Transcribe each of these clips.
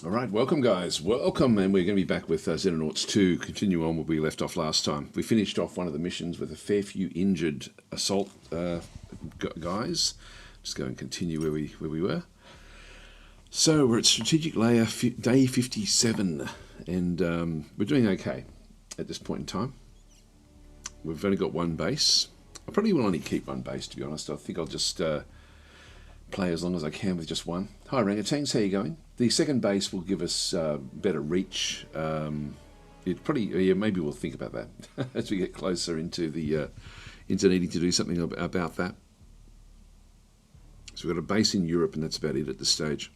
All right, welcome guys, welcome, and we're going to be back with Xenonauts 2, continue on where we left off last time. We finished off one of the missions with a fair few injured assault guys. Just go and continue where we were. So we're at Strategic Layer Day 57, and we're doing okay at this point in time. We've only got one base. I probably will only keep one base, to be honest. I think I'll just play as long as I can with just one. Hi orangutans, how you going? The second base will give us better reach. It probably, yeah, maybe we'll think about that as we get closer into the into needing to do something about that. So we've got a base in Europe, and that's about it at this stage.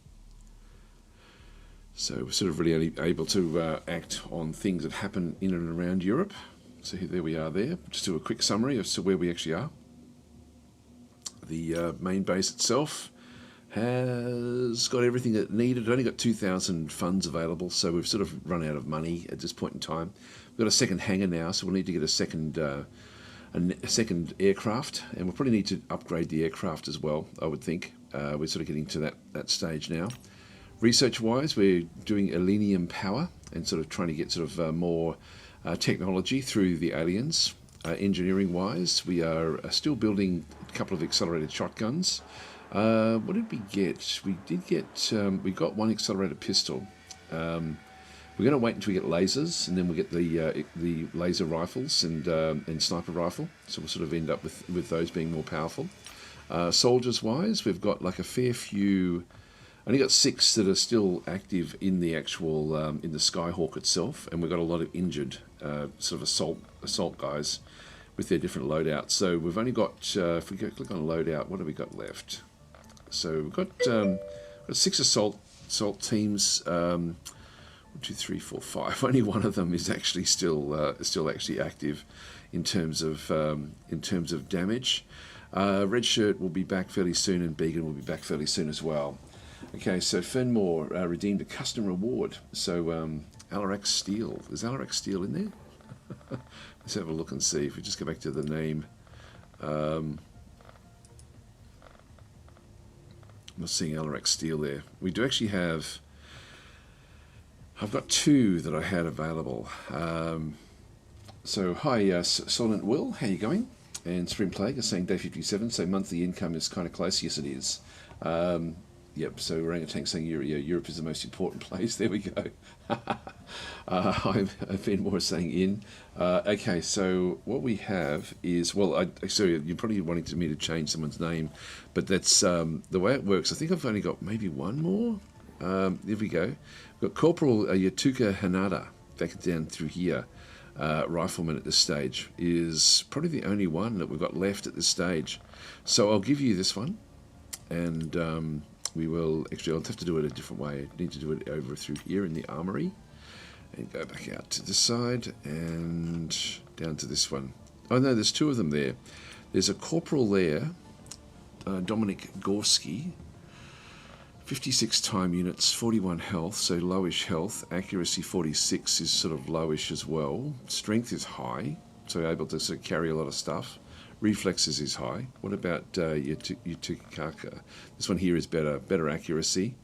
So we're sort of really only able to act on things that happen in and around Europe. So there we are there. Just do a quick summary of where we actually are. The main base itself has got everything it needed. It only got 2,000 funds available, so we've sort of run out of money at this point in time. We've got a second hangar now, so we'll need to get a second aircraft, and we'll probably need to upgrade the aircraft as well, I would think. We're sort of getting to that stage now. Research-wise, we're doing Elenium power and sort of trying to get sort of more technology through the aliens. Engineering-wise, we are still building a couple of accelerated shotguns. What did we get? We got one accelerated pistol. We're going to wait until we get lasers, and then we'll get the laser rifles and sniper rifle. So we'll sort of end up with those being more powerful. Soldiers-wise, we've got like a fair few. Only got 6 that are still active in the actual in the Skyhawk itself, and we've got a lot of injured sort of assault guys with their different loadouts. So we've only got if we click on loadout, what have we got left? So we've got 6 assault teams. 1, 2, 3, 4, 5. Only one of them is actually still actually active in terms of damage. Red Shirt will be back fairly soon, and Beacon will be back fairly soon as well. Okay, so Fenmore redeemed a custom reward. So Alarax Steel. Is Alarax Steel in there? Let's have a look and see. If we just go back to the name. I'm not seeing Alarax Steel there. We do actually have. I've got 2 that I had available. So hi, Silent Will, how you going? And Spring Plague is saying day 57. So monthly income is kind of close. Yes, it is. Yep, so Orangutan saying Europe is the most important place. There we go. I've been more saying in. Okay, so what we have is, well, sorry, you're probably wanting me to change someone's name, but that's the way it works. I think I've only got maybe one more. There we go. We've got Corporal Yatuka Hanada back down through here. Rifleman at this stage is probably the only one that we've got left at this stage. So I'll give you this one, and we will actually. I'll have to do it a different way. I need to do it over through here in the armory, and go back out to this side and down to this one. Oh no, there's 2 of them there. There's a corporal there, Dominic Gorski. 56 time units, 41 health, so lowish health. Accuracy 46 is sort of lowish as well. Strength is high, so able to sort of carry a lot of stuff. Reflexes is high. What about Yutukaka? This one here is better accuracy.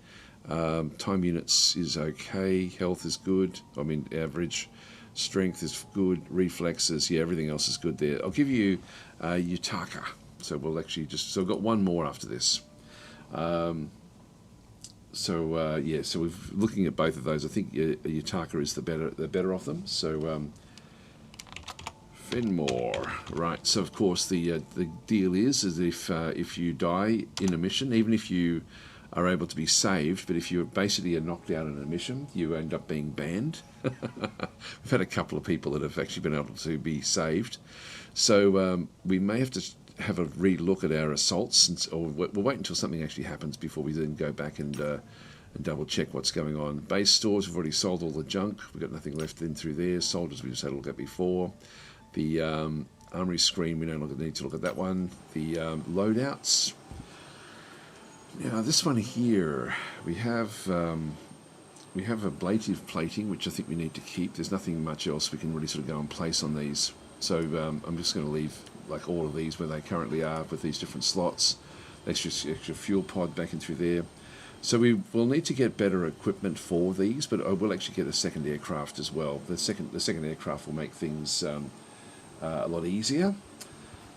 Time units is okay. Health is good. I mean, average. Strength is good. Reflexes, yeah, everything else is good there. I'll give you Yutaka. So we'll actually so I've got one more after this. So we're looking at both of those. I think Yutaka is the better of them. So Fenmore, right? So of course the deal is if you die in a mission, even if you are able to be saved, but if you basically are knocked out in a mission, you end up being banned. We've had a couple of people that have actually been able to be saved. So we may have to have a re-look at our assaults, or we'll wait until something actually happens before we then go back and double check what's going on. Base stores, we've already sold all the junk. We've got nothing left in through there. Soldiers, we just had a look at before. The armory screen, we no longer need to look at that one. The loadouts. Now this one here, we have ablative plating, which I think we need to keep. There's nothing much else we can really sort of go and place on these. So I'm just going to leave like all of these where they currently are with these different slots. Extra fuel pod back in through there. So we will need to get better equipment for these, but I will actually get a second aircraft as well. The second aircraft will make things a lot easier.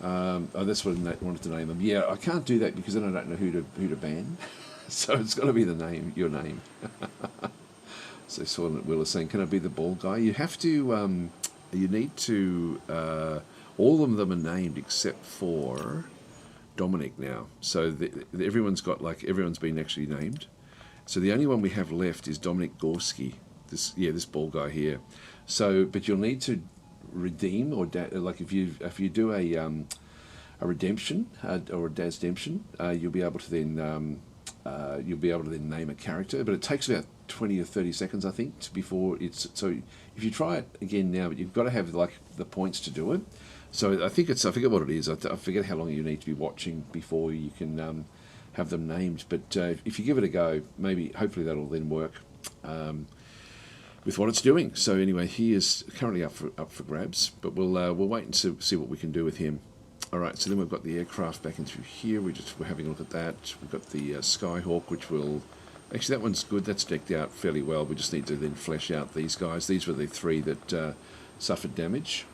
Oh, that's what I wanted to name them. Yeah, I can't do that because then I don't know who to ban. So it's got to be your name. So Silent Will is saying, "Can I be the ball guy?" You have to. You need to. All of them are named except for Dominic now. So everyone's been actually named. So the only one we have left is Dominic Gorski. This ball guy here. So, but you'll need to redeem like if you do a redemption or a DasDemption, you'll be able to then name a character. But it takes about 20 or 30 seconds, I think, before it's. So if you try it again now, but you've got to have like the points to do it. So I forget what it is. I forget how long you need to be watching before you can have them named. But if you give it a go, hopefully that'll then work with what it's doing. So anyway, he is currently up for grabs, but we'll wait and see what we can do with him. All right. So then we've got the aircraft back in through here. We're having a look at that. We've got the Skyhawk, which will. Actually, that one's good. That's decked out fairly well. We just need to then flesh out these guys. These were the three that suffered damage.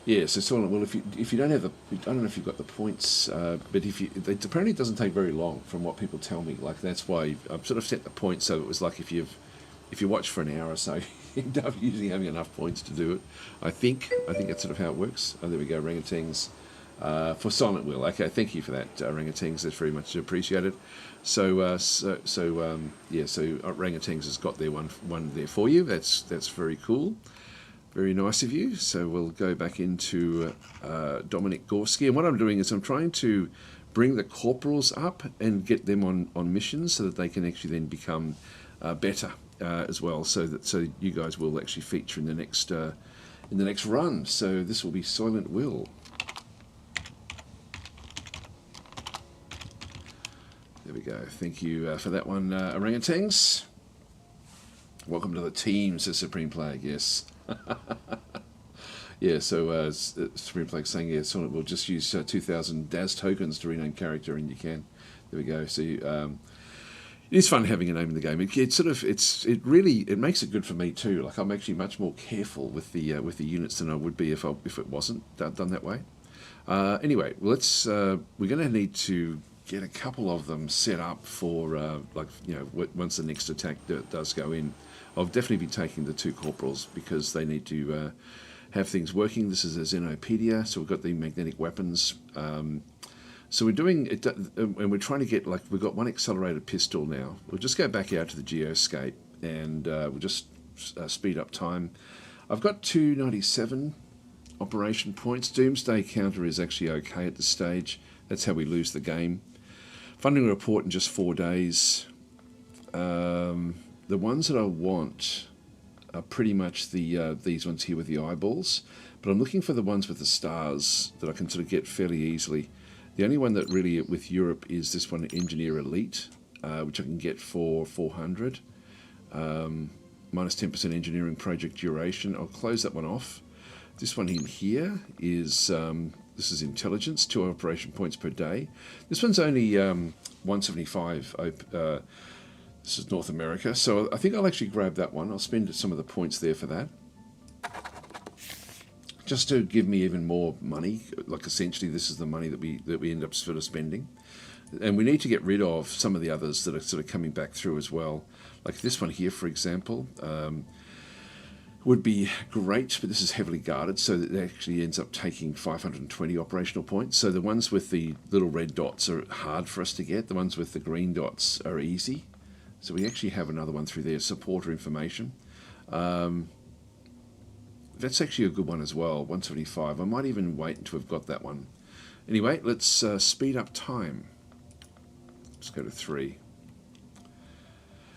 Yeah, so Silent Will, if you don't have I don't know if you've got the points, but apparently it doesn't take very long from what people tell me. Like that's why I've sort of set the points so it was like if you watch for an hour or so, you end up usually having enough points to do it. I think that's sort of how it works. Oh, there we go, orangutans for Silent Will. Okay, thank you for that, orangutans. That's very much appreciated. So orangutans has got their one there for you. That's very cool. Very nice of you. So we'll go back into Dominic Gorski. And what I'm doing is I'm trying to bring the corporals up and get them on missions so that they can actually then become better as well. So you guys will actually feature in the next run. So this will be Silent Will. There we go. Thank you for that one, orangutans. Welcome to the team, says Supreme Plague. Yes. Yeah, so Supreme Plague saying, yeah, Silent will just use 2,000 DAS tokens to rename character, and you can. There we go. So it is fun having a name in the game. It makes it good for me too. Like I'm actually much more careful with the units than I would be if it wasn't done that way. Anyway, we're going to need to get a couple of them set up for once the next attack does go in. I'll definitely be taking the two corporals because they need to have things working. This is a Xenopedia, so we've got the magnetic weapons. So we're doing it, and we're trying to get we've got one accelerated pistol now. We'll just go back out to the geoscape and we'll just speed up time. I've got 297 operation points. Doomsday counter is actually okay at this stage. That's how we lose the game. Funding report in just 4 days. The ones that I want are pretty much these ones here with the eyeballs, but I'm looking for the ones with the stars that I can sort of get fairly easily. The only one that really with Europe is this one, Engineer Elite, which I can get for 400. Minus 10% engineering project duration. I'll close that one off. This one in here is this is intelligence, 2 operation points per day. This one's only 175. This is North America, so I think I'll actually grab that one. I'll spend some of the points there for that. Just to give me even more money. Like essentially this is the money that we end up sort of spending. And we need to get rid of some of the others that are sort of coming back through as well. Like this one here, for example, would be great, but this is heavily guarded, so that it actually ends up taking 520 operational points. So the ones with the little red dots are hard for us to get. The ones with the green dots are easy. So we actually have another one through there, supporter information. That's actually a good one as well, 175. I might even wait until we've got that one. Anyway, let's speed up time. Let's go to 3.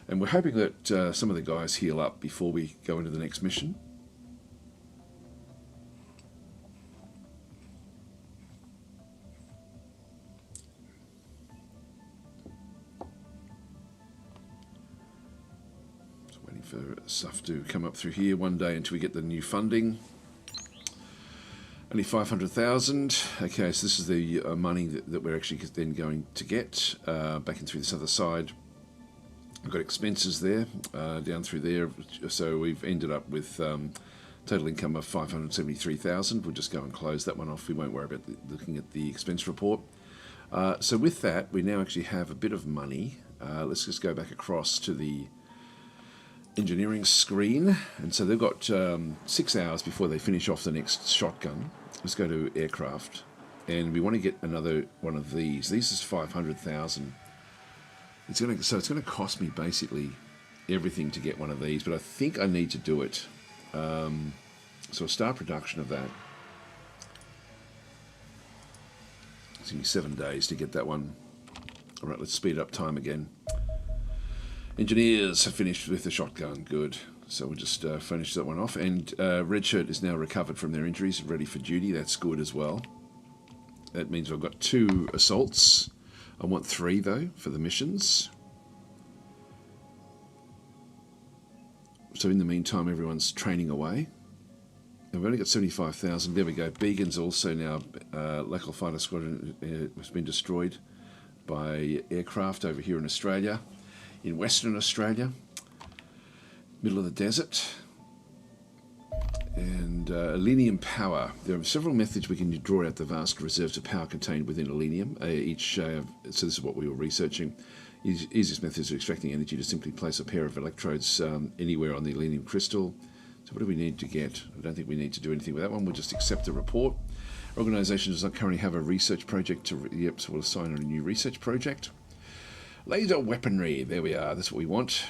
And we're hoping that some of the guys heal up before we go into the next mission. For stuff to come up through here one day until we get the new funding. Only 500,000. Okay, so this is the money that we're actually then going to get back in through this other side. We've got expenses there, down through there. So we've ended up with total income of 573,000. We'll just go and close that one off. We won't worry about looking at the expense report. So with that, we now actually have a bit of money. Let's just go back across to the engineering screen, and so they've got 6 hours before they finish off the next shotgun. Let's go to aircraft, and we want to get another one of these. These is 500,000. It's going to cost me basically everything to get one of these, but I think I need to do it. So I'll start production of that. It's going to be 7 days to get that one. All right, let's speed up time again. Engineers have finished with the shotgun. Good. So we'll just finish that one off. And Red Shirt is now recovered from their injuries and ready for duty. That's good as well. That means I've got 2 assaults. I want 3, though, for the missions. So in the meantime, everyone's training away. And we've only got 75,000. There we go. Beacon's also now, local fighter squadron has been destroyed by aircraft over here in Australia. In Western Australia, middle of the desert. And Elenium power. There are several methods we can draw out the vast reserves of power contained within Elenium. So this is what we were researching. Easiest methods of extracting energy to simply place a pair of electrodes anywhere on the Elenium crystal. So what do we need to get? I don't think we need to do anything with that one. We'll just accept the report. Our organisation does not currently have a research project yep, so we'll assign a new research project. Laser weaponry, there we are, that's what we want.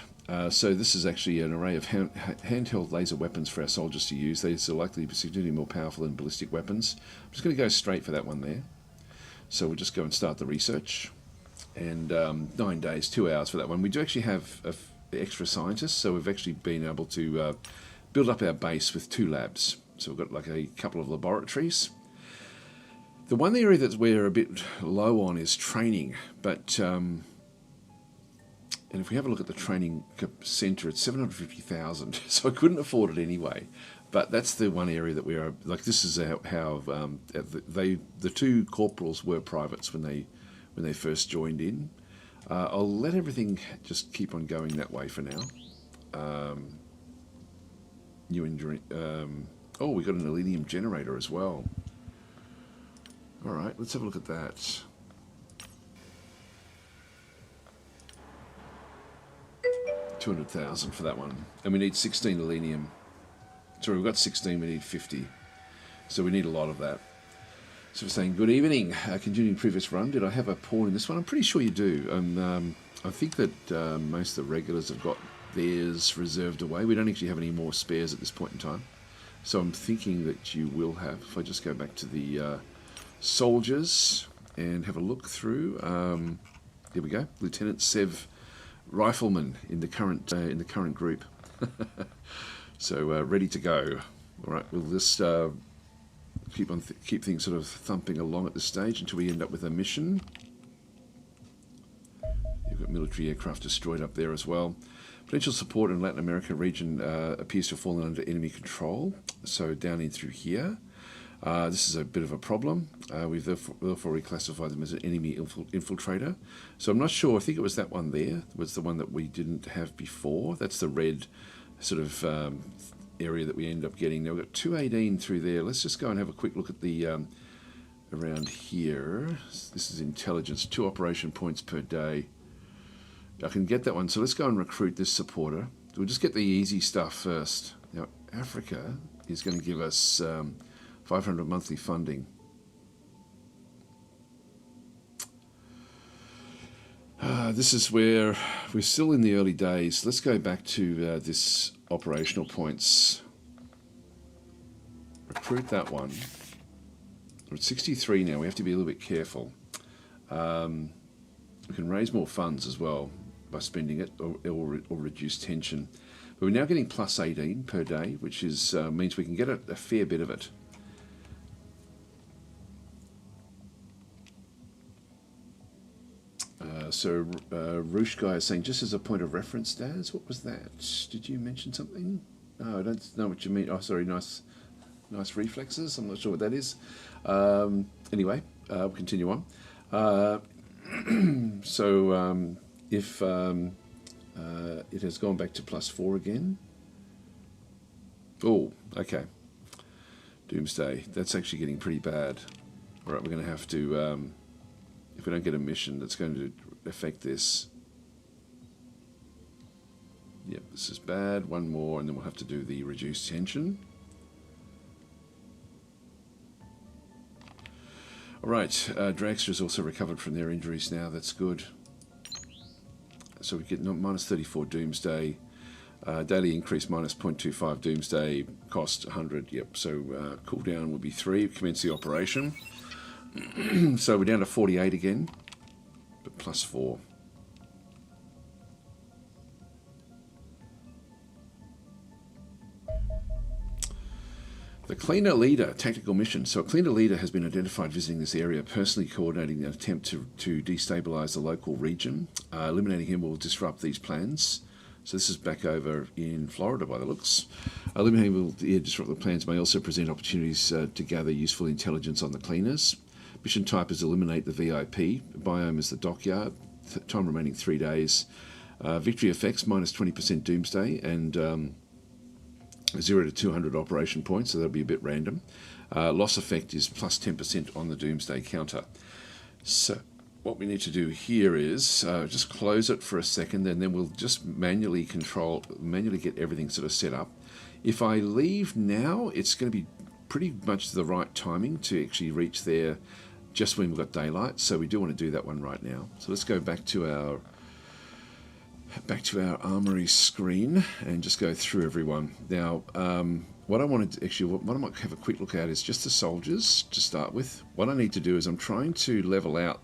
So this is actually an array of handheld laser weapons for our soldiers to use. These are likely to be significantly more powerful than ballistic weapons. I'm just going to go straight for that one there. So we'll just go and start the research. And 9 days, 2 hours for that one. We do actually have extra scientists, so we've actually been able to build up our base with 2 labs. So we've got like a couple of laboratories. The one area that we're a bit low on is training, but... and if we have a look at the training centre, it's 750,000, so I couldn't afford it anyway. But that's the one area that we are, like this is how the 2 corporals were privates when they first joined in. I'll let everything just keep on going that way for now. New injury. Oh, we got an Elenium generator as well. All right, let's have a look at that. $200,000 for that one, and we need 16 Elenium. Sorry, we've got 16. We need 50, so we need a lot of that. So we're saying good evening. Continuing previous run. Did I have a pawn in this one? I'm pretty sure you do. And I think that most of the regulars have got theirs reserved away. We don't actually have any more spares at this point in time, so I'm thinking that you will have. If I just go back to the soldiers and have a look through. Here we go, Lieutenant Sev. Rifleman in the current group. So ready to go. All right, we'll just keep things sort of thumping along at this stage until we end up with a mission. You've got military aircraft destroyed up there as well. Potential support in Latin America region appears to have fallen under enemy control. So down in through here. This is a bit of a problem. We've therefore reclassified them as an enemy infiltrator. So I'm not sure. I think it was that one there. Was the one that we didn't have before. That's the red sort of area that we end up getting. Now we've got 218 through there. Let's just go and have a quick look at the around here. This is intelligence. 2 operation points per day. I can get that one. So let's go and recruit this supporter. We'll just get the easy stuff first. Now Africa is going to give us 500 monthly funding. This is where we're still in the early days. Let's go back to this operational points. Recruit that one. We're at 63 now. We have to be a little bit careful. We can raise more funds as well by spending it, or reduce tension. But we're now getting plus 18 per day, which is means we can get a fair bit of it. So Roosh guy is saying, just as a point of reference, Daz, what was that? Did you mention something? No, I don't know what you mean. Oh, sorry, nice Nice reflexes. I'm not sure what that is. Anyway, we'll continue on. So if it has gone back to +4 again. Oh, okay. Doomsday. That's actually getting pretty bad. All right, we're going to have to, if we don't get a mission that's going to affect this. Yep, this is bad. One more, and then we'll have to do the reduced tension. All right, Dragster's also recovered from their injuries now. That's good. So we get -34 Doomsday. Daily increase -0.25 Doomsday. Cost 100. Yep, so cooldown will be 3. Commence the operation. So we're down to 48 again, but +4. The Cleaner Leader tactical mission. So a Cleaner Leader has been identified visiting this area, personally coordinating an attempt to destabilize the local region. Eliminating him will disrupt these plans. So this is back over in Florida by the looks. Eliminating will disrupt the plans, may also present opportunities to gather useful intelligence on the cleaners. Mission type is eliminate the VIP. Biome is the dockyard. Time remaining 3 days. Victory effects -20% Doomsday and 0 to 200 operation points, so that'll be a bit random. Loss effect is +10% on the Doomsday counter. So what we need to do here is just close it for a second, and then we'll just manually get everything sort of set up. If I leave now, it's going to be pretty much the right timing to actually reach there just when we've got daylight, so we do want to do that one right now. So let's go back to our armory screen and just go through everyone. Now, what I wanted to actually, what I might have a quick look at is just the soldiers to start with. What I need to do is I'm trying to level out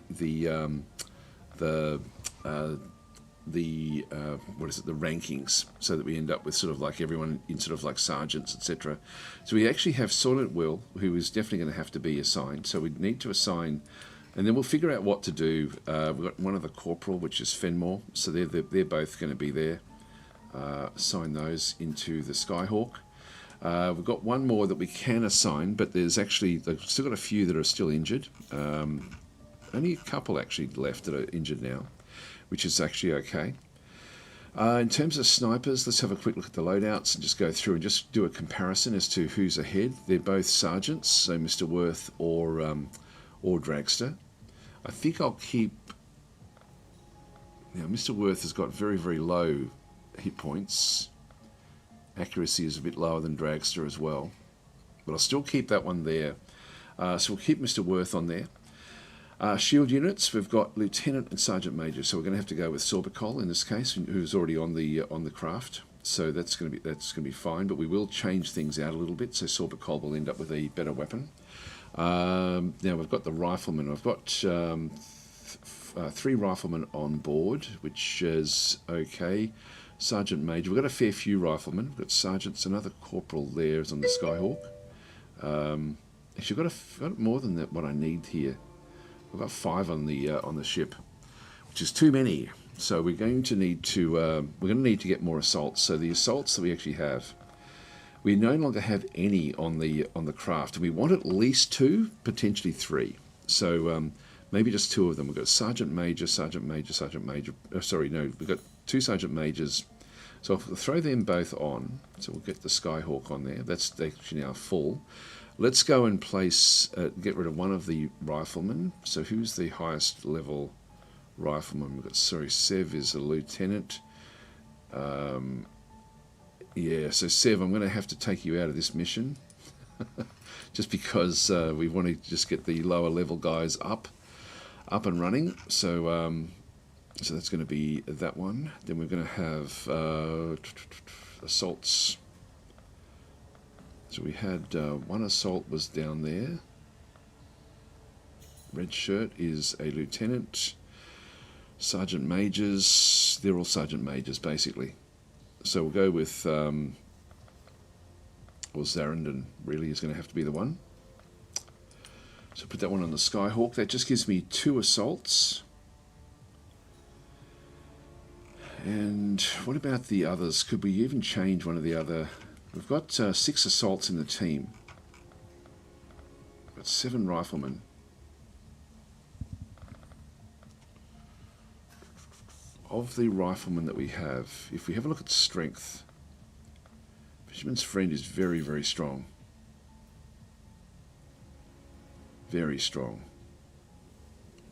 the rankings, so that we end up with sort of like everyone in sort of like sergeants, etc. So we actually have Silent Will, who is definitely going to have to be assigned. So we need to assign. And then we'll figure out what to do. We've got one of the corporal, which is Fenmore, so they're both going to be there. Assign those into the Skyhawk. We've got one more that we can assign, but they've still got a few that are still injured. Only a couple actually left that are injured now, which is actually okay. In terms of snipers, let's have a quick look at the loadouts and just go through and just do a comparison as to who's ahead. They're both sergeants, so Mr. Worth or Dragster. I think I'll keep. Now, Mr. Worth has got very, very low hit points. Accuracy is a bit lower than Dragster as well, but I'll still keep that one there. So we'll keep Mr. Worth on there. Shield units, we've got Lieutenant and Sergeant Major, so we're going to have to go with Sorbicol in this case, who's already on the craft. So that's going to be fine, but we will change things out a little bit. So Sorbicol will end up with a better weapon. Now we've got the riflemen. I've got 3 riflemen on board, which is okay. Sergeant Major. We've got a fair few riflemen. We've got sergeants. Another corporal there is on the Skyhawk. Actually, I've got more than that. What I need here. I've got 5 on the ship, which is too many. So we're going to need to get more assaults. So the assaults that we actually have. We no longer have any on the craft, and we want at least 2, potentially 3. So maybe just 2 of them. We've got Sergeant Major, Sergeant Major, Sergeant Major. Sorry, no, we've got 2 Sergeant Majors. So I'll throw them both on. So we'll get the Skyhawk on there. That's actually now full. Let's go and get rid of one of the riflemen. So who's the highest level rifleman? We've got, Sev is a lieutenant. Yeah, so Sev, I'm going to have to take you out of this mission. Just because we want to just get the lower level guys up and running. So so that's going to be that one. Then we're going to have assaults. So we had one assault was down there. Red shirt is a lieutenant. Sergeant Majors, they're all Sergeant Majors basically. So we'll go with, or Zarandon really is going to have to be the one. So put that one on the Skyhawk. That just gives me 2 assaults. And what about the others? Could we even change one of the other? We've got 6 assaults in the team. Got 7 riflemen. Of the riflemen that we have, if we have a look at strength, Fisherman's Friend is very, very strong. Very strong.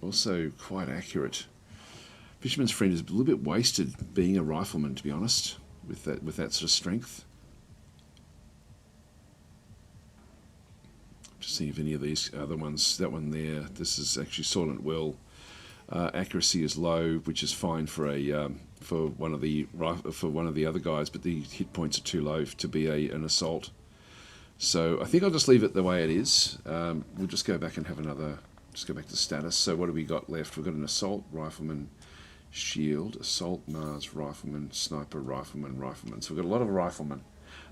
Also quite accurate. Fisherman's Friend is a little bit wasted being a rifleman, to be honest, with that sort of strength. Just seeing if any of these other ones, that one there, this is actually Soylent Will. Accuracy is low, which is fine for one of the other guys, but the hit points are too low to be an assault. So I think I'll just leave it the way it is. We'll just go back and have another. Just go back to status. So what do we got left? We've got an assault, rifleman, shield, assault, Mars, rifleman, sniper, rifleman, rifleman. So we've got a lot of riflemen.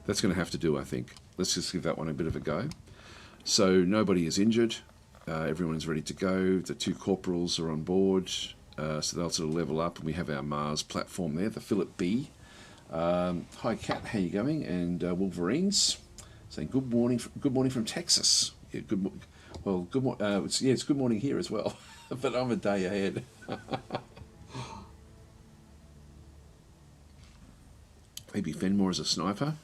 That's going to have to do, I think. Let's just give that one a bit of a go. So nobody is injured. Everyone is ready to go. The 2 corporals are on board. So they'll sort of level up. And we have our Mars platform there, the Philip B. Hi, Kat. How you going? And Wolverines saying good morning. Good morning from Texas. Yeah, good. Well, good morning. It's good morning here as well. But I'm a day ahead. Maybe Fenmore as a sniper.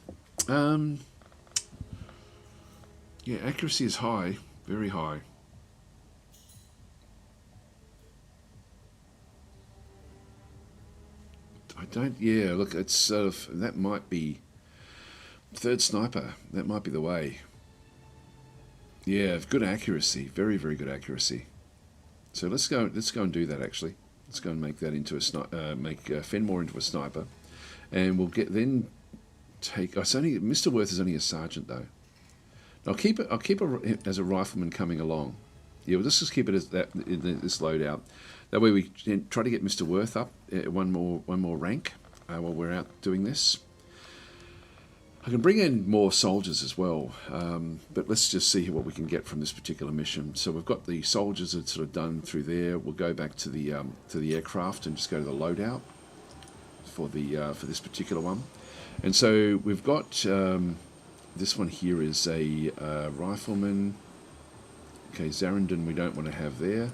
Yeah, accuracy is high, very high. I don't. Yeah, look, it's sort of that might be 3rd sniper. That might be the way. Yeah, good accuracy, very, very good accuracy. So let's go and do that actually. Let's go and make that into a make Fenmore into a sniper. And we'll take. Oh, it's only Mr. Worth is only a sergeant though. I'll keep it as a rifleman coming along. Yeah, well, let's just keep it as that in this loadout. That way we try to get Mr. Worth up one more rank while we're out doing this. I can bring in more soldiers as well, but let's just see what we can get from this particular mission. So we've got the soldiers that sort of done through there. We'll go back to the aircraft and just go to the loadout for this particular one. And so we've got this one here is a rifleman. Okay, Zarandon we don't want to have there.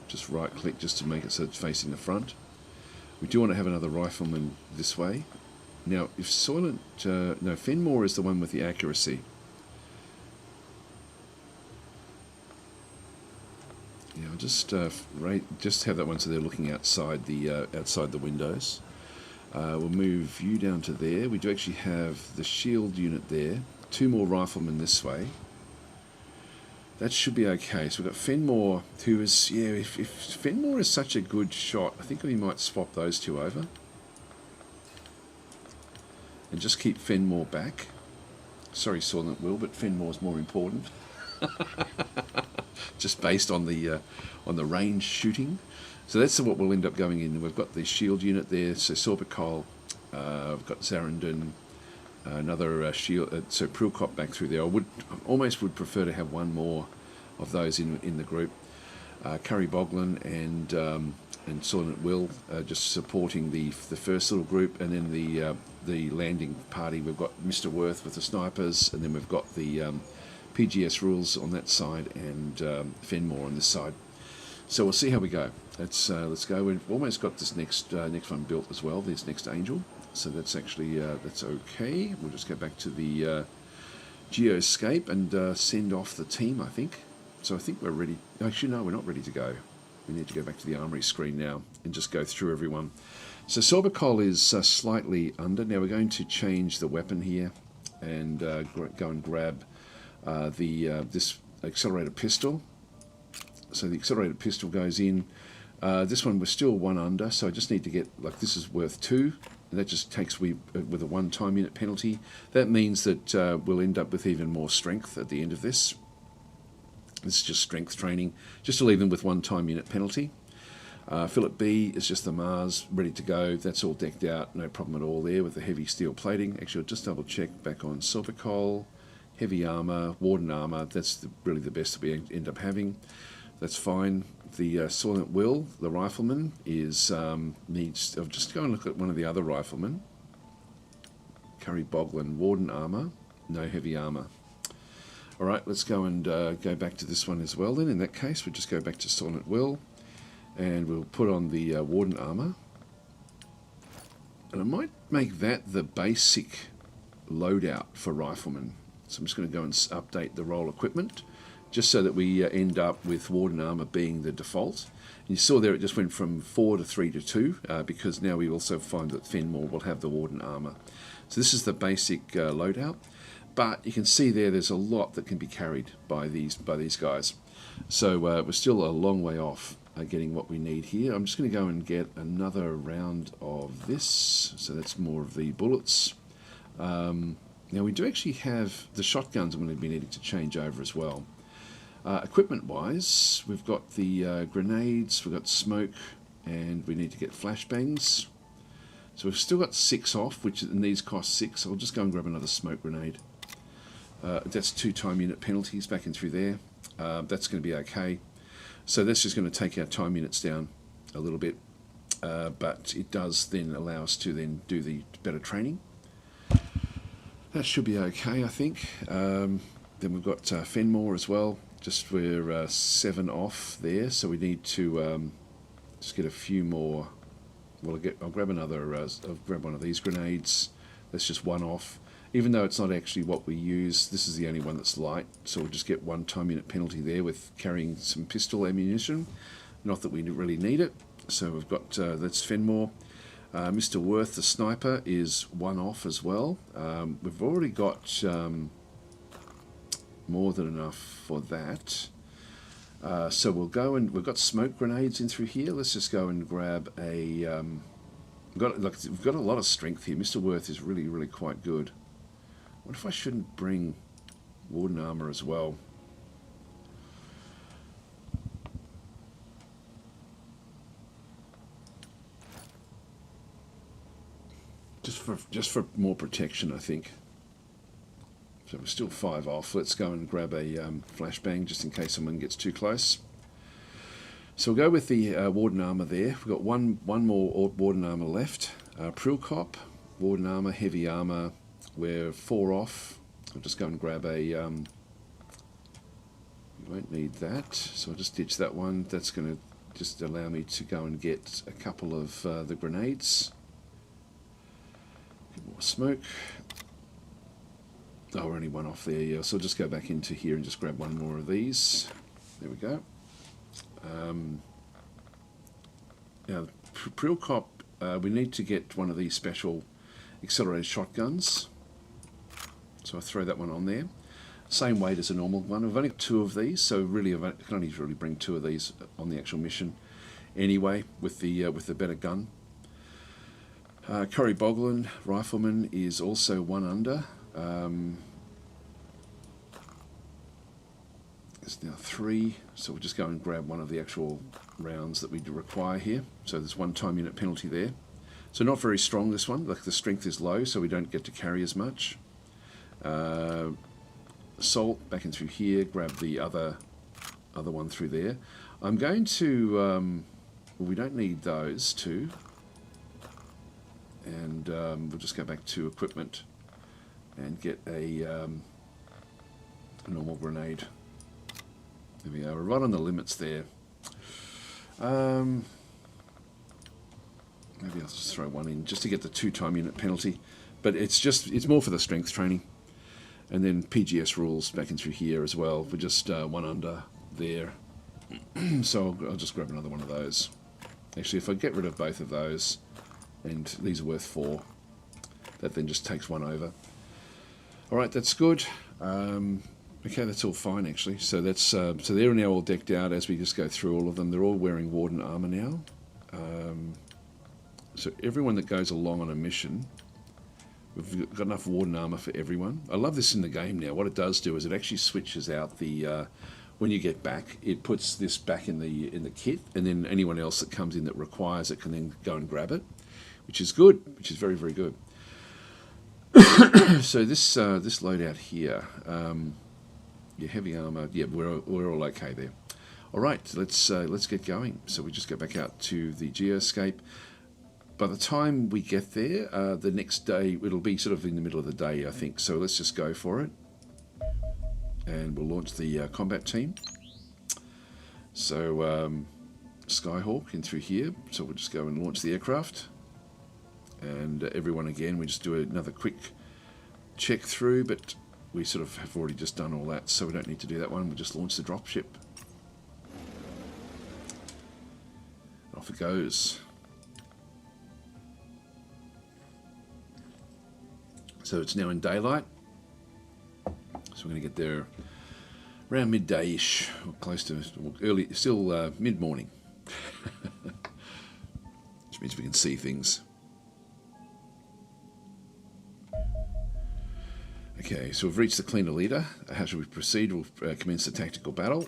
Just right click just to make it so it's facing the front. We do want to have another rifleman this way. Now, if no, Fenmore is the one with the accuracy. Yeah, I'll just have that one so they're looking outside the windows. We'll move you down to there. We do actually have the shield unit there. 2 more riflemen this way. That should be okay. So we've got Fenmore, who is, yeah, if Fenmore is such a good shot, I think we might swap those 2 over. And just keep Fenmore back. Sorry, Soylent Will, but Fenmore's more important. Just based on the range shooting. So that's what we'll end up going in. We've got the shield unit there, so Sorbicol, we've got Zarandon, another shield, so Prilkop back through there. I almost would prefer to have one more of those in the group. Curry Boglin and Soylent Will just supporting the first little group, and then the landing party. We've got Mr. Worth with the snipers, and then we've got the PGS rules on that side and Fenmore on this side. So we'll see how we go. Let's go. We've almost got this next one built as well. This next Angel. So that's actually that's okay. We'll just go back to the Geoscape and send off the team, I think. So I think we're ready. Actually, no, we're not ready to go. We need to go back to the armory screen now and just go through everyone. So Sorbicol is slightly under. Now we're going to change the weapon here and go and grab this accelerated pistol. So the accelerated pistol goes in. This one we're still 1 under, so I just need to get, like, this is worth 2. And that just takes with a 1-time unit penalty. That means that we'll end up with even more strength at the end of this. This is just strength training, just to leave them with 1-time unit penalty. Philip B is just the Mars, ready to go. That's all decked out, no problem at all there with the heavy steel plating. Actually, I'll just double check back on Sorbicol, heavy armour, Warden armour. That's really the best that we end up having. That's fine. The Soylent Will, the rifleman, is needs. I'll just go and look at one of the other riflemen. Curry Boglin, Warden armour, no heavy armour. Alright, let's go and go back to this one as well then. In that case, we'll just go back to Silent Will, and we'll put on the Warden Armour. And I might make that the basic loadout for Riflemen. So I'm just going to go and update the role equipment, just so that we end up with Warden Armour being the default. And you saw there it just went from 4 to 3 to 2, because now we also find that Fenmore will have the Warden Armour. So this is the basic loadout. But you can see there's a lot that can be carried by these guys. So we're still a long way off getting what we need here. I'm just going to go and get another round of this. So that's more of the bullets. Now we do actually have the shotguns I'm going to be needing to change over as well. Equipment-wise, we've got the grenades, we've got smoke, and we need to get flashbangs. So we've still got 6 off, and these cost 6. I'll just go and grab another smoke grenade. That's 2 time unit penalties back in through there. That's going to be okay. So that's just going to take our time units down a little bit. But it does then allow us to then do the better training. That should be okay, I think. Then we've got Fenmore as well. Just we're 7 off there. So we need to just get a few more. Well, I'll grab another. I'll grab one of these grenades. That's just 1 off. Even though it's not actually what we use, this is the only one that's light, so we'll just get 1 time unit penalty there with carrying some pistol ammunition. Not that we really need it. So we've got, that's Fenmore. Mr. Worth, the sniper, is 1 off as well. We've already got more than enough for that. So we'll go and, we've got smoke grenades in through here. Let's just go and grab a, we've got a lot of strength here. Mr. Worth is really, really quite good. What if I shouldn't bring Warden Armour as well? Just for more protection, I think. So we're still 5 off. Let's go and grab a flashbang just in case someone gets too close. So we'll go with the Warden Armour there. We've got one more Warden Armour left. Prilcop, Warden Armour, Heavy Armour. We're 4 off. I'll just go and grab a... we won't need that, so I'll just ditch that one. That's going to just allow me to go and get a couple of the grenades. Get more smoke. Oh, we're only 1 off there, yeah. So I'll just go back into here and just grab 1 more of these. There we go. Now, Prilcop, we need to get one of these special accelerated shotguns. So I'll throw that one on there. Same weight as a normal one. I've only got 2 of these, so really I can only really bring 2 of these on the actual mission. Anyway, with the better gun. Curry Boglin, Rifleman, is also 1 under. There's now 3, so we'll just go and grab one of the actual rounds that we require here. So there's 1 time unit penalty there. So not very strong, this one. Like, the strength is low, so we don't get to carry as much. Assault, back in through here, grab the other one through there. I'm going to, well, we don't need those 2. And we'll just go back to equipment and get a normal grenade. There we go, we're right on the limits there. Maybe I'll just throw 1 in just to get the 2 time unit penalty. But it's more for the strength training. And then PGS rules back in through here as well. We're just 1 under there. So I'll just grab another one of those. Actually, if I get rid of both of those, and these are worth 4, that then just takes 1 over. Alright, that's good. Okay, that's all fine actually. So that's so they're now all decked out as we just go through all of them. They're all wearing Warden Armour now. So everyone that goes along on a mission, we've got enough Warden Armour for everyone. I love this in the game now. What it does do is it actually switches out the when you get back, it puts this back in the kit, and then anyone else that comes in that requires it can then go and grab it, which is good, which is very, very good. So this loadout here, yeah, heavy armour, yeah, we're all okay there. All right, let's get going. So we just go back out to the geoscape. By the time we get there, the next day, it'll be sort of in the middle of the day, I think. So let's just go for it. and we'll launch the combat team. So Skyhawk in through here, so we'll just go and launch the aircraft, and everyone again, we just do another quick check through, but we sort of have already just done all that, so we don't need to do that one. We'll just launch the dropship. Off it goes. So it's now in daylight, so we're going to get there around midday-ish, or close to early, still mid-morning, which means we can see things. Okay, so we've reached the cleaner leader. How should we proceed? We'll commence the tactical battle.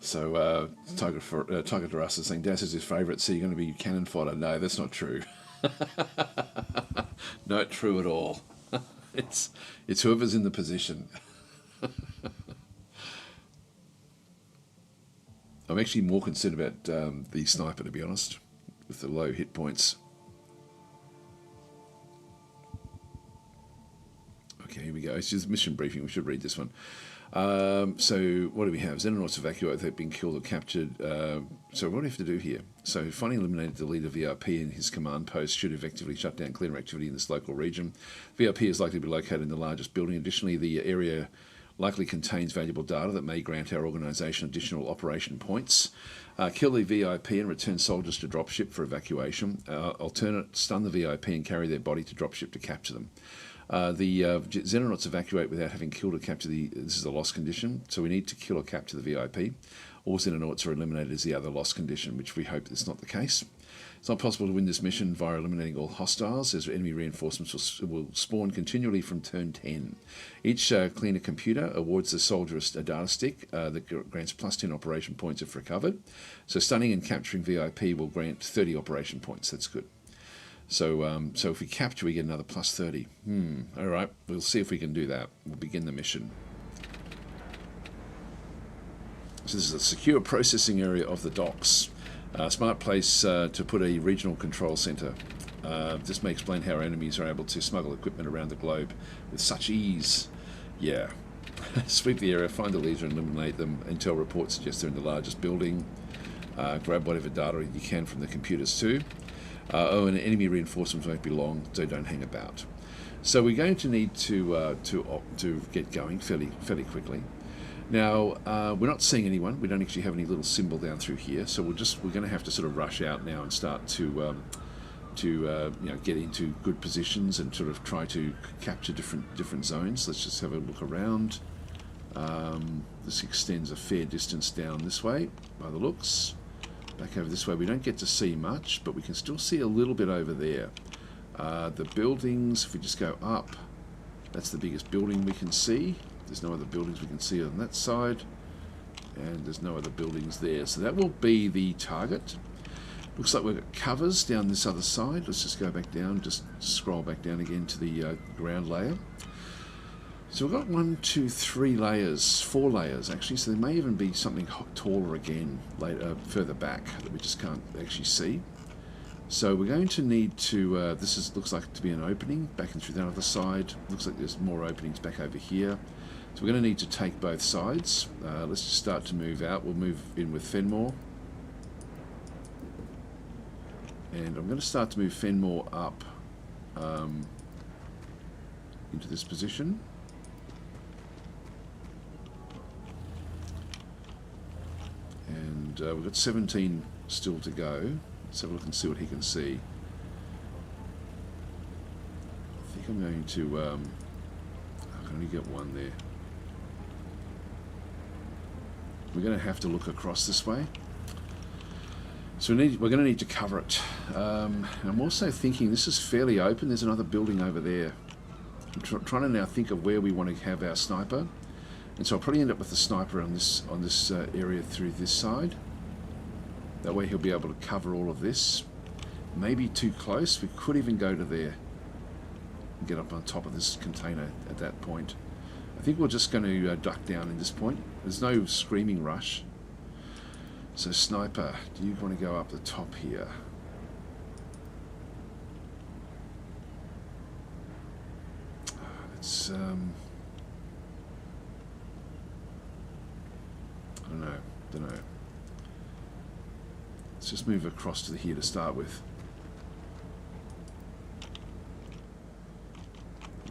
So Tiger Taras is saying Das is his favourite, so you're going to be cannon fodder. No, that's not true. Not true at all. It's whoever's in the position. I'm actually more concerned about the sniper, to be honest, with the low hit points. Okay, here we go. It's just mission briefing. We should read this one. So what do we have? Xenonauts evacuate without being killed or captured. So what do we have to do here? So finding eliminated the leader VIP and his command post should effectively shut down cleaner activity in this local region. VIP is likely to be located in the largest building. Additionally, the area likely contains valuable data that may grant our organisation additional operation points. Kill the VIP and return soldiers to dropship for evacuation. Alternate, stun the VIP and carry their body to dropship to capture them. The Xenonauts evacuate without having killed or captured this is a loss condition, so we need to kill or capture the VIP. All Xenonauts are eliminated as the other loss condition, which we hope is not the case. It's not possible to win this mission via eliminating all hostiles, as enemy reinforcements will spawn continually from turn 10. Each cleaner computer awards the soldier a data stick that grants plus 10 operation points if recovered. So stunning and capturing VIP will grant 30 operation points. That's good. So so if we capture, we get another plus 30. All right, we'll see if we can do that. We'll begin the mission. So this is a secure processing area of the docks. Smart place to put a regional control centre. This may explain how our enemies are able to smuggle equipment around the globe with such ease. Yeah. Sweep the area, find the leader and eliminate them. Intel reports suggest they're in the largest building. Grab whatever data you can from the computers too. And enemy reinforcements won't be long, so don't hang about. So we're going to need to get going fairly quickly. Now we're not seeing anyone. We don't actually have any little symbol down through here, so we're going to have to sort of rush out now and start to get into good positions and sort of try to capture different zones. Let's just have a look around. This extends a fair distance down this way by the looks. Back over this way, we don't get to see much, but we can still see a little bit over there. The buildings, if we just go up, that's the biggest building we can see. There's no other buildings we can see on that side, and there's no other buildings there. So that will be the target. Looks like we've got covers down this other side. Let's just go back down, just scroll back down again to the ground layer. So we've got 1, 2, 3 layers, 4 layers actually, so there may even be something taller again later, further back that we just can't actually see. So we're going to need to, looks like to be an opening back and through that other side. Looks like there's more openings back over here. So we're going to need to take both sides. Let's just start to move out. We'll move in with Fenmore. And I'm going to start to move Fenmore up into this position. And we've got 17 still to go. Let's have a look and see what he can see. I think I'm going to... I can only get one there. We're going to have to look across this way. So we're going to need to cover it. I'm also thinking this is fairly open. There's another building over there. I'm trying to now think of where we want to have our sniper. And so I'll probably end up with the sniper on this area through this side. That way he'll be able to cover all of this. Maybe too close. We could even go to there and get up on top of this container at that point. I think we're just going to duck down in this point. There's no screaming rush. So sniper, do you want to go up the top here? Let's I don't know. Let's just move across to here to start with.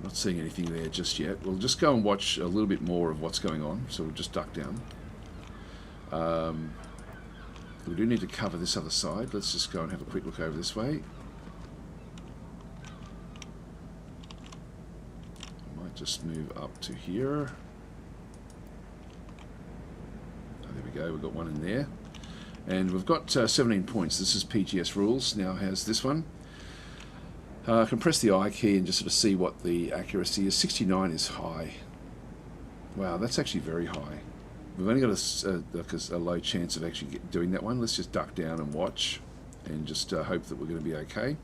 Not seeing anything there just yet. We'll just go and watch a little bit more of what's going on. So we'll just duck down. We do need to cover this other side. Let's just go and have a quick look over this way. I might just move up to here. Oh, there we go. We've got one in there. And we've got 17 points. This is PGS rules. Now has this one. I can press the I key and just sort of see what the accuracy is. 69 is high. Wow, that's actually very high. We've only got a low chance of actually doing that one. Let's just duck down and watch and just hope that we're going to be okay.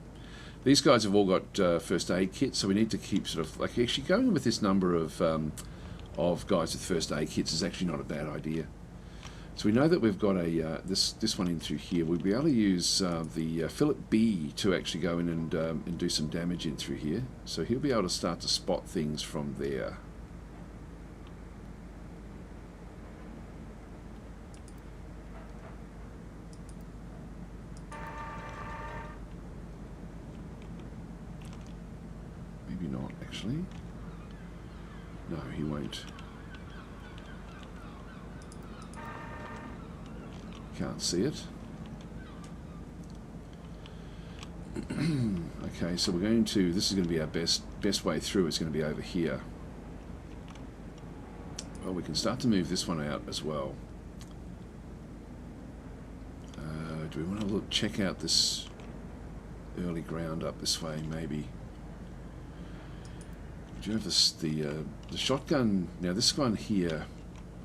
These guys have all got first aid kits, so we need to keep sort of like actually going with this number of guys with first aid kits is actually not a bad idea. So we know that we've got a this one in through here. We'll be able to use the Philip B to actually go in and do some damage in through here. So he'll be able to start to spot things from there. Maybe not actually. No, he won't. Can't see it. Okay, so we're going to, this is going to be our best way through. It's going to be over here. Well, we can start to move this one out as well. Do we want to look, check out this early ground up this way? Maybe. Do you have this, the shotgun? Now this one here,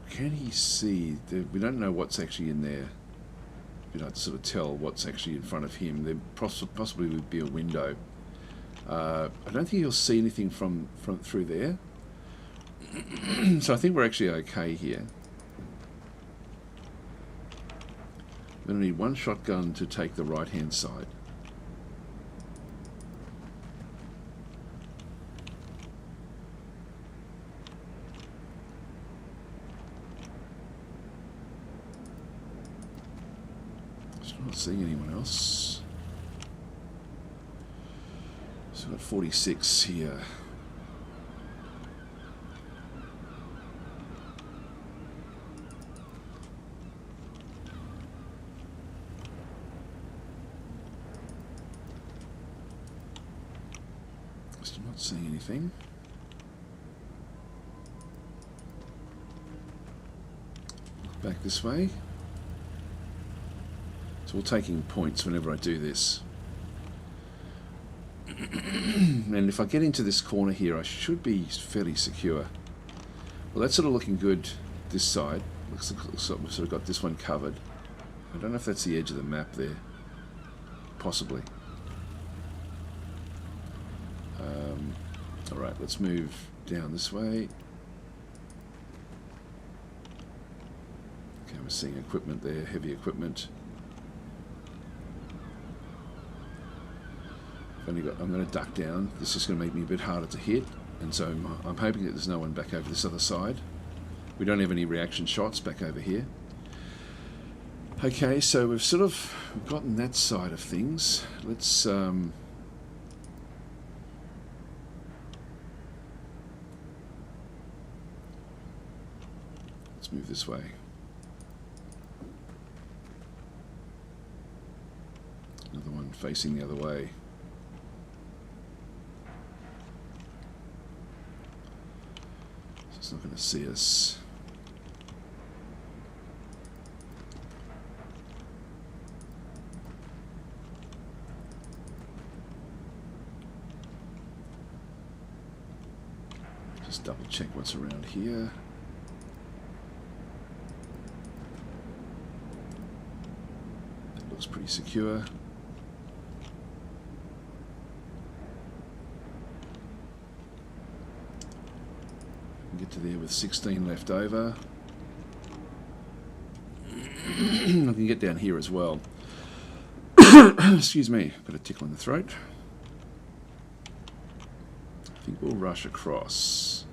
can he see? We don't know what's actually in there. You know, to sort of tell what's actually in front of him. There possibly would be a window. I don't think he'll see anything from through there. So I think we're actually okay here. We're going to need one shotgun to take the right-hand side. Not seeing anyone else. So we've got 46 here. Still not seeing anything. Back this way. So we're taking points whenever I do this. And if I get into this corner here, I should be fairly secure. Well, that's sort of looking good this side. Looks like we've sort of got this one covered. I don't know if that's the edge of the map there. Possibly. Alright, let's move down this way. Okay, we're seeing equipment there, heavy equipment. I'm going to duck down. This is going to make me a bit harder to hit, and so I'm hoping that there's no one back over this other side. We don't have any reaction shots back over here. Okay, so we've sort of gotten that side of things. Let's move this way. Another one facing the other way. It's not going to see us. Just double check what's around here. That looks pretty secure. Get to there with 16 left over. I can get down here as well. Excuse me, got a tickle in the throat. I think we'll rush across.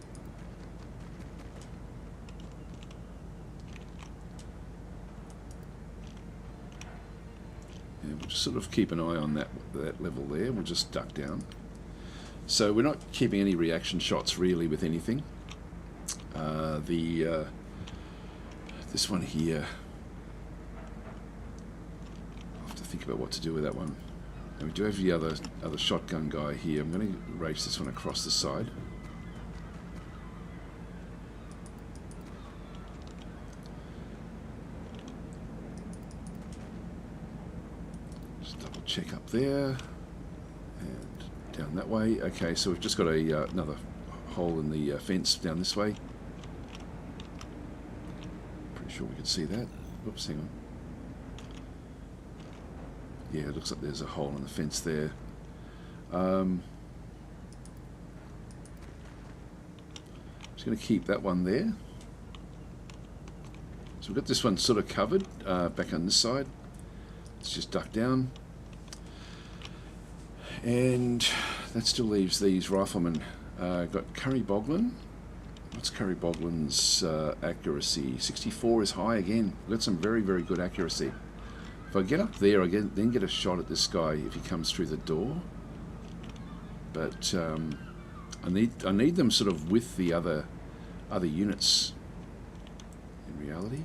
And we'll just sort of keep an eye on that level there. We'll just duck down. So we're not keeping any reaction shots really with anything. This one here, I'll have to think about what to do with that one. And we do have the other shotgun guy here. I'm going to race this one across the side. Just double check up there and down that way. Okay, so we've just got another hole in the fence down this way. Pretty sure we can see that. Oops, hang on. Yeah, it looks like there's a hole in the fence there. Just going to keep that one there. So we've got this one sort of covered back on this side. Let's just duck down. And that still leaves these riflemen. Got Curry Boglin. What's Curry Boglin's accuracy? 64 is high again. We've got some very, very good accuracy. If I get up there, I then get a shot at this guy if he comes through the door. But I need them sort of with the other units. In reality,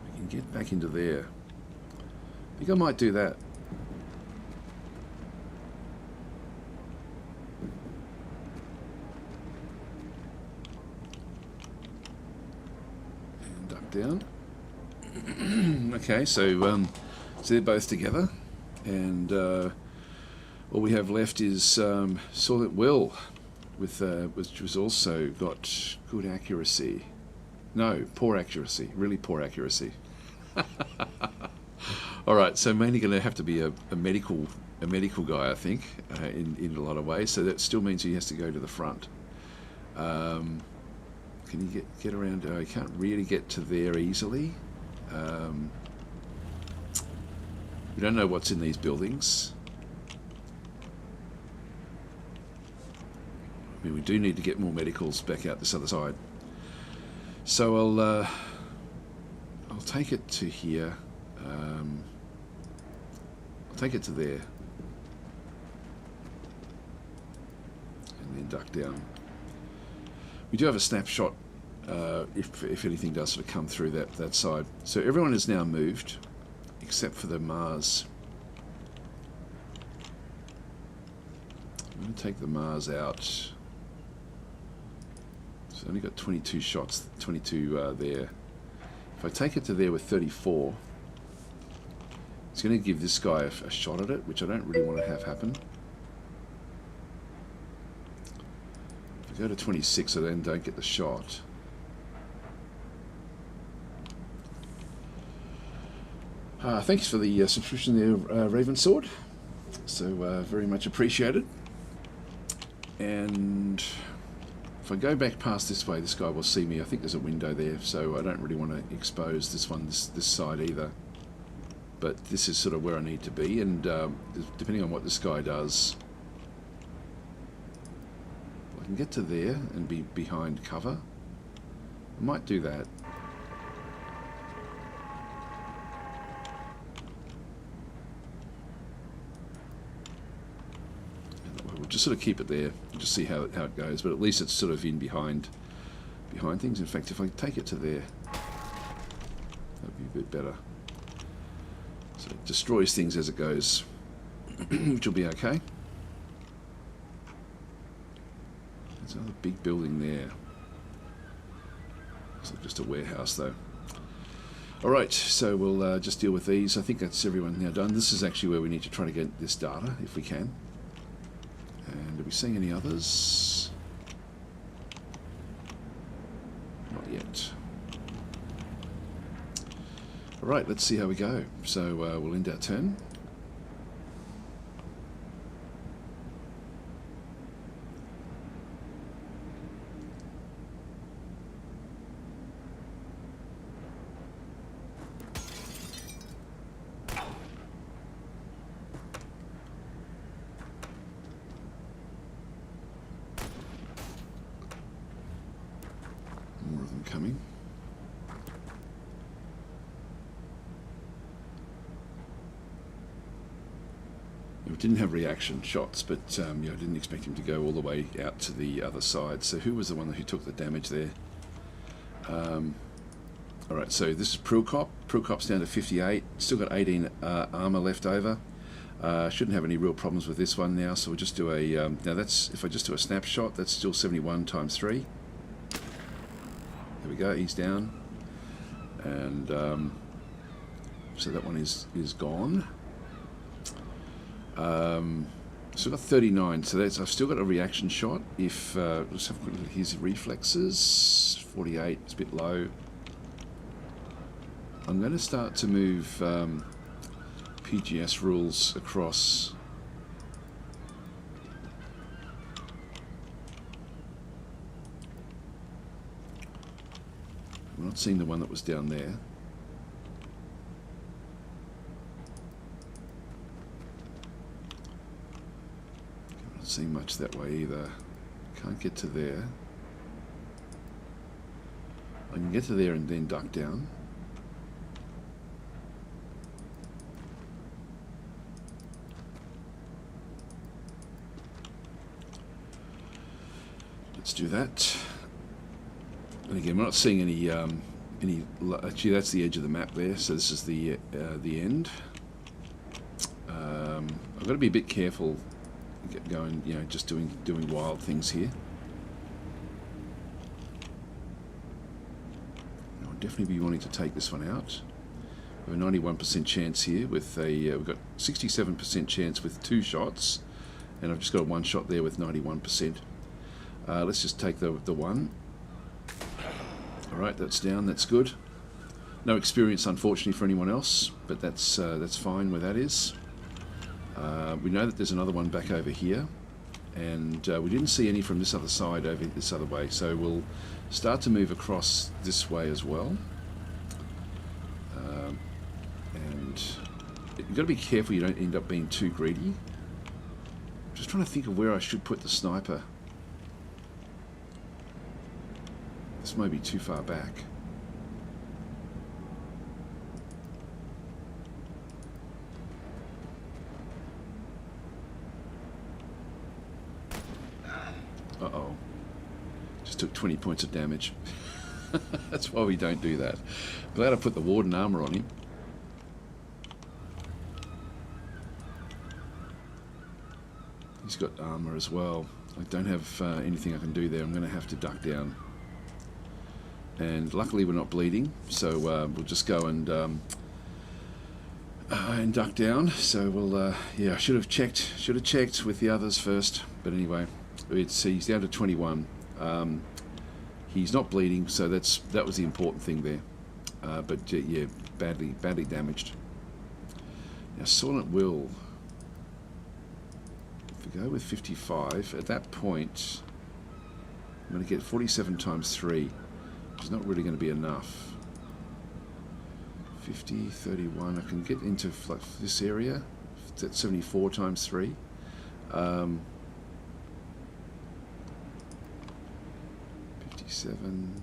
we can get back into there. I think I might do that. Down. Okay, so they're both together, and all we have left is Silent Will, which was also got good accuracy. No, poor accuracy, really poor accuracy. All right, so mainly going to have to be a medical guy, I think, in a lot of ways. So that still means he has to go to the front. Can you get around? Oh, you can't really get to there easily. We don't know what's in these buildings. I mean, we do need to get more medicals back out this other side. So I'll take it to here. I'll take it to there, and then duck down. We do have a snapshot if anything does sort of come through that side. So everyone is now moved except for the Mars. I'm going to take the Mars out. So only got 22 shots, 22 there. If I take it to there with 34, it's going to give this guy a shot at it, which I don't really want to have happen. Go to 26, I then don't get the shot. Thanks for the subscription there, Ravensword. So very much appreciated. And if I go back past this way, this guy will see me. I think there's a window there, so I don't really want to expose this side either. But this is sort of where I need to be, and depending on what this guy does, I can get to there and be behind cover. I might do that. We'll just sort of keep it there, just see how it goes. But at least it's sort of in behind things. In fact, if I take it to there, that'd be a bit better. So it destroys things as it goes, which will be okay. There's another big building there. Looks like just a warehouse though. Alright, so we'll just deal with these. I think that's everyone now done. This is actually where we need to try to get this data, if we can. And are we seeing any others? Not yet. Alright, let's see how we go. So we'll end our turn. didn't have reaction shots, but I didn't expect him to go all the way out to the other side. So who was the one who took the damage there? Alright, so this is Prilkop. Prilkop's down to 58. Still got 18 armor left over. Shouldn't have any real problems with this one now, so we'll just do a... now that's, if I just do a snapshot, that's still 71 times 3. There we go, he's down. And so that one is gone. So I've got 39, so that's, I've still got a reaction shot. If let's have a quick look at his reflexes. 48, it's a bit low. I'm going to start to move PGS rules across. I'm not seeing the one that was down there. Not seeing much that way either. Can't get to there. I can get to there and then duck down. Let's do that. And again, we're not seeing any actually that's the edge of the map there, so this is the end. I've got to be a bit careful going, just doing wild things here. I'll definitely be wanting to take this one out. We have a 91% chance here with a we've got 67% chance with 2 shots, and I've just got 1 shot there with 91%. Let's just take the one. Alright, that's down, that's good. No experience, unfortunately, for anyone else, but that's fine where that is. We know that there's another one back over here, and we didn't see any from this other side over this other way, so we'll start to move across this way as well. And you've got to be careful you don't end up being too greedy. I'm just trying to think of where I should put the sniper. This may be too far back. Uh-oh. Just took 20 points of damage. That's why we don't do that. Glad I put the Warden armor on him. He's got armor as well. I don't have anything I can do there. I'm going to have to duck down. And luckily we're not bleeding, so we'll just go and duck down. So we'll yeah, I should have checked with the others first, but anyway, he's down to 21. He's not bleeding, so that was the important thing there. But yeah, badly damaged. Now Silent Will, if we go with 55 at that point, I'm going to get 47 times 3. It's not really going to be enough. 50, 31, I can get into like this area. That's 74 times 3. 57,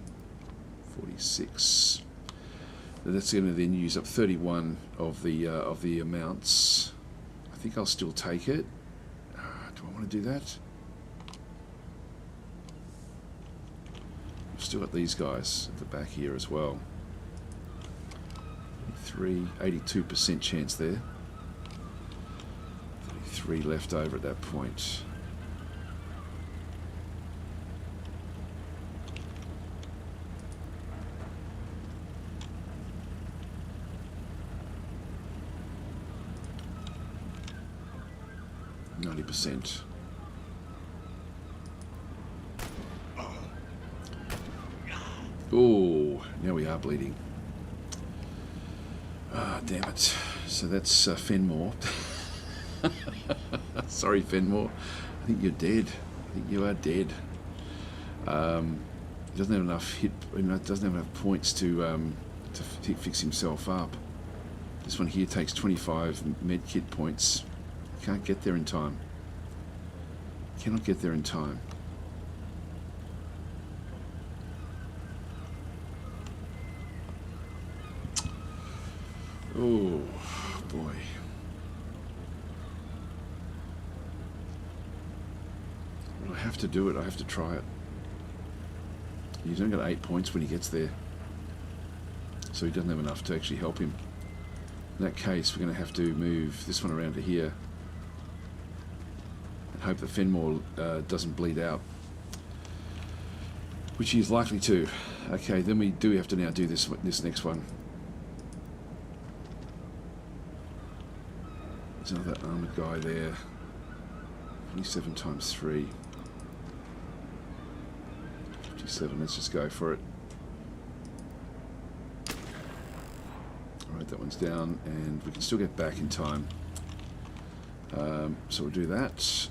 46. That's going to then use up 31 of the amounts. I think I'll still take it. Do I want to do that? Still got these guys at the back here as well. 82% chance there. 33 left over at that point. %. Oh, now we are bleeding. Ah, damn it. So that's Fenmore. Sorry, Fenmore. I think you're dead. I think you are dead. He doesn't have enough doesn't have enough points to fix himself up. This one here takes 25 med kit points. Can't get there in time. Cannot get there in time. Oh boy. have to do it. I have to try it. He's only got 8 points when he gets there. So he doesn't have enough to actually help him. In that case, we're going to have to move this one around to here. And hope that Fenmore doesn't bleed out. Which he is likely to. Okay, then we do have to now do this next one. There's another armoured guy there. 27 times 3. 57, let's just go for it. Alright, that one's down, and we can still get back in time. So we'll do that.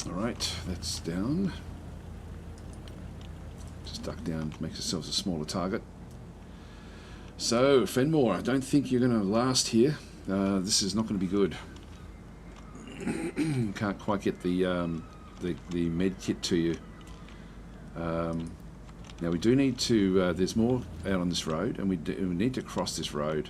Alright, that's down. Just duck down, makes ourselves a smaller target. So, Fenmore, I don't think you're going to last here. This is not going to be good. Can't quite get the med kit to you. Now we do need to. There's more out on this road, and we need to cross this road.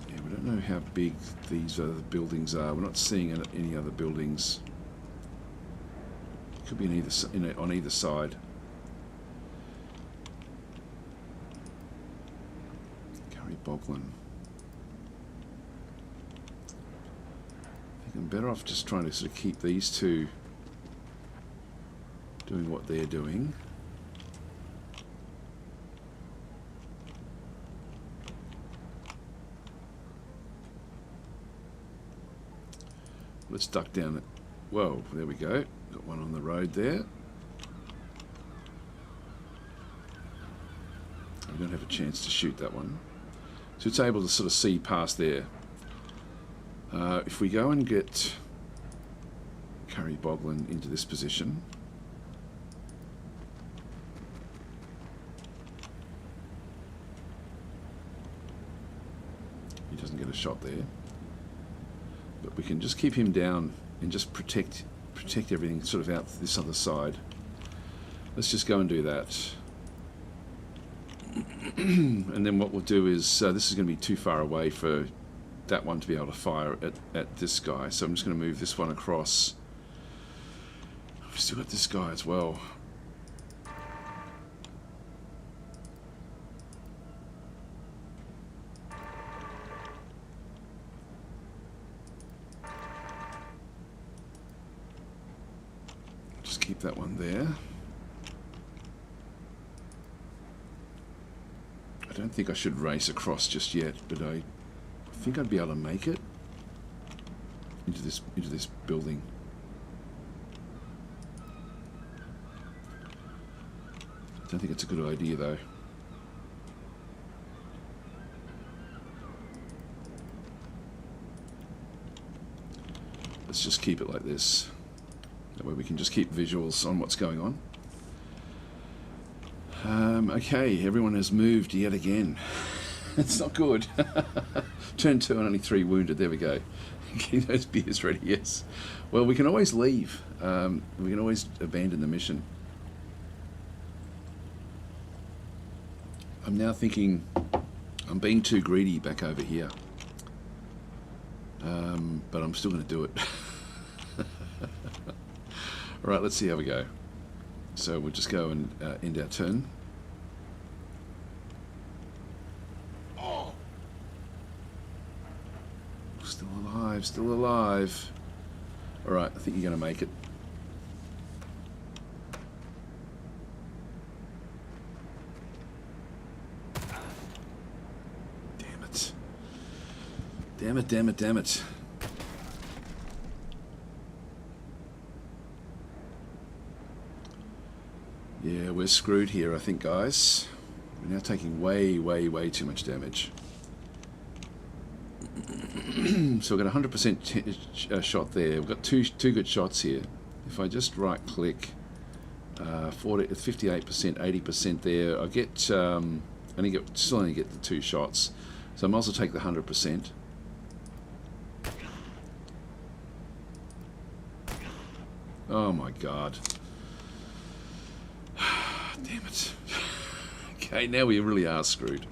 Yeah, we don't know how big these other buildings are. We're not seeing any other buildings. Could be on either side. Boglin. I think I'm better off just trying to sort of keep these two doing what they're doing. Let's duck down. Whoa, there we go. Got one on the road there. We don't have a chance to shoot that one. So it's able to sort of see past there. If we go and get Curry Boglin into this position, he doesn't get a shot there. But we can just keep him down and just protect everything sort of out this other side. Let's just go and do that. And then what we'll do is, this is going to be too far away for that one to be able to fire at this guy. So I'm just going to move this one across. We've still got this guy as well. Just keep that one there. I don't think I should race across just yet, but I think I'd be able to make it into this building. I don't think it's a good idea though. Let's just keep it like this. That way we can just keep visuals on what's going on. Okay, everyone has moved yet again. It's not good. Turn 2 and only 3 wounded. There we go. Getting those beers ready, yes. Well, we can always leave. We can always abandon the mission. I'm now thinking I'm being too greedy back over here. But I'm still going to do it. Alright, let's see how we go. So we'll just go and end our turn. Oh! Still alive, still alive. Alright, I think you're going to make it. Damn it. Damn it, damn it, damn it. Yeah, we're screwed here, I think, guys. We're now taking way, way, way too much damage. So we've got 100% shot there. We've got two good shots here. If I just right-click, 58%, 80% there, I get still only get the 2 shots. So I might as well take the 100%. Oh my god. Damn it. Okay, now we really are screwed.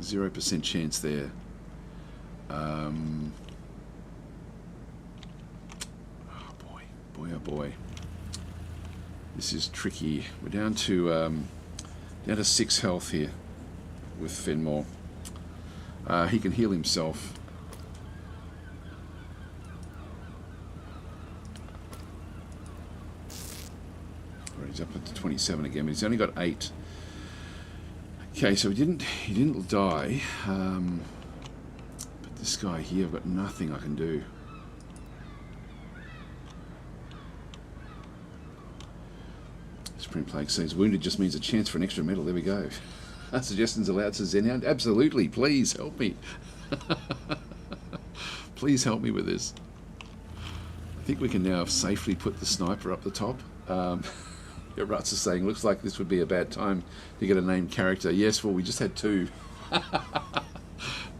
0% chance there. Oh boy. This is tricky. We're down to 6 health here with Fenmore. He can heal himself. He's up to 27 again, but he's only got 8. Okay, so he didn't die. But this guy here, I've got nothing I can do. Sprint plague says wounded just means a chance for an extra medal. There we go. Suggestions allowed to Xenonauts? Absolutely. Please help me. Please help me with this. I think we can now safely put the sniper up the top. Ruts is saying, looks like this would be a bad time to get a named character. Yes, well, we just had 2.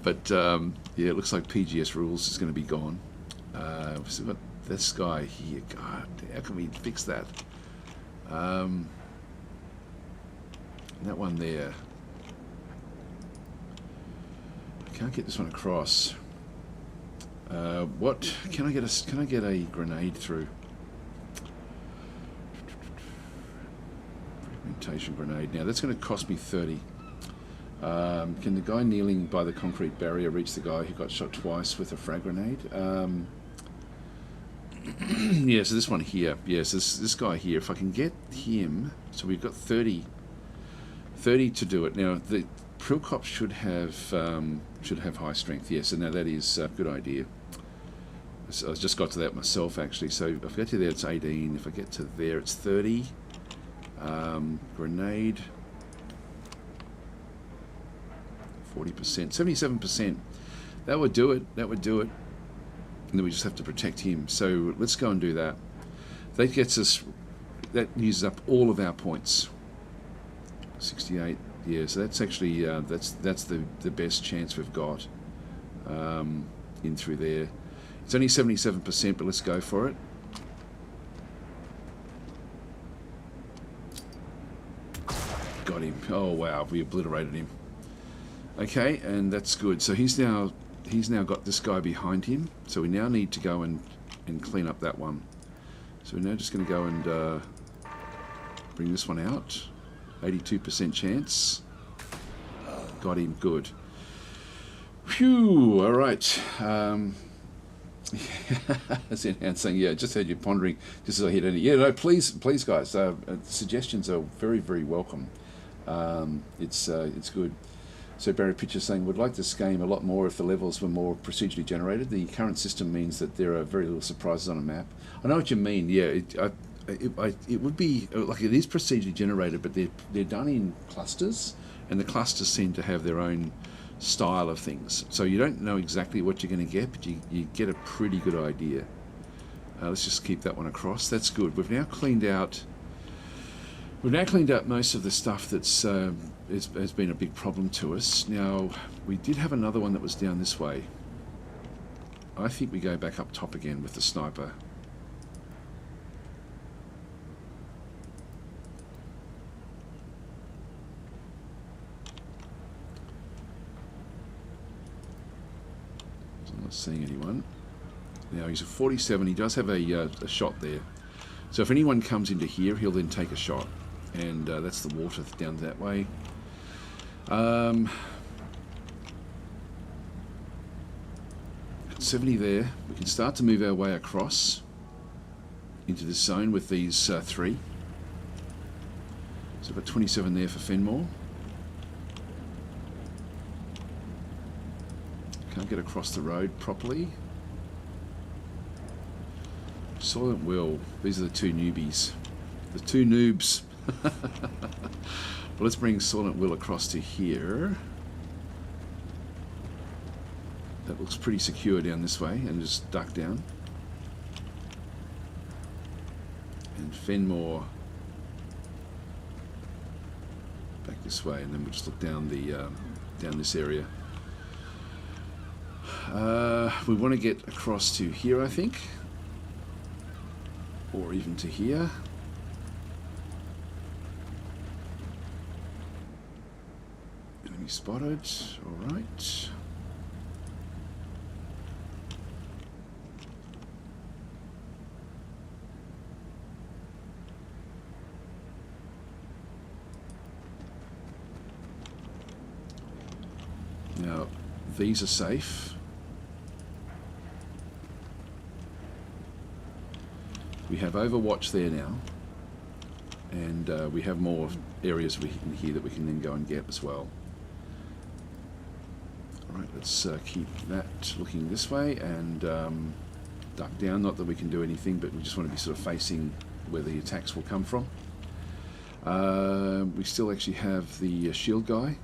But, yeah, it looks like PGS rules is going to be gone. We've still got this guy here. God, how can we fix that? That one there. I can't get this one across. What can I get? Can I get a grenade through? Fragmentation grenade. Now that's going to cost me 30. Can the guy kneeling by the concrete barrier reach the guy who got shot twice with a frag grenade? Yeah, so this one here. Yes, this guy here. If I can get him, so we've got 30 to do it. Now the Prilcop should have high strength. Yes, and now that is a good idea. So I just got to that myself actually. So if I get to there, it's 18. If I get to there, it's 30. Grenade. 40%, 77%. That would do it. That would do it. And then we just have to protect him. So let's go and do that. That gets us. That uses up all of our points. 68. Yeah. So that's actually that's the best chance we've got in through there. It's only 77%, but let's go for it. Got him. Oh wow, we obliterated him. Okay, and that's good. So he's now got this guy behind him. So we now need to go and clean up that one. So we're now just going to go and bring this one out. 82% chance. Got him. Good. Phew. All right. Xenonauts saying, yeah, just heard you pondering just as I hit any. Yeah, no, please, guys. Suggestions are very, very welcome. It's good. So Barry Pitcher saying, would like this game a lot more if the levels were more procedurally generated. The current system means that there are very little surprises on a map. I know what you mean. Yeah, it would be like it is procedurally generated, but they're done in clusters, and the clusters seem to have their own style of things. So you don't know exactly what you're going to get, but you get a pretty good idea. Let's just keep that one across. That's good. We've now cleaned out most of the stuff that's has been a big problem to us. Now, we did have another one that was down this way. I think we go back up top again with the sniper. I'm not seeing anyone. Now, he's a 47. He does have a shot there. So if anyone comes into here, he'll then take a shot. And that's the water down that way. 70 there. We can start to move our way across into this zone with these 3. So I've got 27 there for Fenmore. Can't get across the road properly. Silent Will. These are the 2 newbies. The 2 noobs. Well, let's bring Silent Will across to here. That looks pretty secure down this way, and just duck down. And Fenmore back this way, and then we'll just look down down this area. We want to get across to here, I think, or even to here. Enemy spotted. All right. Now, these are safe. We have Overwatch there now, and we have more areas in here that we can then go and get as well. Alright, let's keep that looking this way and duck down. Not that we can do anything, but we just want to be sort of facing where the attacks will come from. We still actually have the shield guy.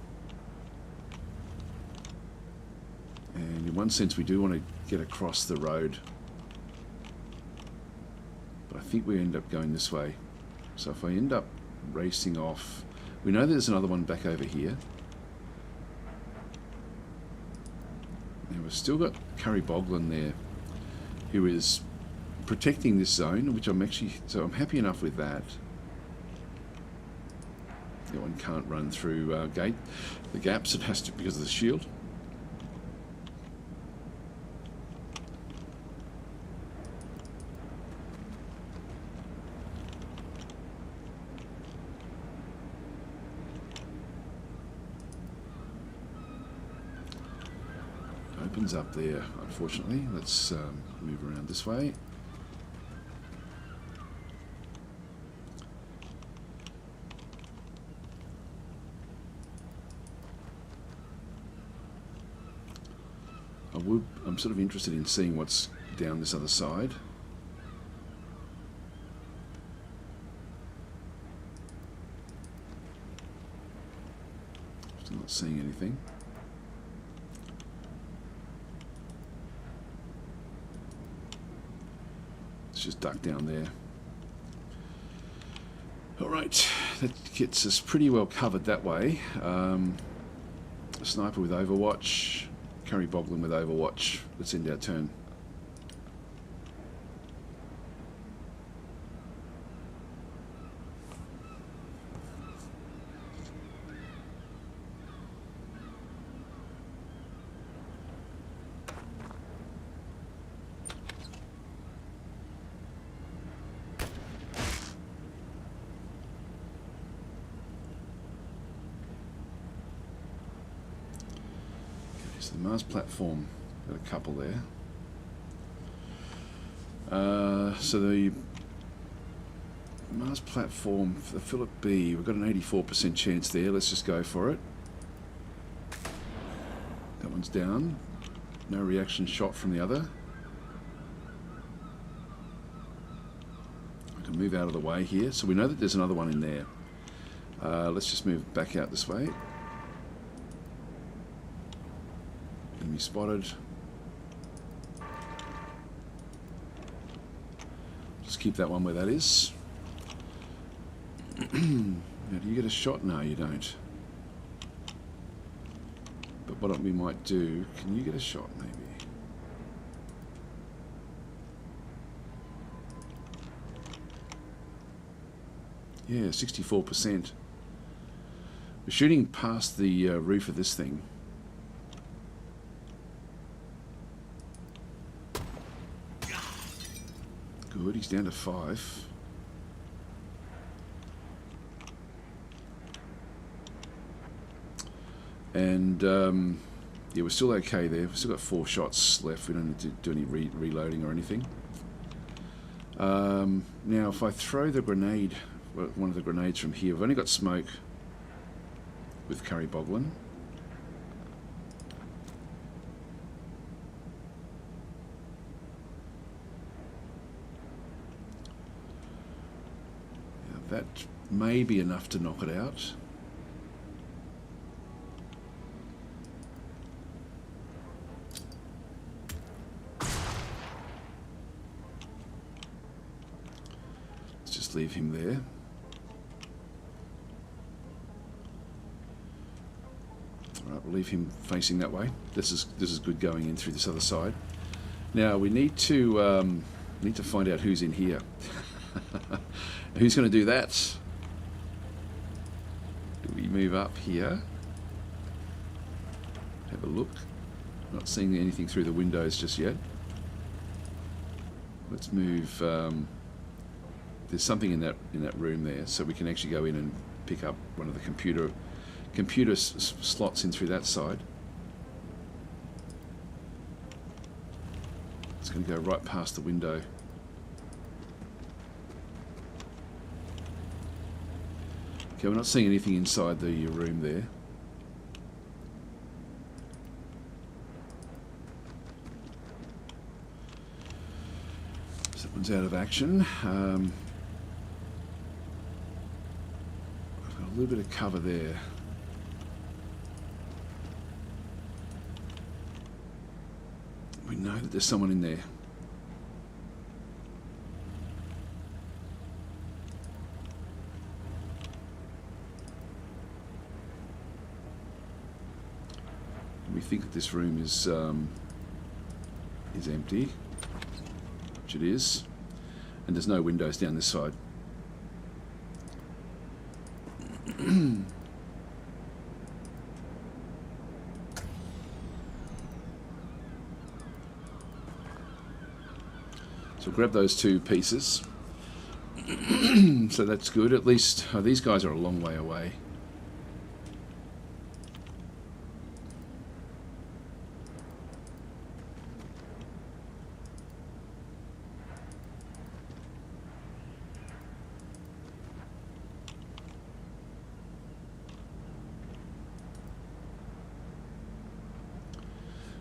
And in one sense we do want to get across the road. But I think we end up going this way. So if I end up racing off... We know there's another one back over here. And we've still got Curry Boglin there, who is protecting this zone, which I'm actually... So I'm happy enough with that. That one can't run through the gaps. It has to because of the shield. Opens up there, unfortunately. Let's move around this way. I'm sort of interested in seeing what's down this other side. Still not seeing anything. Let's just duck down there. Alright, that gets us pretty well covered that way. A sniper with Overwatch. Curry Boglin with Overwatch. Let's end our turn. So the Mars platform, got a couple there. So the Mars platform for the Philip B, we've got an 84% chance there. Let's just go for it. That one's down. No reaction shot from the other. I can move out of the way here. So we know that there's another one in there. Let's just move back out this way. Enemy spotted. Just keep that one where that is. Now, do you get a shot? No, you don't. But what we might do, can you get a shot maybe? Yeah, 64%. We're shooting past the roof of this thing. Good, he's down to 5. And yeah, we're still okay there. We've still got 4 shots left. We don't need to do any reloading or anything. Now, if I throw the grenade, one of the grenades from here, we've only got smoke with Curry Boglin. That may be enough to knock it out. Let's just leave him there. Alright, we'll leave him facing that way. This is good going in through this other side. Now we need to find out who's in here. Who's going to do that? Do we move up here? Have a look. Not seeing anything through the windows just yet. Let's move. There's something in that room there, so we can actually go in and pick up one of the computer slots in through that side. It's going to go right past the window. Okay, we're not seeing anything inside the room there. So that one's out of action. I've got a little bit of cover there. We know that there's someone in there. We think that this room is empty, which it is, and there's no windows down this side. So grab those two pieces. So that's good. At least these guys are a long way away.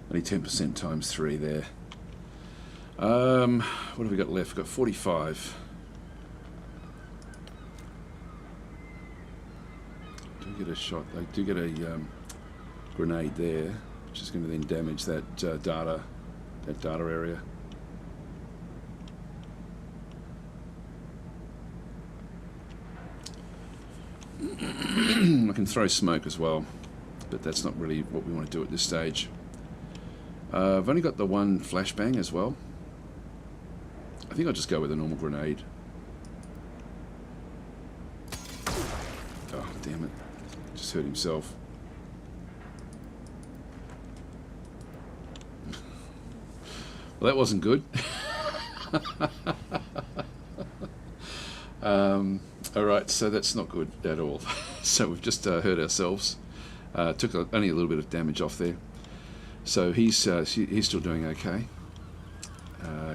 Only 10% times 3 there. What have we got left? We've got 45. Do get a shot. They do get a grenade there, which is going to then damage that data area. I can throw smoke as well, but that's not really what we want to do at this stage. I've only got the one flashbang as well. I think I'll just go with a normal grenade. Oh, damn it. Just hurt himself. Well, that wasn't good. Alright, so that's not good at all. So we've just hurt ourselves. Took only a little bit of damage off there. So he's still doing okay.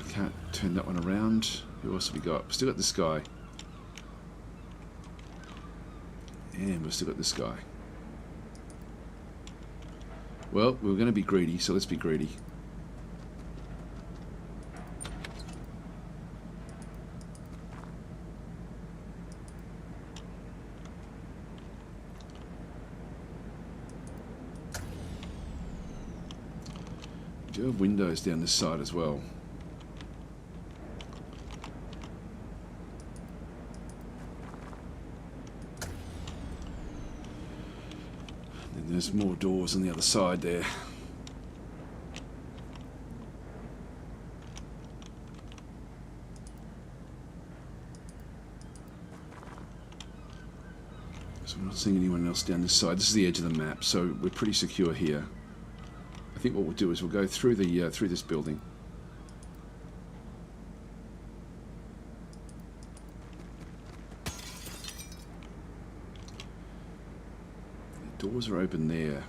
Can't turn that one around. Who else have we got? We've still got this guy. And we've still got this guy. Well, we're going to be greedy, so let's be greedy. We do have windows down this side as well. And there's more doors on the other side there. So we're not seeing anyone else down this side. This is the edge of the map, so we're pretty secure here. I think what we'll do is we'll go through the through this building. The doors are open there. I'm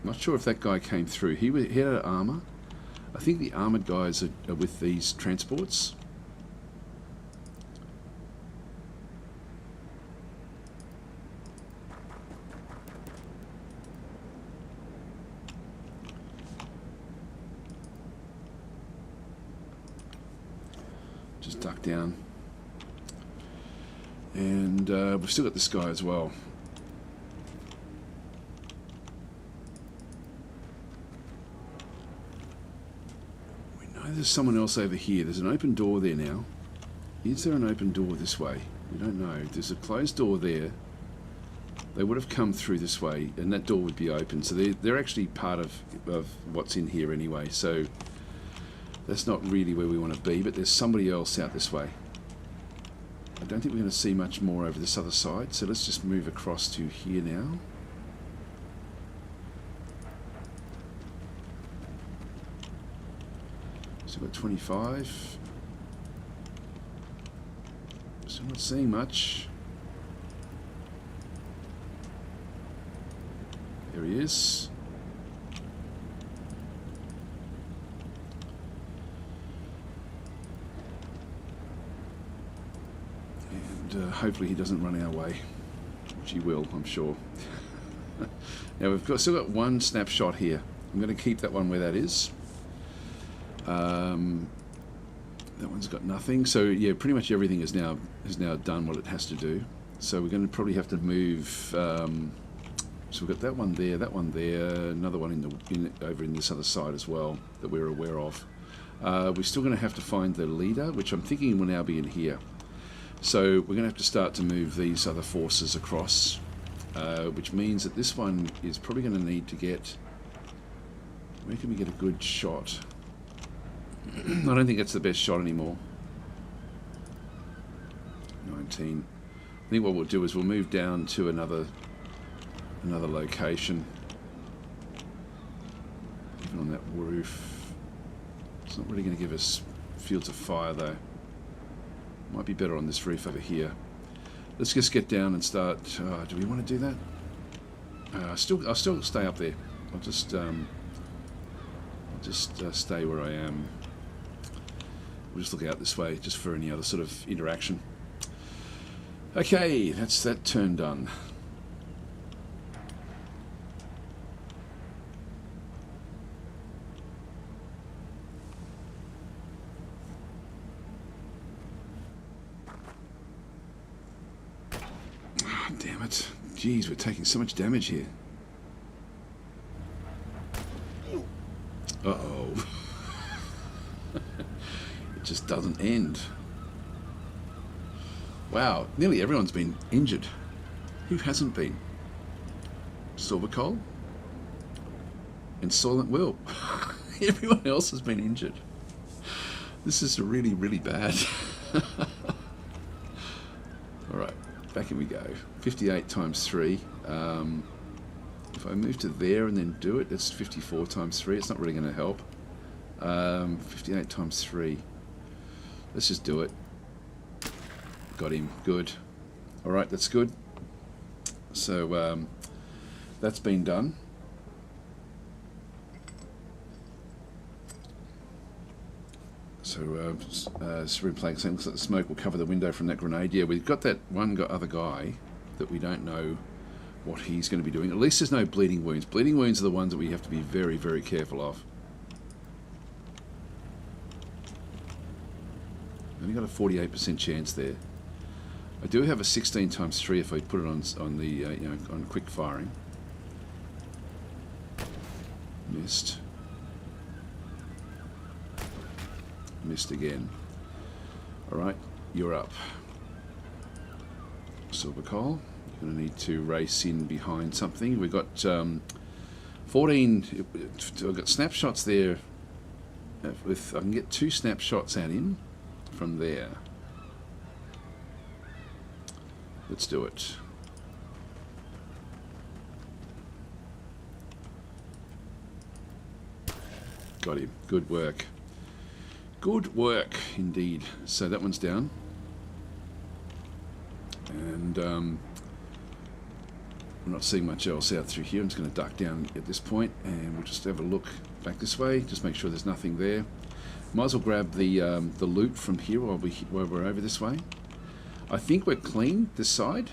not sure if that guy came through. He had armor. I think the armored guys are with these transports. Just duck down. And we've still got this guy as well. We know there's someone else over here. There's an open door there now. Is there an open door this way? We don't know. There's a closed door there. They would have come through this way, and that door would be open. So they're actually part of what's in here anyway. So that's not really where we want to be, but there's somebody else out this way. I don't think we're going to see much more over this other side, so let's just move across to here now. Still got 25. Still not seeing much. There he is. And hopefully he doesn't run our way, which he will, I'm sure. Now still got one snapshot here. I'm going to keep that one where that is. That one's got nothing. So yeah, pretty much everything is now done what it has to do. So we're going to probably have to move. So we've got that one there, another one over in this other side as well that we're aware of. We're still going to have to find the leader, which I'm thinking will now be in here. So we're going to have to start to move these other forces across, which means that this one is probably going to need to get... Where can we get a good shot? I don't think that's the best shot anymore. 19. I think what we'll do is we'll move down to another location. Even on that roof. It's not really going to give us fields of fire though. Might be better on this roof over here. Let's just get down and start. Do we want to do that? I'll still stay up there. I'll just stay where I am. We'll just look out this way, just for any other sort of interaction. Okay, that's that turn done. Oh, damn it. Jeez, we're taking so much damage here. Uh-oh. It just doesn't end. Wow, nearly everyone's been injured. Who hasn't been? Silver Coal? And Silent Will. Everyone else has been injured. This is really, really bad. Alright, back in we go. 58 times 3. If I move to there and then do it, it's 54 times 3. It's not really going to help. 58 times 3. Let's just do it. Got him. Good. Alright, that's good. So, that's been done. So, replaying saying, looks like the smoke will cover the window from that grenade. Yeah, we've got that one other guy that we don't know what he's going to be doing. At least there's no bleeding wounds. Bleeding wounds are the ones that we have to be very, very careful of. Only got a 48% chance there. I do have a 16 times 3 if I put it on the on quick firing. Missed. Missed again. All right, you're up. Silver Coal. You're going to need to race in behind something. We've got 14. I've got snapshots there. With I can get 2 snapshots at him from there. Let's do it. Got him. Good work. Good work indeed. So that one's down. And I'm not seeing much else out through here. I'm just going to duck down at this point and we'll just have a look back this way. Just make sure there's nothing there. Might as well grab the loot from here while we're over this way. I think we're clean this side.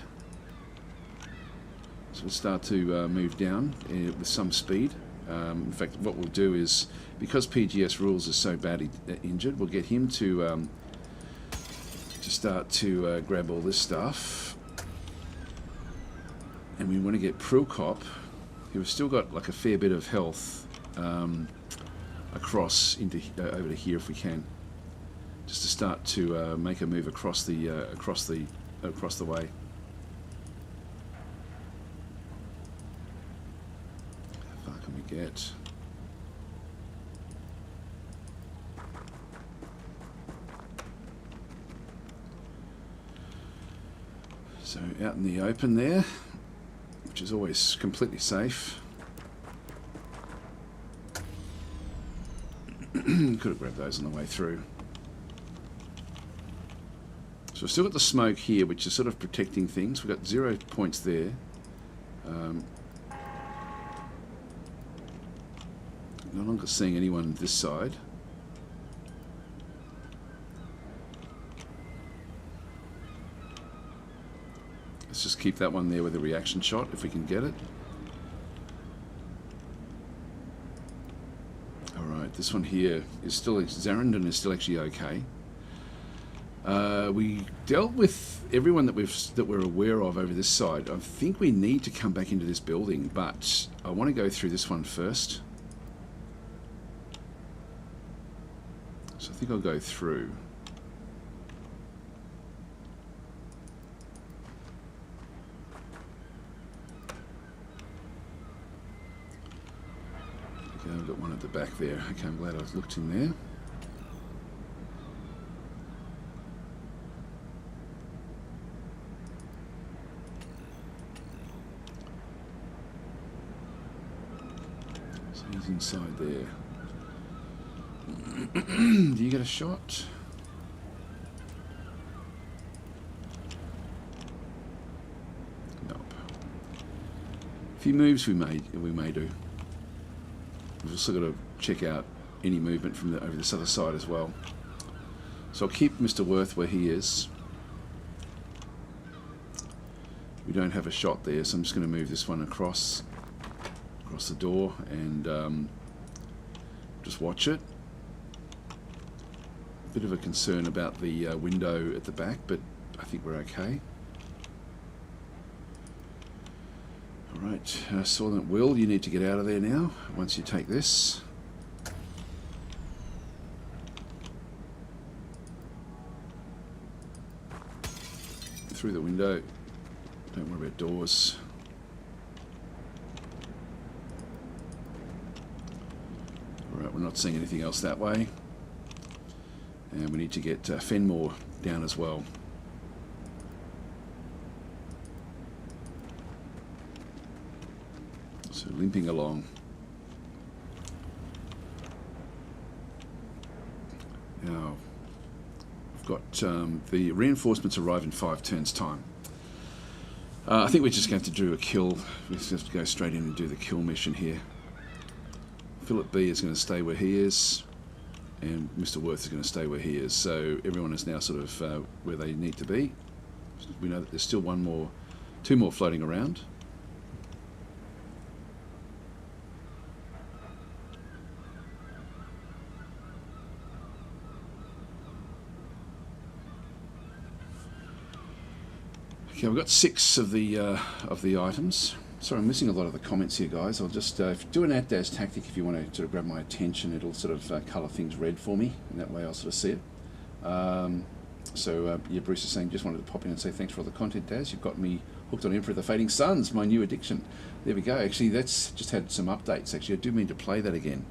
So we'll start to move down with some speed. In fact, what we'll do is, because PGS Rules is so badly injured, we'll get him to start to grab all this stuff. And we want to get Prilcop, who's still got like a fair bit of health, across into over to here if we can, just to start to make a move across the way. How far can we get? So out in the open there, which is always completely safe. Could have grabbed those on the way through. So we've still got the smoke here, which is sort of protecting things. We've got 0 points there. No longer seeing anyone this side. Let's just keep that one there with a reaction shot if we can get it. Alright, this one here is still, Zarandon is still actually okay. We dealt with everyone that we're aware of over this side. I think we need to come back into this building, but I want to go through this one first. So I think I'll go through. Okay, I've got one at the back there. Okay, I'm glad I looked in there. So he's inside there. Do you get a shot? Nope. A few moves we may do. We've also got to check out any movement from over this other side as well. So I'll keep Mr. Worth where he is. We don't have a shot there, so I'm just going to move this one across the door and just watch it. Bit of a concern about the window at the back, but I think we're okay. Alright, Silent Will, you need to get out of there now once you take this. Through the window. Don't worry about doors. Alright, we're not seeing anything else that way. And we need to get Fenmore down as well. So limping along. Now, we've got the reinforcements arrive in 5 turns' time. I think we're just going to do a kill. We just have to go straight in and do the kill mission here. Philip B is going to stay where he is. And Mr. Worth is going to stay where he is. So everyone is now sort of where they need to be. We know that there's still two more floating around. Okay, we've got 6 of the items. Sorry, I'm missing a lot of the comments here, guys. I'll just do an DasTactic if you want to sort of grab my attention. It'll sort of colour things red for me, and that way I'll sort of see it. Yeah, Bruce is saying, just wanted to pop in and say thanks for all the content, Daz. You've got me hooked on Emperor of the Fading Suns, my new addiction. There we go. Actually, that's just had some updates. Actually, I do mean to play that again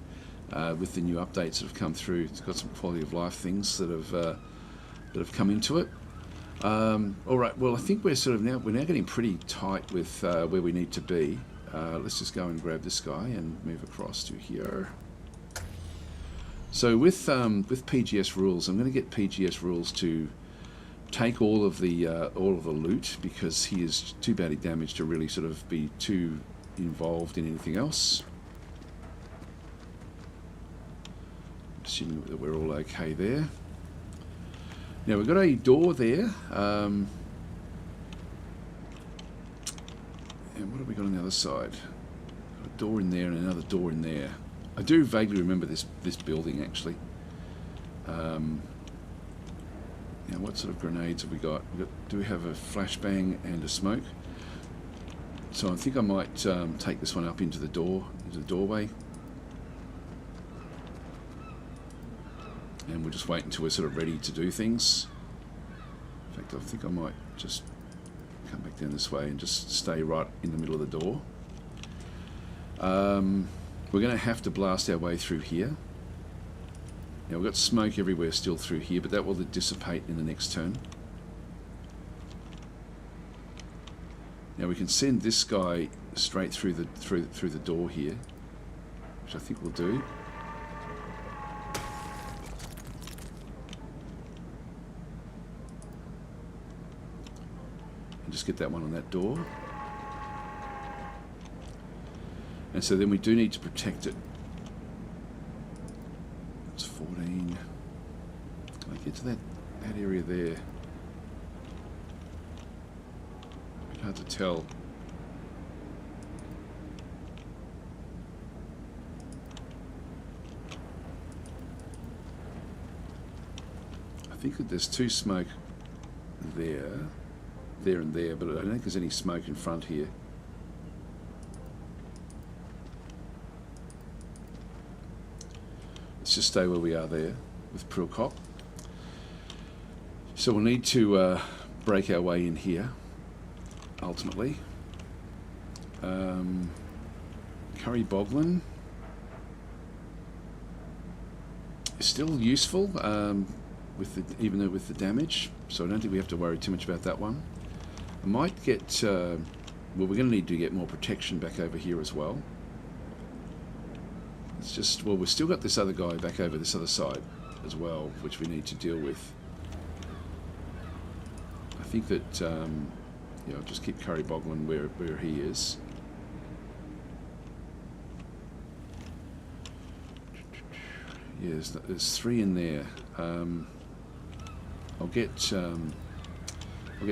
with the new updates that have come through. It's got some quality of life things that have come into it. All right. Well, I think we're now getting pretty tight with where we need to be. Let's just go and grab this guy and move across to here. So with PGS rules, I'm going to get PGS rules to take all of the loot, because he is too badly damaged to really sort of be too involved in anything else. Assuming that we're all okay there. Now we've got a door there, and what have we got on the other side? Got a door in there and another door in there. I do vaguely remember this building actually. Now what sort of grenades have we got? Do we have a flashbang and a smoke? So I think I might take this one up into the doorway. And we'll just wait until we're sort of ready to do things. In fact, I think I might just come back down this way and just stay right in the middle of the door. We're going to have to blast our way through here. Now we've got smoke everywhere still through here, but that will dissipate in the next turn. Now we can send this guy straight through the door here, which I think we'll do. just get that one on that door. And so then we do need to protect it. It's 14. Can I get to that area there? It's hard to tell. I think that there's two smoke there and there, but I don't think there's any smoke in front here. Let's just stay where we are there with Prilkop. So we'll need to break our way in here, ultimately. Curry Boglin is still useful, even though with the damage, so I don't think we have to worry too much about that one. I might get, well, we're going to need to get more protection back over here as well. It's just, well, we've still got this other guy back over this other side as well, which we need to deal with. I think that, yeah, I'll just keep Curry Boglin where he is. Yeah, there's three in there. I'll get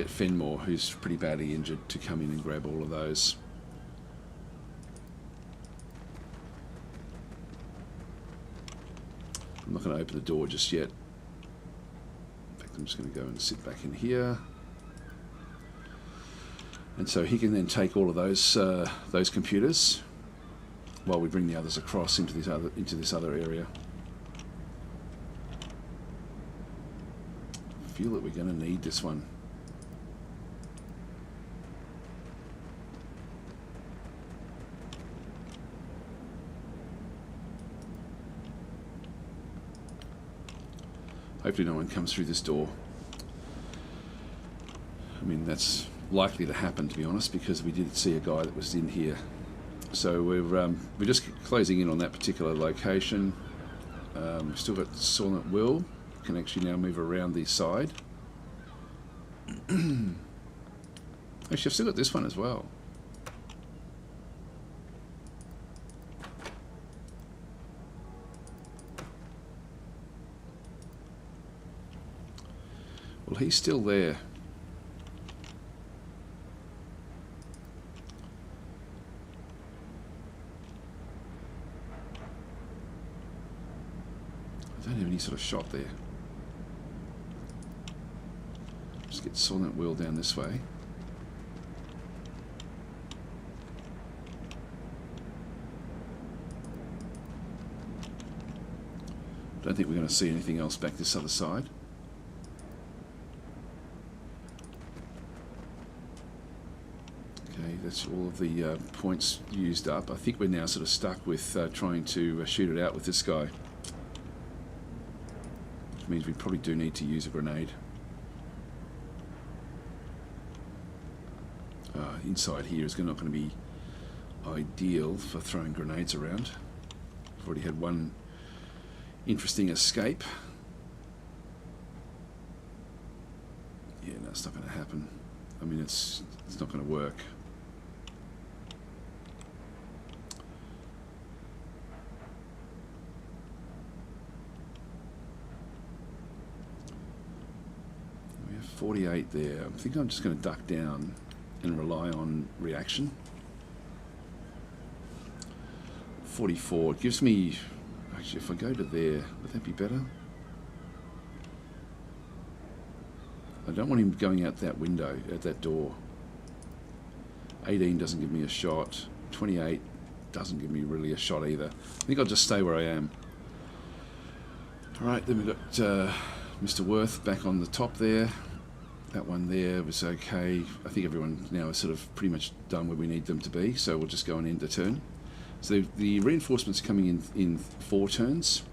Fenmore, who's pretty badly injured, to come in and grab all of those. I'm not going to open the door just yet. In fact, I'm just going to go and sit back in here. And so he can then take all of those computers while we bring the others across into this other area. I feel that we're going to need this one. Hopefully no one comes through this door. I mean, that's likely to happen, to be honest, because we did see a guy that was in here. So we're just closing in on that particular location. We've still got Silent Will. Can actually now move around the side. Actually, I've still got this one as well. Well, he's still there. I don't have any sort of shot there. Just get Silent Will down this way. Don't think we're going to see anything else back this other side. Okay, that's all of the points used up. I think we're now sort of stuck with trying to shoot it out with this guy. Which means we probably do need to use a grenade. Inside here is not going to be ideal for throwing grenades around. We've already had one interesting escape. Yeah, no, it's not going to happen. I mean, it's not going to work. We have 48 there. I think I'm just going to duck down and rely on reaction. 44. It gives me... Actually, if I go to there, would that be better? I don't want him going out that window, at that door. 18 doesn't give me a shot. 28 doesn't give me really a shot either. I think I'll just stay where I am. Alright, then we've got Mr. Worth back on the top there. That one there was okay. I think everyone now is sort of pretty much done where we need them to be, so we'll just go and end the turn. So the reinforcements are coming in 4 turns.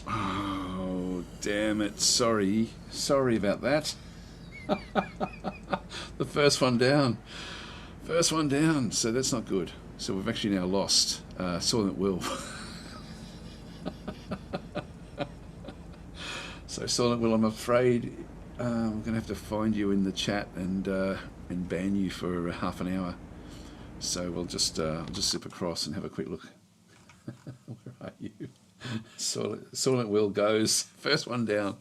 Oh, damn it. Sorry about that. The first one down. First one down. So that's not good. So we've actually now lost Silent Will. So Silent Will, I'm afraid I'm going to have to find you in the chat and ban you for half an hour. So we'll just zip across and have a quick look. Where are you? Silent Will goes. First one down.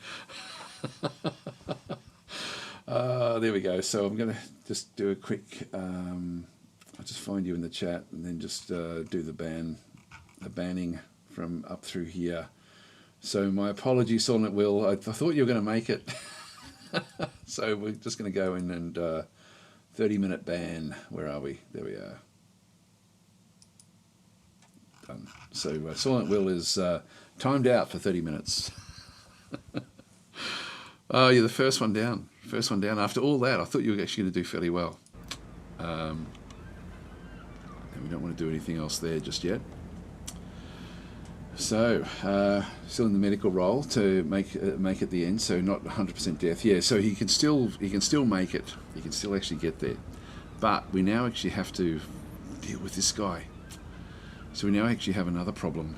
There we go. So I'm going to just do a quick... I'll just find you in the chat and then just do the banning from up through here. So my apologies, Silent Will. I thought you were going to make it. So we're just going to go in and 30-minute ban. Where are we? There we are. Done. So Silent Will is timed out for 30 minutes. Oh, you're the first one down. First one down. After all that, I thought you were actually going to do fairly well. And we don't want to do anything else there just yet. So, still in the medical role to make it the end. So not 100% death. Yeah. So he can still make it. He can still actually get there. But we now actually have to deal with this guy. So we now actually have another problem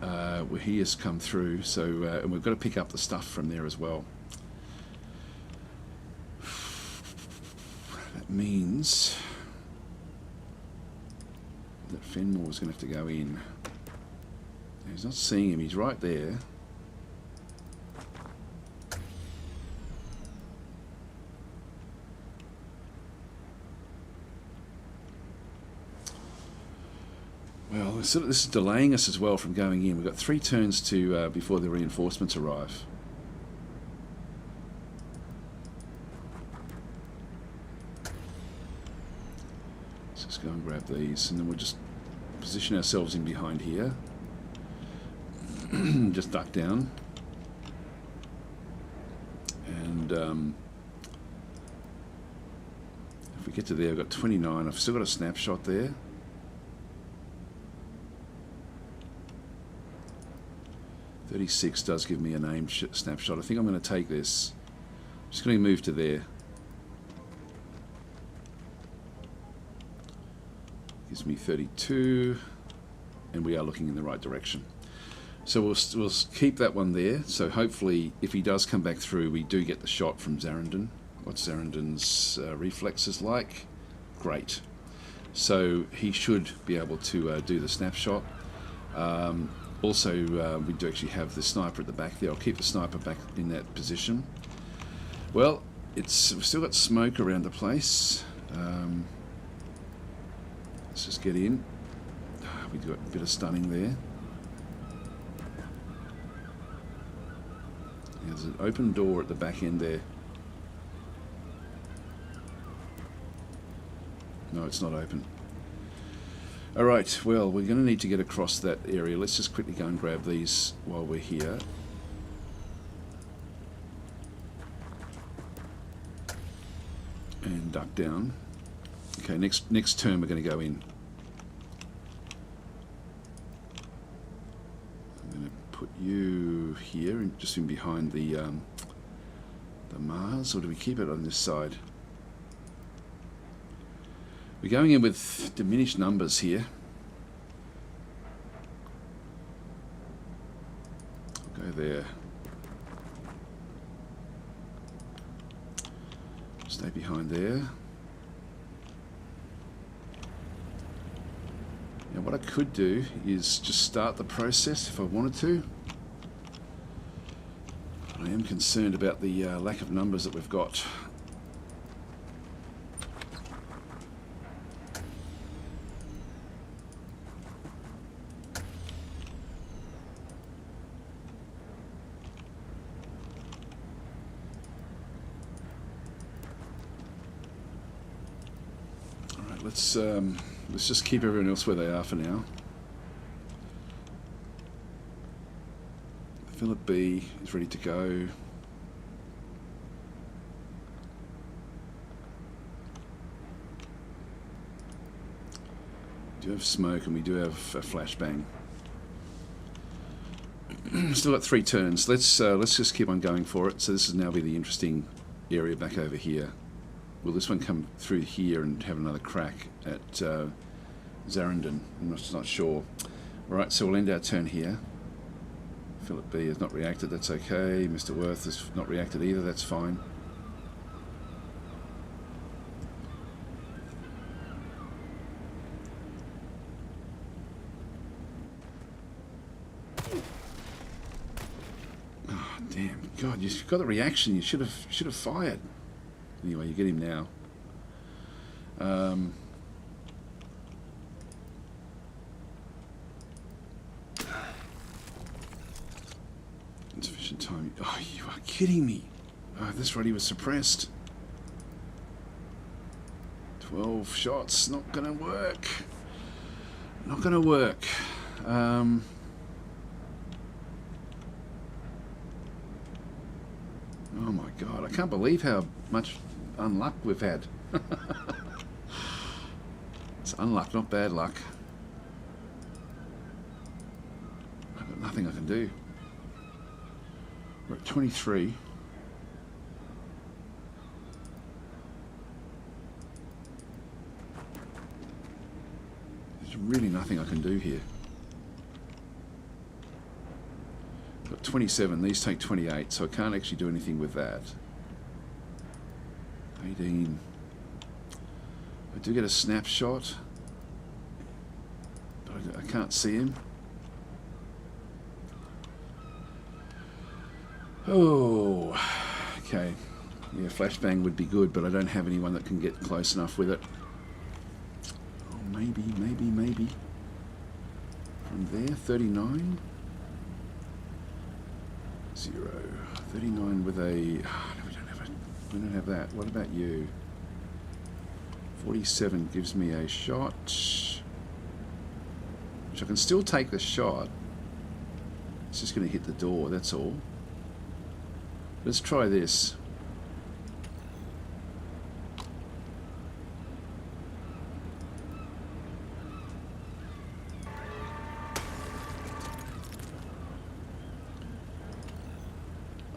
where he has come through. So and we've got to pick up the stuff from there as well. That means that Fenmore's going to have to go in. He's not seeing him. He's right there. Well, this is delaying us as well from going in. We've got 3 turns to before the reinforcements arrive. Let's just go and grab these, and then we'll just position ourselves in behind here. Just duck down. And if we get to there, I've got 29. I've still got a snapshot there. .36 does give me a named snapshot. I think I'm going to take this. I'm just going to move to there. Gives me 32. And we are looking in the right direction. So we'll keep that one there. So hopefully, if he does come back through, we do get the shot from Zarandon. What's Zarandon's reflexes like? Great. So he should be able to do the snapshot. Also, we do actually have the sniper at the back there. I'll keep the sniper back in that position. Well, we've still got smoke around the place. Let's just get in. We've got a bit of stunning there. There's an open door at the back end there. No, it's not open. Alright, well, we're going to need to get across that area. Let's just quickly go and grab these while we're here. And duck down. Okay, next turn we're going to go in. I'm going to put you here, and just in behind the Mars, or do we keep it on this side? We're going in with diminished numbers here. I'll go there. Stay behind there. Now what I could do is just start the process if I wanted to. But I am concerned about the lack of numbers that we've got. Let's just keep everyone else where they are for now. Philip B is ready to go. We do have smoke and we do have a flashbang. Still got 3 turns. Let's just keep on going for it. So this is now be the interesting area back over here. Will this one come through here and have another crack at Zarandon? I'm just not sure. Alright, so we'll end our turn here. Philip B has not reacted, that's okay. Mr. Worth has not reacted either, that's fine. Oh, damn. God, you've got the reaction, you should have fired. Anyway, you get him now. Insufficient time. Oh, you are kidding me. Oh, this ready was suppressed. 12 shots. Not gonna work. Not gonna work. Oh my god. I can't believe how much unluck we've had. It's unluck, not bad luck. I've got nothing I can do. We're at 23. There's really nothing I can do here. Got 27, these take 28, so I can't actually do anything with that. 18. I do get a snapshot, but I can't see him. Oh, okay. Yeah, flashbang would be good, but I don't have anyone that can get close enough with it. Oh, maybe. From there, 39. 0. 39 with a... Oh, no, we don't have that. What about you? 47 gives me a shot. Which I can still take the shot. It's just going to hit the door, that's all. Let's try this.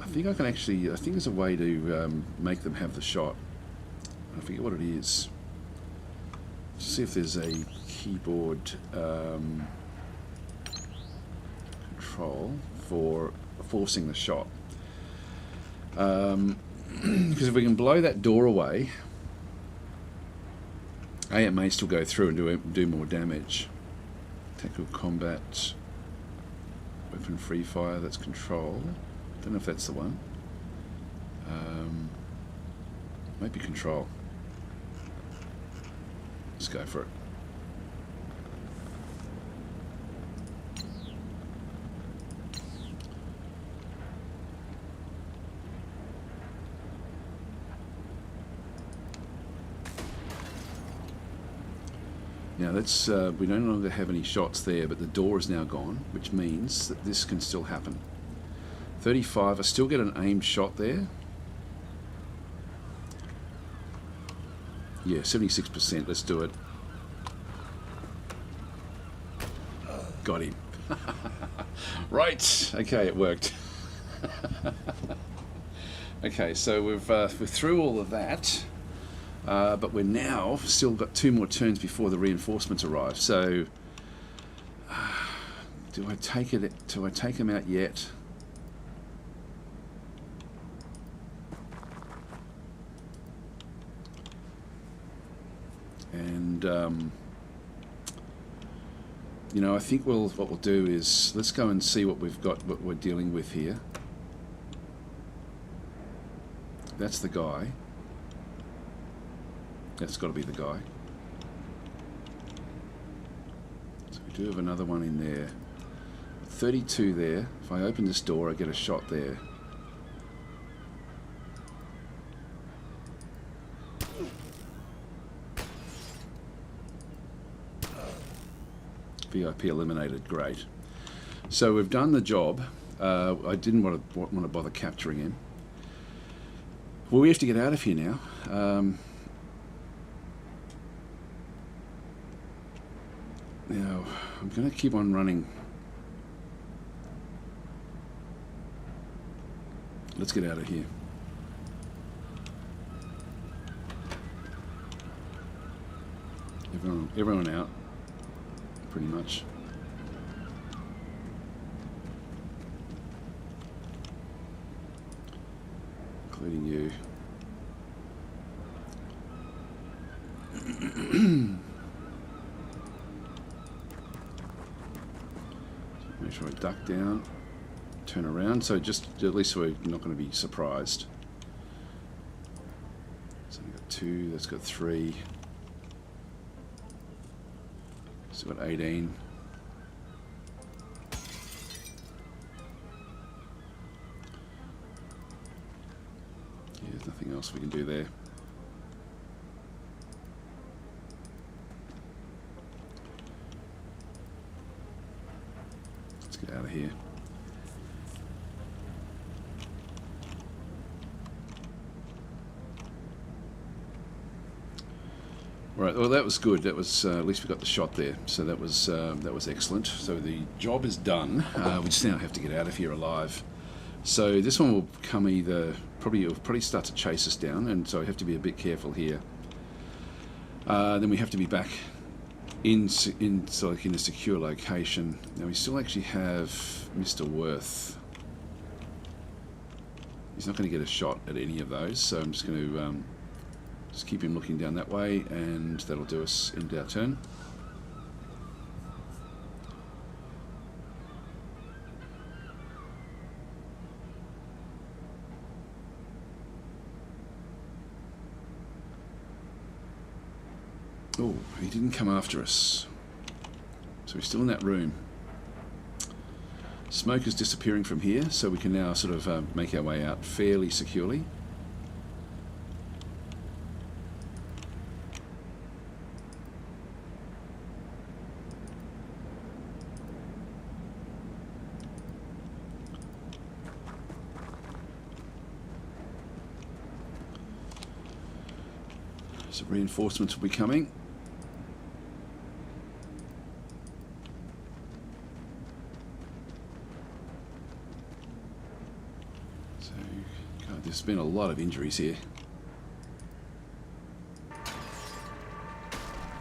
I think I can actually, I think there's a way to make them have the shot. I forget what it is. Let's see if there's a keyboard control for forcing the shot. Because if we can blow that door away, it may still go through and do more damage. Tactical combat, weapon free fire, that's control. Don't know if that's the one. Might be control. Let's go for it. Now that's we no longer have any shots there, but the door is now gone, which means that this can still happen. 35, I still get an aimed shot there. Yeah, 76%, let's do it. Got him. Right, okay, it worked. Okay, so we're through all of that. But we're now still got 2 more turns before the reinforcements arrive. So, do I take him out yet? And you know, I think what we'll do is let's go and see what we've got, what we're dealing with here. That's the guy. That's got to be the guy. So we do have another one in there. 32 there. If I open this door, I get a shot there. VIP eliminated. Great. So we've done the job. I didn't want to bother capturing him. Well, we have to get out of here now. Now, I'm going to keep on running. Let's get out of here. Everyone out, pretty much. Including you. Make sure I duck down, turn around, so just at least we're not going to be surprised. So we've got 2, that's got 3. So we've got 18. Yeah, there's nothing else we can do there. Let's get out of here. Right, well that was good. That was at least we got the shot there, so that was excellent. So the job is done. We just now have to get out of here alive. So this one will come it'll probably start to chase us down, and so we have to be a bit careful here. Then we have to be back in a secure location. Now we still actually have Mr. Worth. He's not going to get a shot at any of those, so I'm just going to just keep him looking down that way, and that'll do us into our turn. Oh, he didn't come after us. So he's still in that room. Smoke is disappearing from here, so we can now sort of make our way out fairly securely. So reinforcements will be coming. So, God, there's been a lot of injuries here.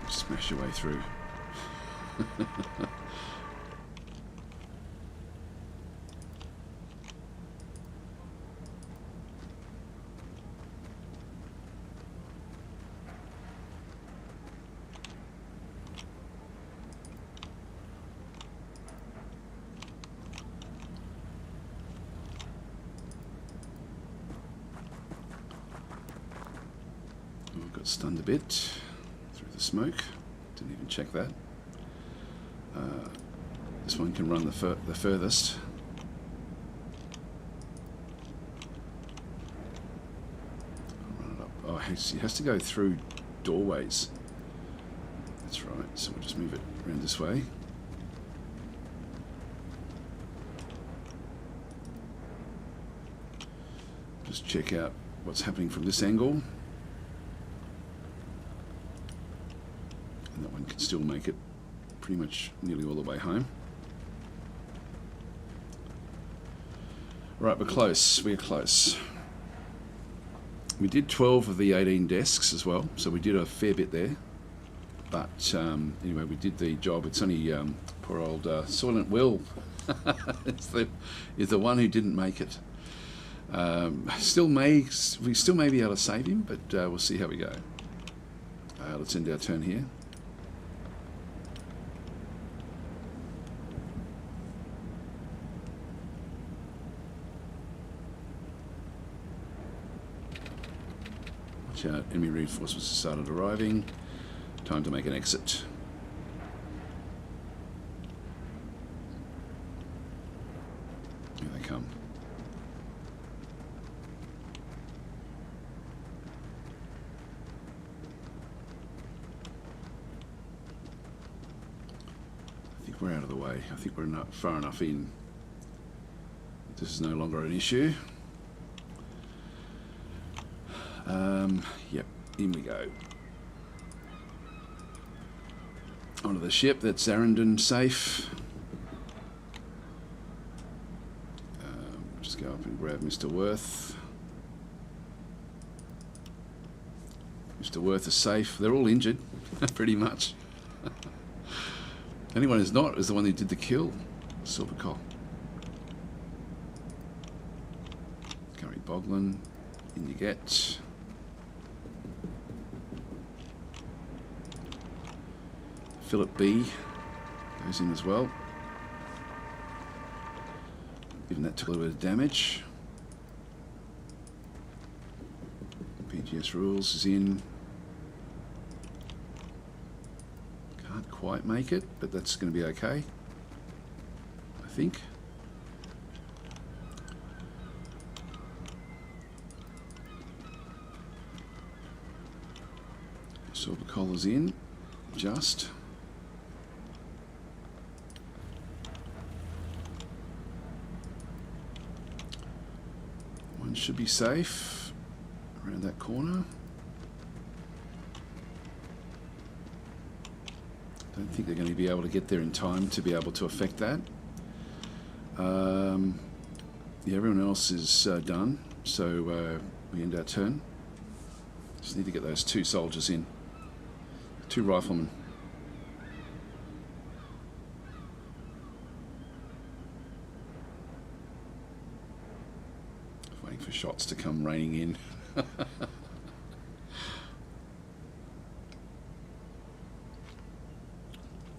Smash your way through. Got stunned a bit through the smoke. Didn't even check that. This one can run the furthest. I'll run it up. Oh, he has to go through doorways. That's right. So we'll just move it around this way. Just check out what's happening from this angle. That one can still make it pretty much nearly all the way home. Right, we're close. We're close. We did 12 of the 18 desks as well, so we did a fair bit there. But anyway, we did the job. It's only poor old Soylent Will is the one who didn't make it. We still may be able to save him, but we'll see how we go. Let's end our turn here. Watch out, enemy reinforcements have started arriving. Time to make an exit. Here they come. I think we're out of the way. I think we're not far enough in. This is no longer an issue. Yep, in we go. Onto the ship. That's Arendon safe. Just go up and grab Mr. Worth. Mr. Worth is safe. They're all injured, pretty much. Anyone who's not is the one who did the kill. Silver Coal. Gary Boglin, in you get. Philip B goes in as well. Even that took a little bit of damage. PGS Rules is in. Can't quite make it, but that's going to be okay, I think. Silver Collar's in, just. One should be safe around that corner. Don't think they're going to be able to get there in time to be able to affect that. Yeah, everyone else is done, so we end our turn. Just need to get those 2 soldiers in. 2 riflemen. Waiting for shots to come raining in.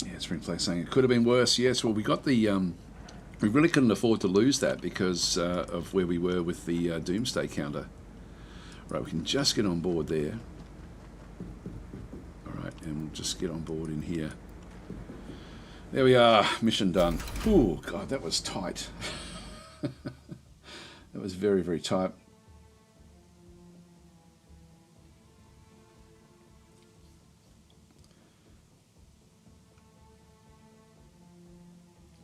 Yeah, Springplay saying it could have been worse. Yes, well, we got the... we really couldn't afford to lose that because of where we were with the Doomsday counter. Right, we can just get on board there. Alright, and we'll just get on board in here. There we are, mission done. Oh, God, that was tight. That was very, very tight.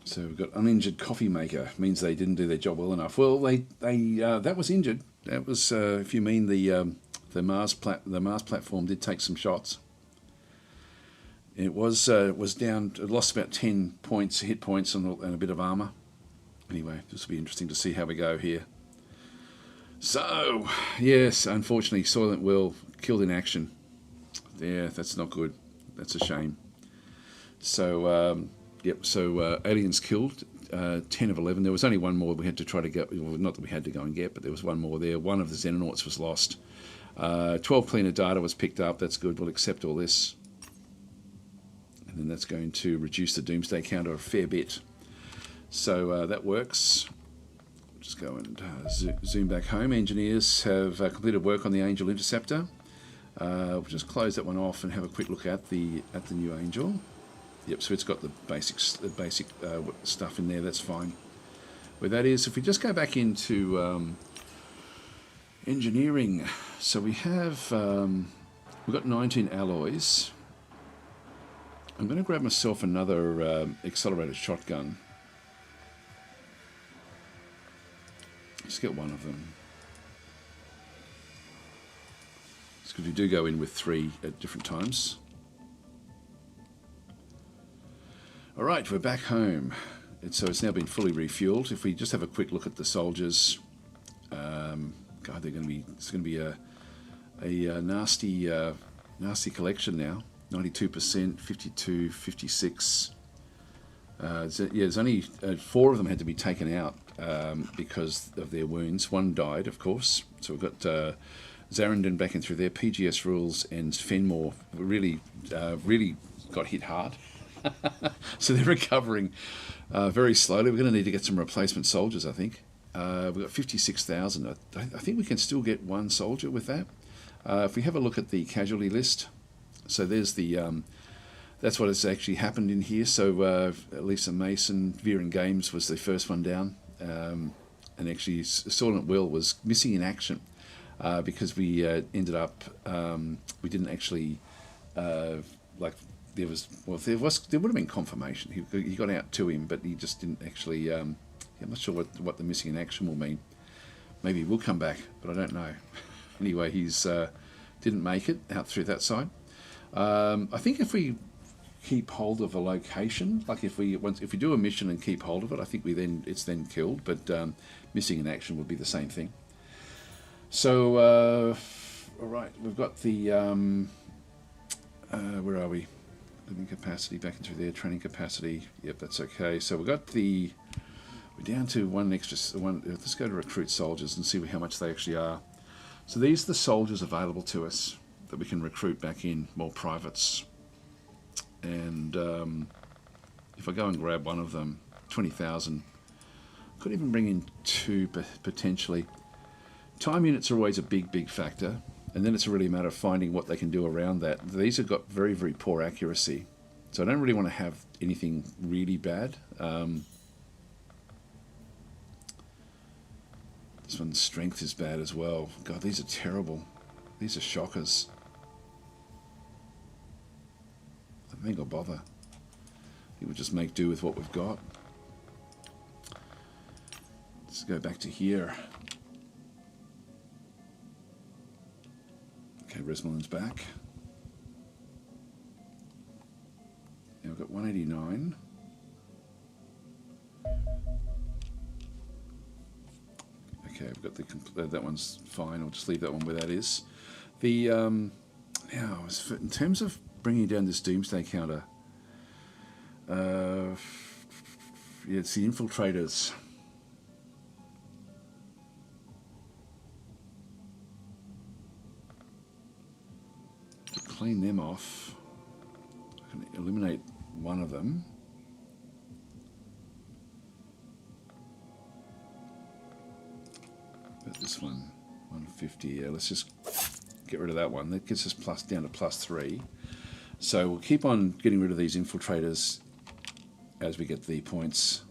So we've got uninjured coffee maker. Means they didn't do their job well enough. Well, they that was injured. That was, if you mean the Mars platform did take some shots. It was down. It lost about 10 points, hit points, and a bit of armor. Anyway, this will be interesting to see how we go here. So, yes, unfortunately, Soylent Will killed in action. Yeah, that's not good. That's a shame. So, yep, so aliens killed, 10 of 11. There was only one more we had to try to get, well, not that we had to go and get, but there was one more there. One of the Xenonauts was lost. 12 cleaner data was picked up. That's good. We'll accept all this. And then that's going to reduce the Doomsday counter a fair bit. So that works. Just go and zoom back home. Engineers have completed work on the Angel Interceptor. We'll just close that one off and have a quick look at the new Angel. Yep, so it's got the basic stuff in there. That's fine. Where that is, if we just go back into engineering, so we have we've got 19 alloys. I'm going to grab myself another accelerated shotgun. Let's get one of them. It's because we do go in with 3 at different times. Alright, we're back home. So it's now been fully refueled. If we just have a quick look at the soldiers, God, they're going to be. It's going to be a nasty collection now. 92%, 52, 56. Yeah, there's only 4 of them had to be taken out because of their wounds. 1 died, of course. So we've got Zarandon back in through there. PGS Rules and Fenmore really got hit hard. So they're recovering very slowly. We're going to need to get some replacement soldiers, I think. We've got 56,000. I think we can still get 1 soldier with that. If we have a look at the casualty list, so there's the... that's what has actually happened in here. So Lisa Mason, Viren Games was the first one down. And actually Soylent Will was missing in action because we ended up... we didn't actually... there would have been confirmation. He got out to him, but he just didn't actually... I'm not sure what the missing in action will mean. Maybe he will come back, but I don't know. Anyway, he's didn't make it out through that side. I think if we keep hold of a location, like if we do a mission and keep hold of it, I think it's then killed. But missing in action would be the same thing. So All right, we've got the where are we? Living capacity back into there. Training capacity. Yep, that's okay. So we've got the. We're down to one extra one. Let's go to recruit soldiers and see how much they actually are. So these are the soldiers available to us that we can recruit back in, more privates. And if I go and grab one of them, 20,000. Could even bring in two potentially. Time units are always a big factor, and then it's really a matter of finding what they can do around that. These have got very poor accuracy, so I don't really want to have anything really bad. This one's strength is bad as well. God, these are terrible. These are shockers. I don't think I'll bother. I think we'll just make do with what we've got. Let's go back to here. Okay, Resmalin's back. Now we've got 189. Okay, we've got the that one's fine. I'll just leave that one where that is. The now, in terms of bringing down this doomsday counter, yeah, it's the infiltrators. To clean them off, I can eliminate one of them. But this one, 150. Yeah, let's just get rid of that one. That gets us down to +3. So we'll keep on getting rid of these infiltrators as we get the points.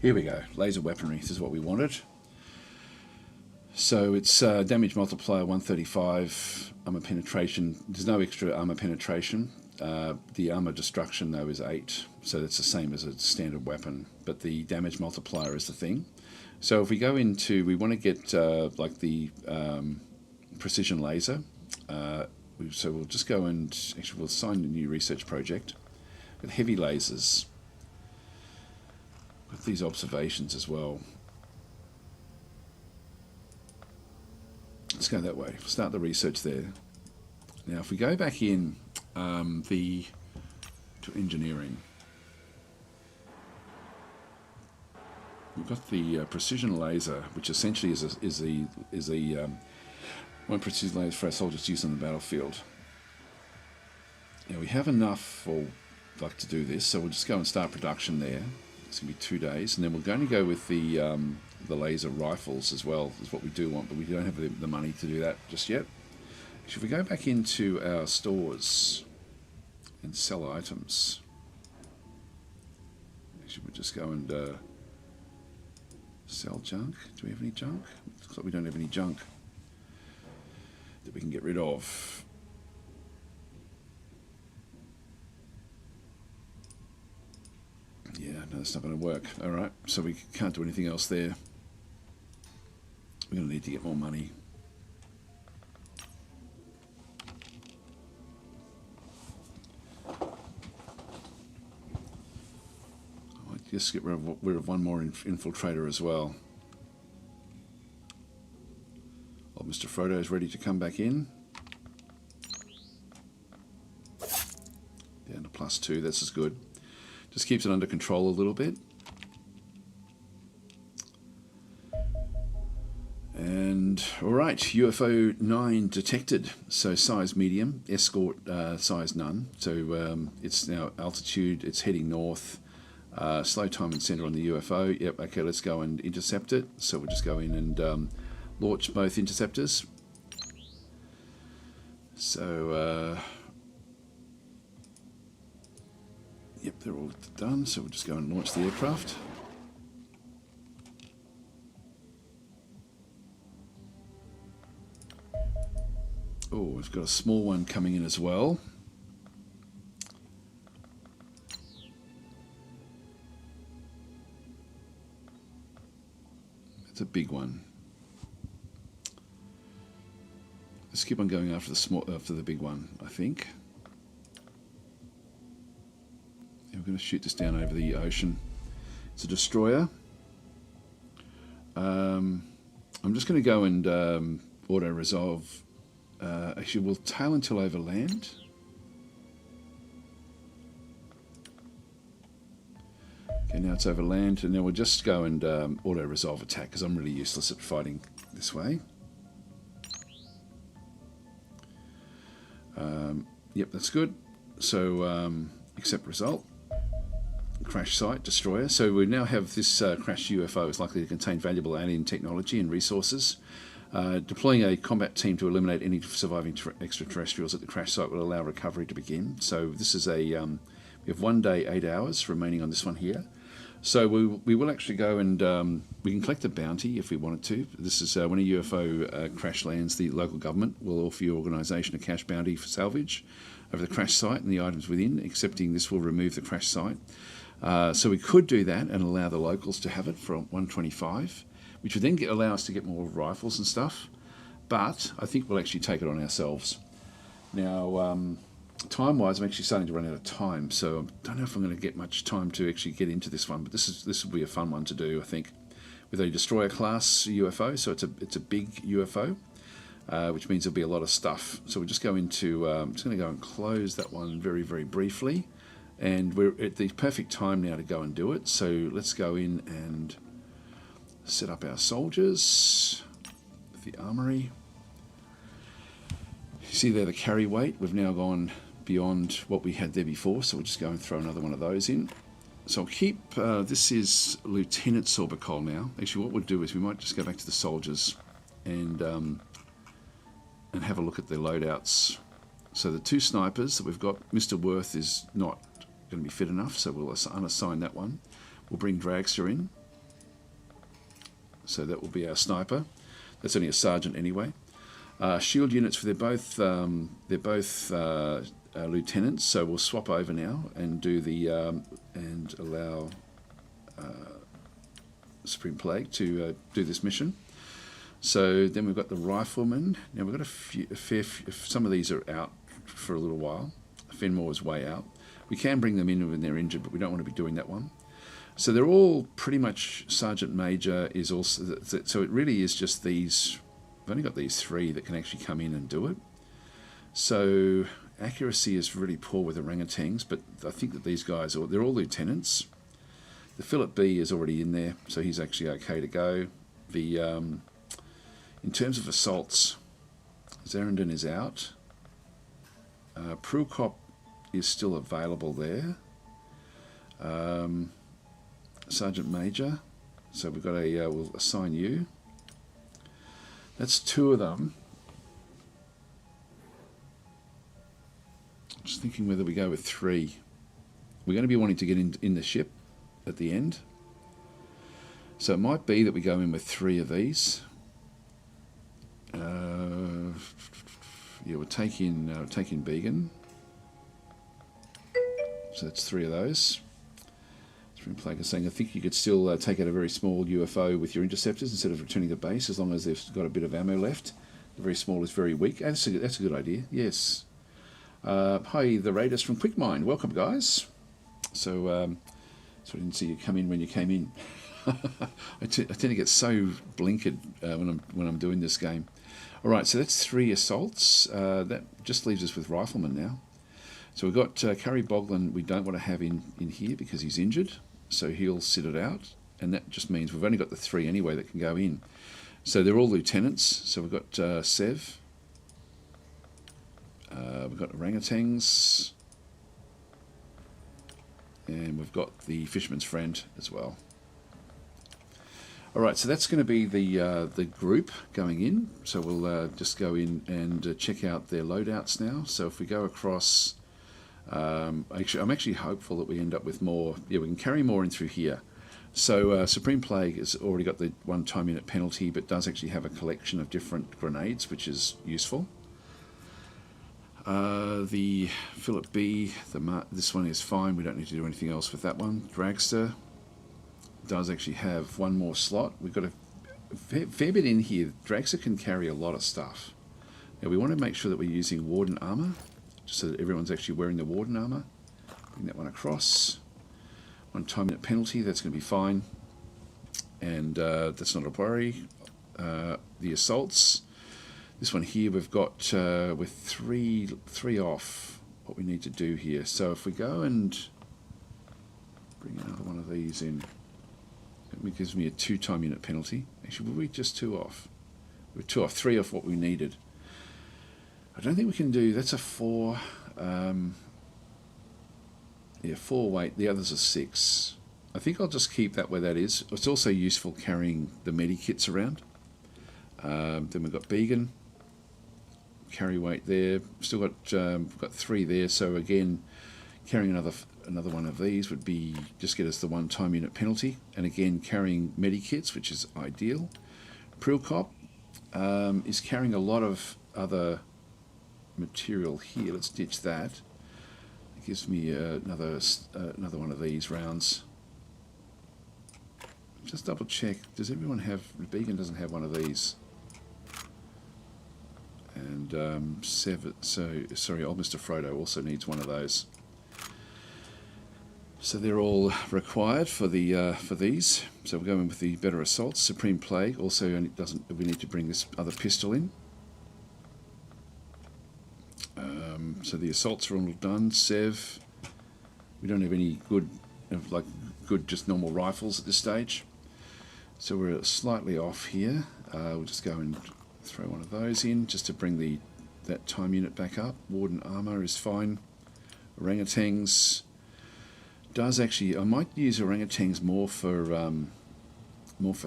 Here we go. Laser weaponry. This is what we wanted. So it's damage multiplier 135, armor penetration. There's no extra armor penetration. The armor destruction though is 8, so that's the same as a standard weapon. But the damage multiplier is the thing. So if we go into, we want to get like the precision laser. So we'll just go and actually we'll assign a new research project with heavy lasers. With these observations as well. Let's go that way. Start the research there. Now, if we go back in to engineering, we've got the precision laser, which essentially is a one precision laser for our soldiers to use on the battlefield. Now we have enough for like to do this, so we'll just go and start production there. It's going to be 2 days, and then we're going to go with the laser rifles as well, is what we do want, but we don't have the money to do that just yet. Should we go back into our stores and sell items? Should we just go and sell junk? Do we have any junk? Looks like we don't have any junk that we can get rid of. Yeah, no, that's not going to work. All right, so we can't do anything else there. We're going to need to get more money. I might just get rid of one more infiltrator as well. Old Mr. Frodo is ready to come back in. Down to +2, this is good. Just keeps it under control a little bit. And, alright, UFO 9 detected. So size medium, escort size none. So it's now altitude, it's heading north. Slow time and center on the UFO. Yep, okay, let's go and intercept it. So we'll just go in and launch both interceptors. So, yep, they're all done, so we'll just go and launch the aircraft. Oh, we've got a small one coming in as well. It's a big one. Let's keep on going after the big one, I think. There we're going to shoot this down over the ocean. It's a destroyer. I'm just going to go and auto-resolve. Actually, we'll tail until over land. Okay, now it's over land, and then we'll just go and auto-resolve attack, because I'm really useless at fighting this way. Yep, that's good. So, accept result. Crash site, destroyer. So we now have this crashed UFO is likely to contain valuable alien technology and resources. Deploying a combat team to eliminate any surviving extraterrestrials at the crash site will allow recovery to begin. So this is a we have 1 day, 8 hours remaining on this one here. So we will actually go and we can collect a bounty if we wanted to. This is when a UFO crash lands, the local government will offer your organisation a cash bounty for salvage over the crash site and the items within. Accepting this will remove the crash site. So we could do that and allow the locals to have it for 125, which would then allow us to get more rifles and stuff. But I think we'll actually take it on ourselves. Now, time-wise, I'm actually starting to run out of time, so I don't know if I'm going to get much time to actually get into this one. But this will be a fun one to do, I think, with a destroyer class UFO. So it's a big UFO, which means there'll be a lot of stuff. So we'll just go into. I'm just going to go and close that one very, very briefly. And we're at the perfect time now to go and do it. So let's go in and set up our soldiers with the armory. You see there the carry weight. We've now gone beyond what we had there before. So we'll just go and throw another one of those in. So I'll keep, this is Lieutenant Sorbacol now. Actually, what we'll do is we might just go back to the soldiers and have a look at their loadouts. So the 2 snipers that we've got, Mr. Worth is not going to be fit enough, so we'll unassign that one. We'll bring Dragster in, so that will be our sniper. That's only a sergeant anyway. Shield units, for they're both lieutenants, so we'll swap over now and do the and allow Supreme Plague to do this mission. So then we've got the riflemen. Now we've got a fair few, some of these are out for a little while. Fenmore's way out. We can bring them in when they're injured, but we don't want to be doing that one. So they're all pretty much Sergeant Major is also... So it really is just these... We've only got these 3 that can actually come in and do it. So accuracy is really poor with orangutans, but I think that these guys, they're all lieutenants. The Philip B is already in there, so he's actually okay to go. The in terms of assaults, Zerendon is out. Prukop is still available there. Sergeant Major, so we've got a we'll assign you. That's 2 of them. Just thinking whether we go with 3. We're going to be wanting to get in the ship at the end, so it might be that we go in with 3 of these. Yeah, we'll take in Began. So that's 3 of those. Supreme Plague is saying, I think you could still take out a very small UFO with your interceptors instead of returning to base, as long as they've got a bit of ammo left. The very small is very weak. That's a good idea, yes. Hi, the Raiders from Quickmind. Welcome, guys. So I didn't see you come in when you came in. I tend to get so blinkered when I'm doing this game. All right, so that's 3 assaults. That just leaves us with riflemen now. So we've got Curry Boglin we don't want to have in here because he's injured, so he'll sit it out, and that just means we've only got the 3 anyway that can go in. So they're all lieutenants, so we've got Sev, we've got orangutans, and we've got the Fisherman's Friend as well. Alright, so that's going to be the group going in, so we'll just go in and check out their loadouts now. So if we go across... I'm actually hopeful that we end up with more. Yeah, we can carry more in through here. So Supreme Plague has already got the 1-time unit penalty, but does actually have a collection of different grenades, which is useful. The Philip B, this one is fine. We don't need to do anything else with that one. Dragster does actually have 1 more slot. We've got a fair bit in here. Dragster can carry a lot of stuff. Now we want to make sure that we're using Warden armor, so that everyone's actually wearing the Warden armor. Bring that one across. 1 minute penalty, that's going to be fine. And that's not a worry. The assaults, this one here we've got with three off what we need to do here. So if we go and bring another one of these in, it gives me a 2 time unit penalty. Actually, were we just 2 off? We're 2 off, 3 off what we needed. I don't think we can do, that's a 4. Yeah, 4 weight, the others are 6. I think I'll just keep that where that is. It's also useful carrying the medikits around. Then we've got Began, carry weight there. Still got 3 there. So again, carrying another one of these would be just get us the 1 time unit penalty. And again, carrying medikits, which is ideal. Prilcop is carrying a lot of other material here. Let's ditch that. It gives me another one of these rounds. Just double check. Does everyone have? Began doesn't have one of these. And Old Mr. Frodo also needs one of those. So they're all required for these. So we're going with the better assaults. Supreme Plague also doesn't. We need to bring this other pistol in. So the assaults are all done. Sev. We don't have any good just normal rifles at this stage. So we're slightly off here. We'll just go and throw one of those in just to bring that time unit back up. Warden armor is fine. Orangutans does actually. I might use orangutans more for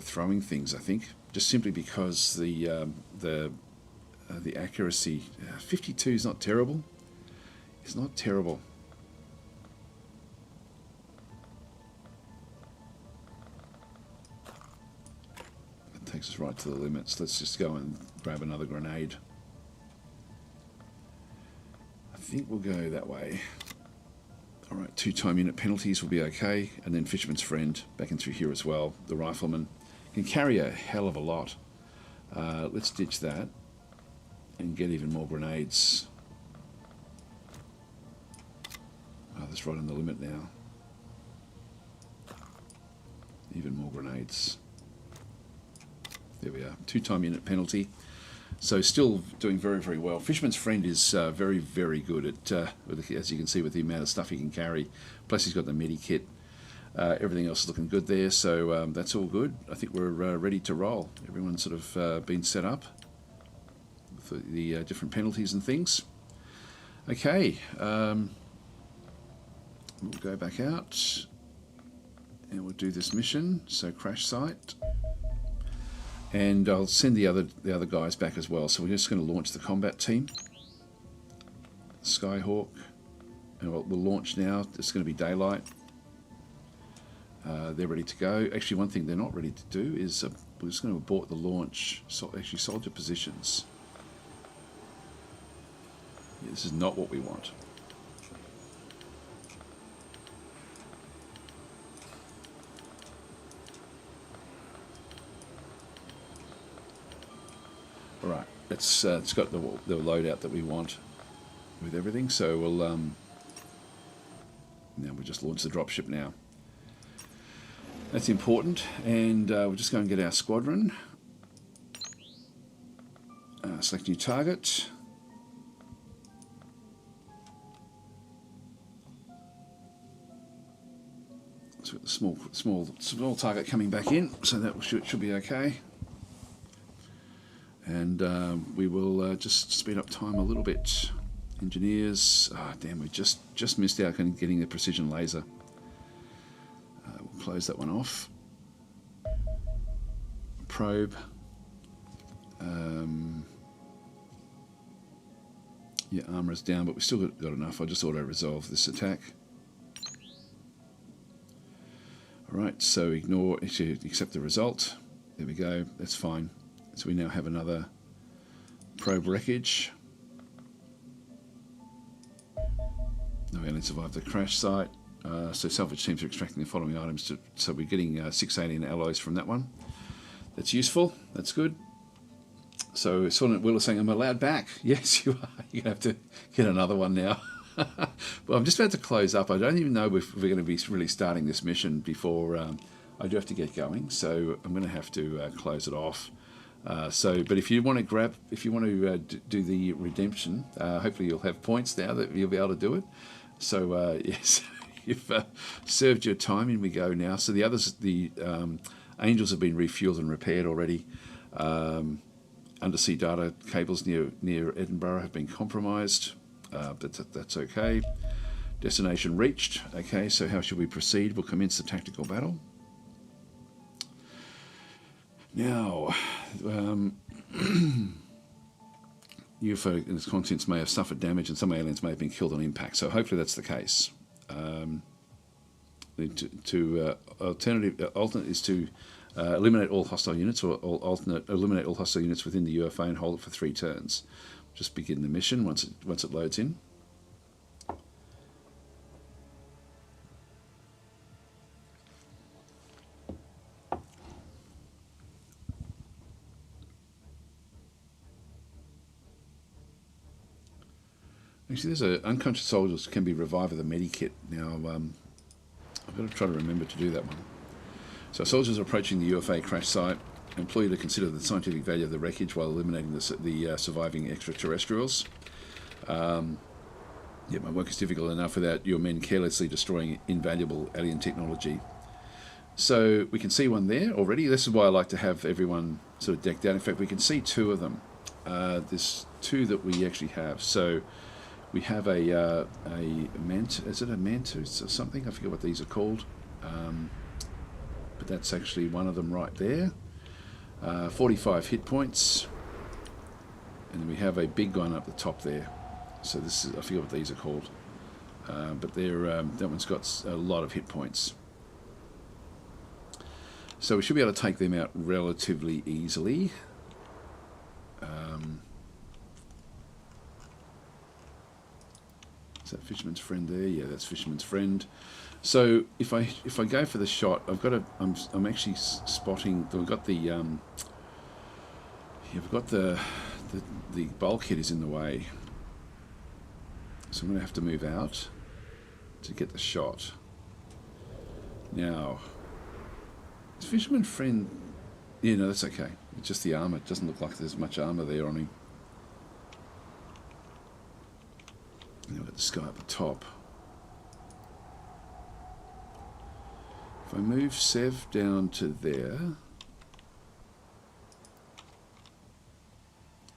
throwing things. I think just simply because the accuracy 52 is not terrible. It's not terrible. Takes us right to the limits. Let's just go and grab another grenade. I think we'll go that way. Alright, 2 time unit penalties will be okay. And then Fisherman's Friend back in through here as well. The Rifleman can carry a hell of a lot. Let's ditch that and get even more grenades. Oh, that's right on the limit now. Even more grenades. There we are, 2 time unit penalty. So still doing very, very well. Fisherman's Friend is very, very good at, as you can see, with the amount of stuff he can carry. Plus he's got the medikit. Everything else is looking good there, so that's all good. I think we're ready to roll. Everyone's sort of been set up for the different penalties and things. Okay, we'll go back out and we'll do this mission. So crash site. And I'll send the other guys back as well. So we're just going to launch the combat team. Skyhawk. And we'll launch now. It's going to be daylight. They're ready to go. Actually, one thing they're not ready to do is we're just going to abort the launch. So actually, soldier positions. Yeah, this is not what we want. Alright, it's got the loadout that we want with everything, so we'll now we'll just launch the dropship now. That's important, and we'll just go and get our squadron. Select new target. So we've got the small target coming back in, so that should be okay. And we will just speed up time a little bit. Engineers, damn, we just missed out on getting the precision laser. We'll close that one off. Probe. Yeah, armor is down, but we still got enough. I'll just auto-resolve this attack. Alright, so accept the result. There we go, that's fine. So we now have another probe wreckage. No, we only survived the crash site. So salvage teams are extracting the following items. So we're getting 6 alien alloys from that one. That's useful. That's good. So Silent Will is saying, I'm allowed back. Yes, you are. You're going to have to get another one now. Well, I'm just about to close up. I don't even know if we're going to be really starting this mission before I do have to get going. So I'm going to have to close it off. But if you want to do the redemption, hopefully you'll have points now that you'll be able to do it. So yes, you've served your time. In we go now. So the others, the Angels have been refueled and repaired already. Undersea data cables near Edinburgh have been compromised. That's okay. Destination reached. Okay, so how should we proceed? We'll commence the tactical battle. Now, UFO and its contents may have suffered damage, and some aliens may have been killed on impact. So hopefully that's the case. Alternate is to eliminate all hostile units, or eliminate all hostile units within the UFO and hold it for 3 turns. Just begin the mission once it loads in. Actually, there's unconscious soldiers can be revived with a medikit. Now, I've got to try to remember to do that one. So soldiers approaching the UFA crash site employ you to consider the scientific value of the wreckage while eliminating the surviving extraterrestrials. Yeah, my work is difficult enough without your men carelessly destroying invaluable alien technology. So we can see one there already. This is why I like to have everyone sort of decked out. In fact, we can see 2 of them. There's 2 that we actually have. So we have a is it a mantis or something? I forget what these are called. But that's actually one of them right there. 45 hit points. And then we have a big one up the top there. So this is, I forget what these are called. But they're, that one's got a lot of hit points. So we should be able to take them out relatively easily. Is that Fisherman's Friend there? Yeah, that's Fisherman's Friend. So if I go for the shot, I'm actually spotting. We've got the the bulkhead is in the way, so I'm going to have to move out to get the shot. Now, is Fisherman Friend? Yeah, no, that's okay. It's just the armour. It doesn't look like there's much armour there on him. And we've got the sky at the top. If I move Sev down to there,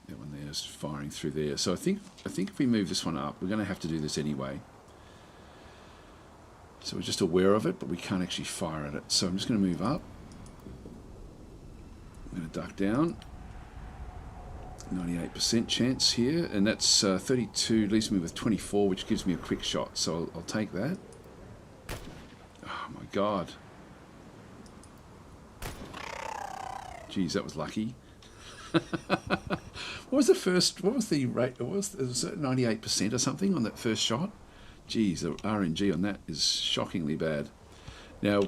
that one there is firing through there. So I think if we move this one up, we're going to have to do this anyway. So we're just aware of it, but we can't actually fire at it. So I'm just going to move up. I'm going to duck down. 98% chance here, and that's 32 leaves me with 24, which gives me a quick shot. So I'll take that. Oh my god! Geez, that was lucky. What was the first? What was the rate? It was 98% or something on that first shot. Geez, the RNG on that is shockingly bad. Now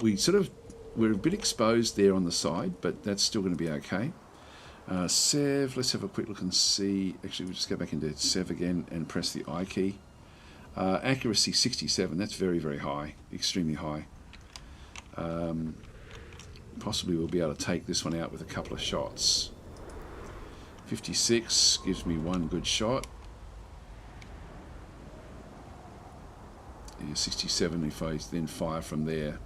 we're a bit exposed there on the side, but that's still going to be okay. Sev, let's have a quick look and see. Actually, we'll just go back into Sev again and press the I key. Accuracy 67, that's very, very high, extremely high. Possibly we'll be able to take this one out with a couple of shots. 56 gives me 1 good shot. Yeah, 67 if I then fire from there.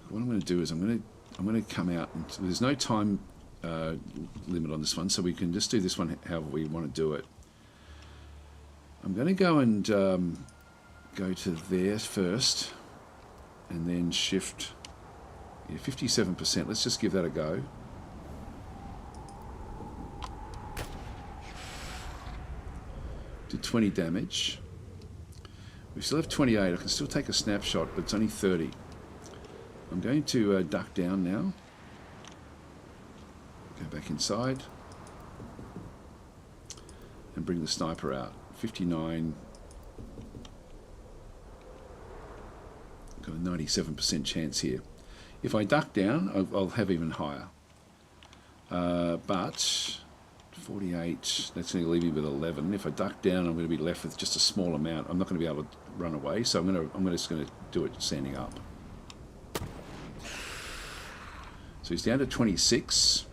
What I'm going to do is I'm going to come out, and there's no time limit on this one, so we can just do this one however we want to do it. I'm going to go and go to there first, and then shift. Yeah, 57%. Let's just give that a go. Did 20 damage. We still have 28. I can still take a snapshot, but it's only 30. I'm going to duck down now. Go back inside. And bring the sniper out. 59. Got a 97% chance here. If I duck down, I'll have even higher. But 48, that's going to leave me with 11. If I duck down, I'm going to be left with just a small amount. I'm not going to be able to run away, so I'm just going to do it standing up. So he's down to 26.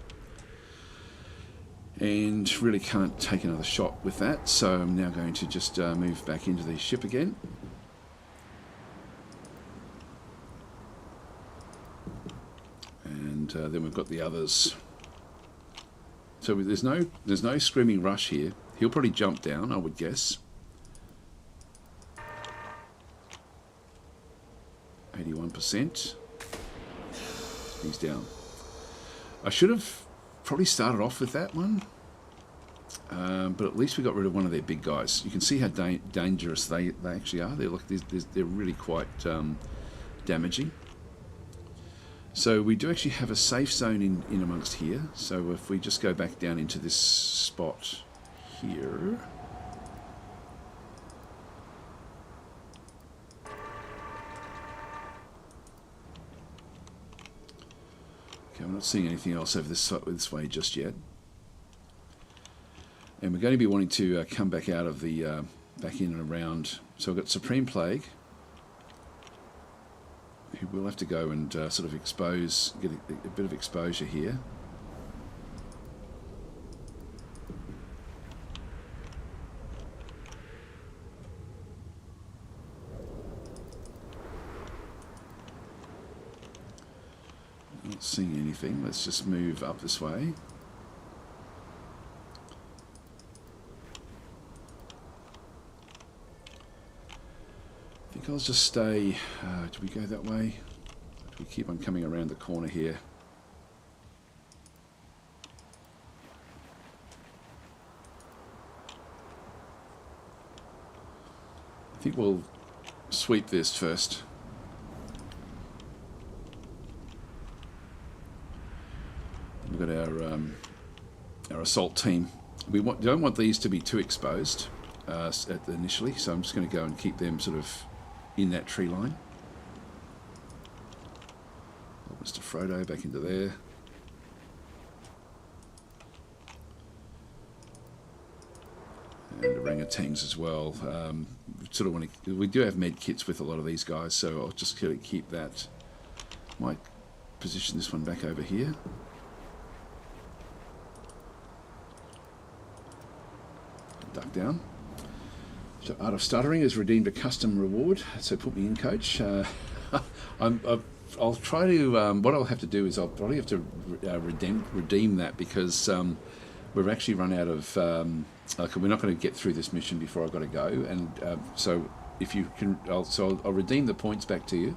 And really can't take another shot with that, so I'm now going to just move back into the ship again. And then we've got the others. So there's no screaming rush here. He'll probably jump down, I would guess. 81%. He's down. I should have probably started off with that one, but at least we got rid of one of their big guys. You can see how dangerous they actually are. They're really quite damaging. So we do actually have a safe zone in amongst here. So if we just go back down into this spot here. Okay, I'm not seeing anything else over this way just yet. And we're going to be wanting to come back out of the, back in and around. So we've got Supreme Plague, who will have to go and sort of get a bit of exposure here. Not seeing anything. Let's just move up this way. I think I'll just stay. Do we go that way? Do we keep on coming around the corner here? I think we'll sweep this first. We've got our assault team. We don't want these to be too exposed initially, so I'm just going to go and keep them sort of in that tree line. Mr. Frodo back into there. And orangutans as well. Sort of want to. We do have med kits with a lot of these guys, so I'll just keep that. Might position this one back over here. Duck down. So Art of Stuttering has redeemed a custom reward, so put me in, coach. I'll try to. What I'll have to do is I'll probably have to redeem that because we've actually run out of. We're not going to get through this mission before I've got to go, and so if you can, I'll redeem the points back to you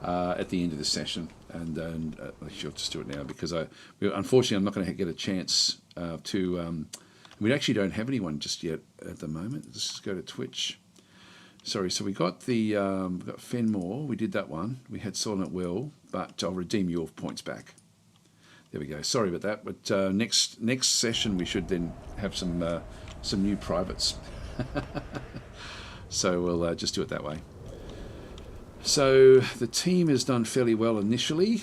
at the end of the session, and I'll just do it now because unfortunately I'm not going to get a chance to. We actually don't have anyone just yet at the moment. Let's just go to Twitch. Sorry, so we got we got Fenmore. We did that one. We had Sword at Will, but I'll redeem your points back. There we go. Sorry about that. But next session we should then have some new privates. So we'll just do it that way. So the team has done fairly well initially.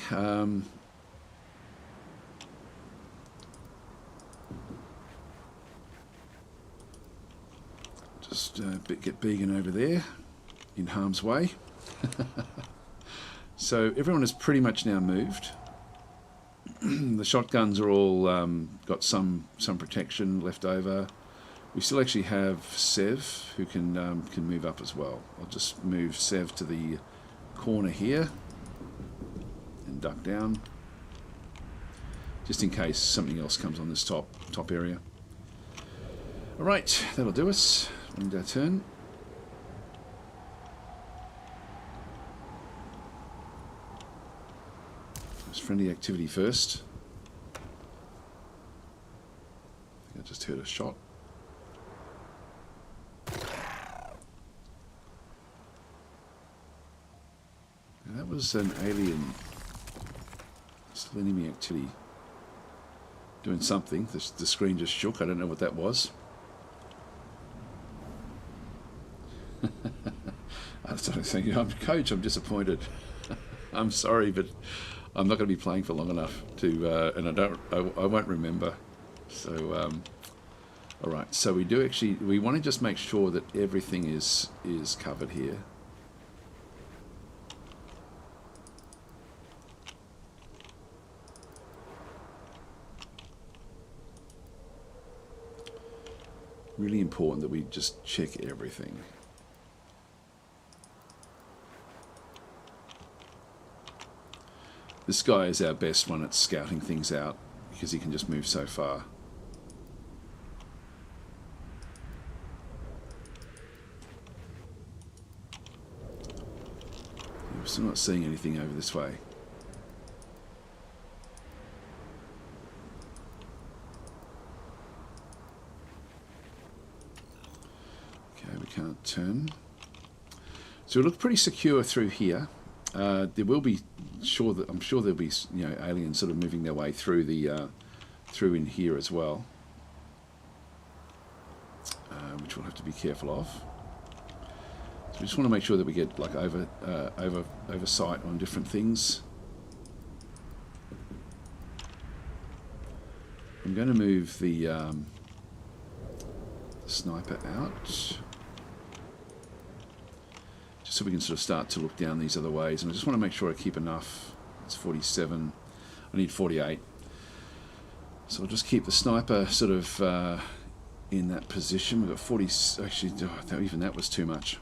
Just get Began over there in harm's way. So everyone has pretty much now moved. The shotguns are all got some protection left over. We still actually have Sev who can move up as well. I'll just move Sev to the corner here and duck down, just in case something else comes on this top area. All right, that'll do us. End our turn. There's friendly activity first. I think I just heard a shot. Now that was an alien. Still enemy activity. Doing something. The screen just shook. I don't know what that was. I started thinking, Coach, I'm disappointed. I'm sorry, but I'm not going to be playing for long enough to, and I won't remember. So All right, so we want to just make sure that everything is covered here. Really important that we just check everything. This guy is our best one at scouting things out because he can just move so far. We're still not seeing anything over this way. Okay, we can't turn. So it looked pretty secure through here. There will be I'm sure there'll be aliens sort of moving their way through the through in here as well, which we'll have to be careful of. So we just want to make sure that we get like oversight on different things. I'm going to move the sniper out, just so we can sort of start to look down these other ways. And I just want to make sure I keep enough. It's 47. I need 48. So I'll just keep the sniper sort of in that position. We've got 40. Actually, even that was too much.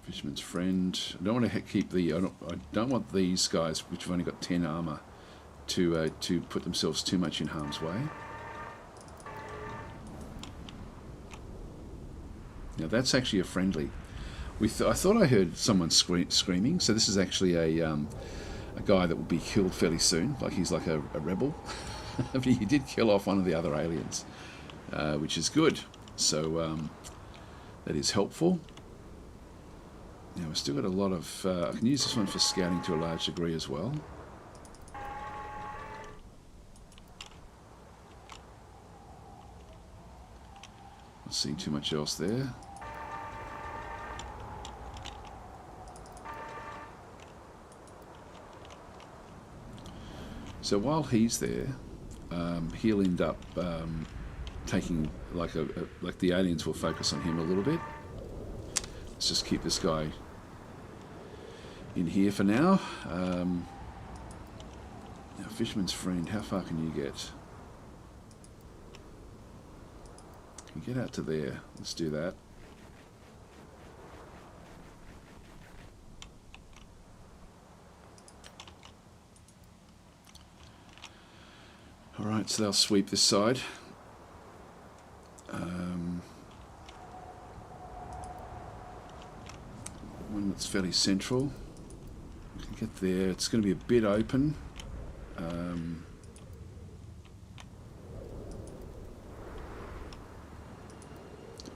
Fisherman's friend. I don't want to keep the. I don't want these guys, which have only got 10 armor, to put themselves too much in harm's way. Now that's actually a friendly. I thought I heard someone screaming. So this is actually a guy that will be killed fairly soon. Like he's like a rebel. But he did kill off one of the other aliens, which is good. So that is helpful. Now we've still got a lot of... I can use this one for scouting to a large degree as well. Not seeing too much else there. So while he's there, he'll end up taking like the aliens will focus on him a little bit. Let's just keep this guy in here for now. Now, fisherman's friend, how far can you get? Can you get out to there? Let's do that. Alright, so they'll sweep this side. One that's fairly central. We can get there. It's going to be a bit open. I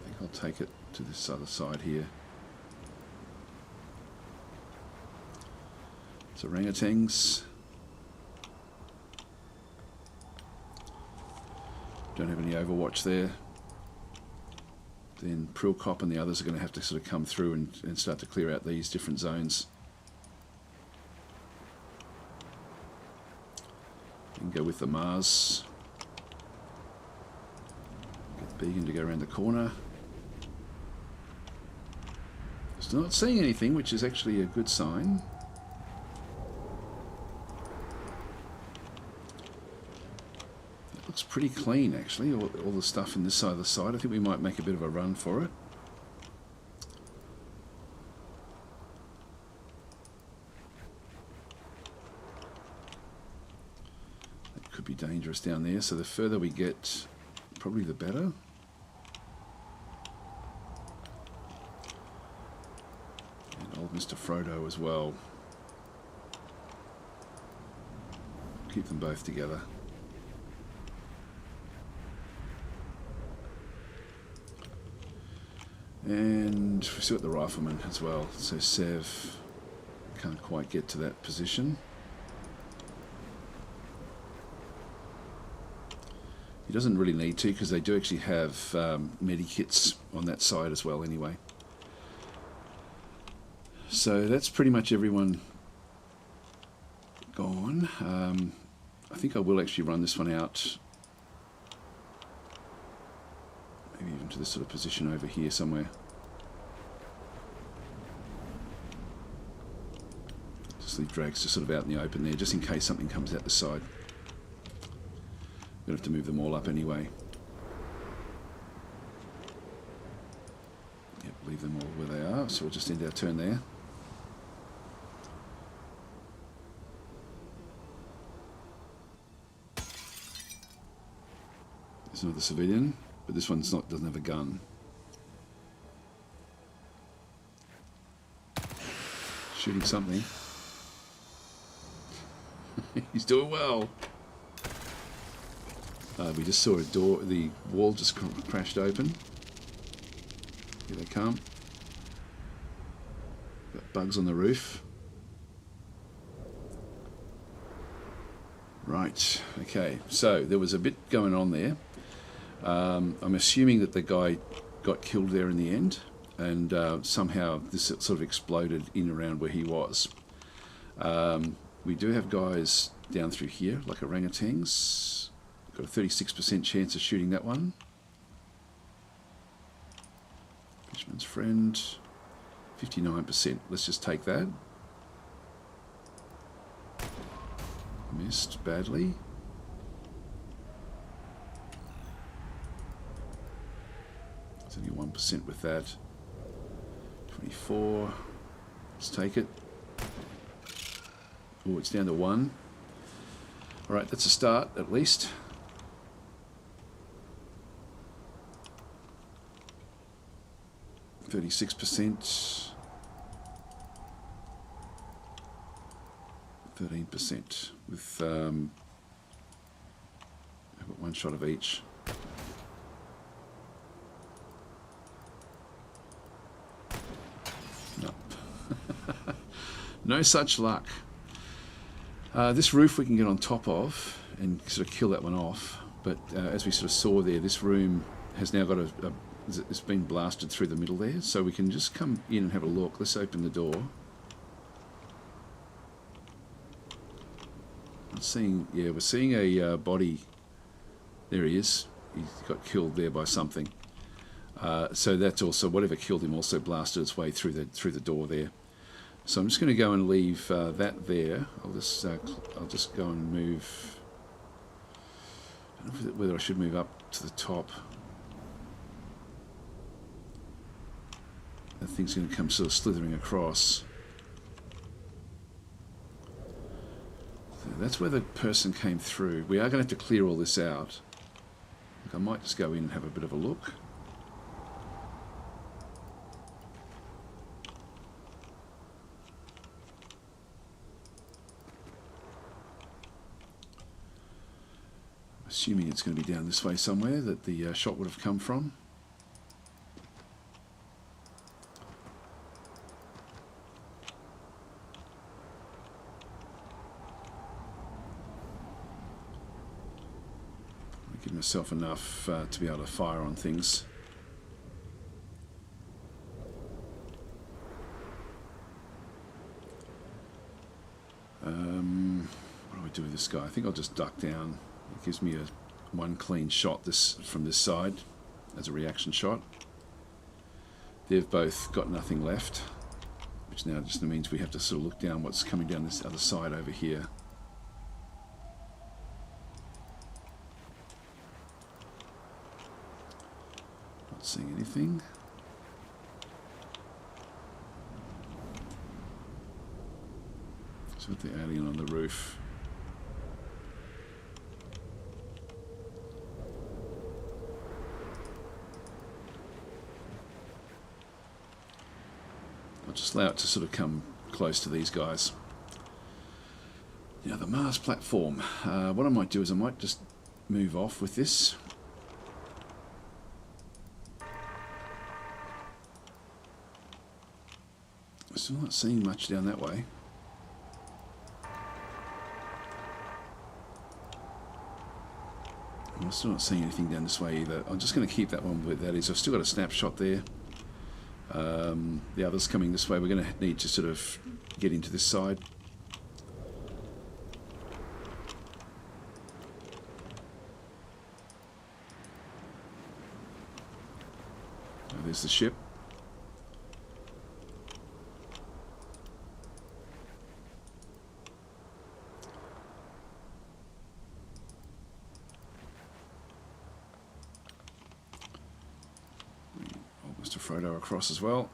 think I'll take it to this other side here. It's orangutans. Don't have any overwatch there. Then Prilcop and the others are going to have to sort of come through and start to clear out these different zones. And go with the Mars. Get the Beacon to go around the corner. Still not seeing anything, which is actually a good sign. Looks pretty clean actually, all the stuff in this side of the side. I think we might make a bit of a run for it. It could be dangerous down there, so the further we get, probably the better. And old Mr. Frodo as well. Keep them both together. And we've still got the rifleman as well, so Sev can't quite get to that position. He doesn't really need to because they do actually have medikits on that side as well anyway. So that's pretty much everyone gone. I think I will actually run this one out Maybe even to this sort of position over here somewhere. Just leave drags just sort of out in the open there, just in case something comes out the side. We're going to have to move them all up anyway. Yep, leave them all where they are, so we'll just end our turn there. There's another civilian, but this one's not, doesn't have a gun. Shooting something. He's doing well. We just saw a door, the wall just crashed open. Here they come. Got bugs on the roof. Right, okay, so there was a bit going on there. I'm assuming that the guy got killed there in the end, and somehow this sort of exploded in around where he was. We do have guys down through here, like orangutans. Got a 36% chance of shooting that one. Fisherman's friend, 59%. Let's just take that. Missed badly. It's only 1% with that. 24. Let's take it. Oh, it's down to 1. Alright, that's a start at least. %. 13% with I've got one shot of each. No. No such luck. This roof we can get on top of and sort of kill that one off, but as we sort of saw there, this room has now got it's been blasted through the middle there, so we can just come in and have a look. Let's open the door. We're seeing a body. There he is. He got killed there by something. So that's also, whatever killed him also blasted its way through the door there. So I'm just going to go and leave that there. I'll just go and move. I don't know whether I should move up to the top. That thing's going to come sort of slithering across. So that's where the person came through. We are going to have to clear all this out. I might just go in and have a bit of a look. Assuming it's going to be down this way somewhere that the shot would have come from. Give myself enough to be able to fire on things. What do I do with this guy? I think I'll just duck down. It gives me one clean shot from this side as a reaction shot. They've both got nothing left, which now just means we have to sort of look down what's coming down this other side over here. Not seeing anything. So with the alien on the roof. I'll just allow it to sort of come close to these guys. Now the Mars platform. What I might do is I might just move off with this. Still not seeing much down that way. I'm still not seeing anything down this way either. I'm just going to keep that one where that is. I've still got a snapshot there. The others coming this way. We're going to need to sort of get into this side. there's the ship. Mr. Frodo across as well.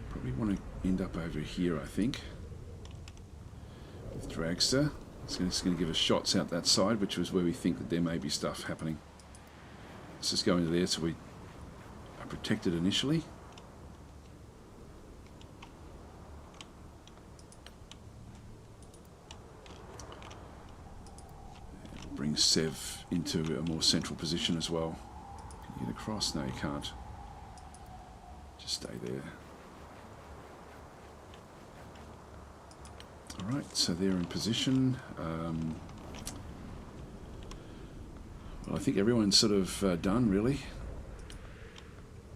Probably want to end up over here, I think, with Dragster. It's going to give us shots out that side, which was where we think that there may be stuff happening. Let's just go into there so we are protected initially. Bring Sev into a more central position as well. Can you get across? No, you can't. Just stay there. Alright, so they're in position. Well, I think everyone's sort of done, really.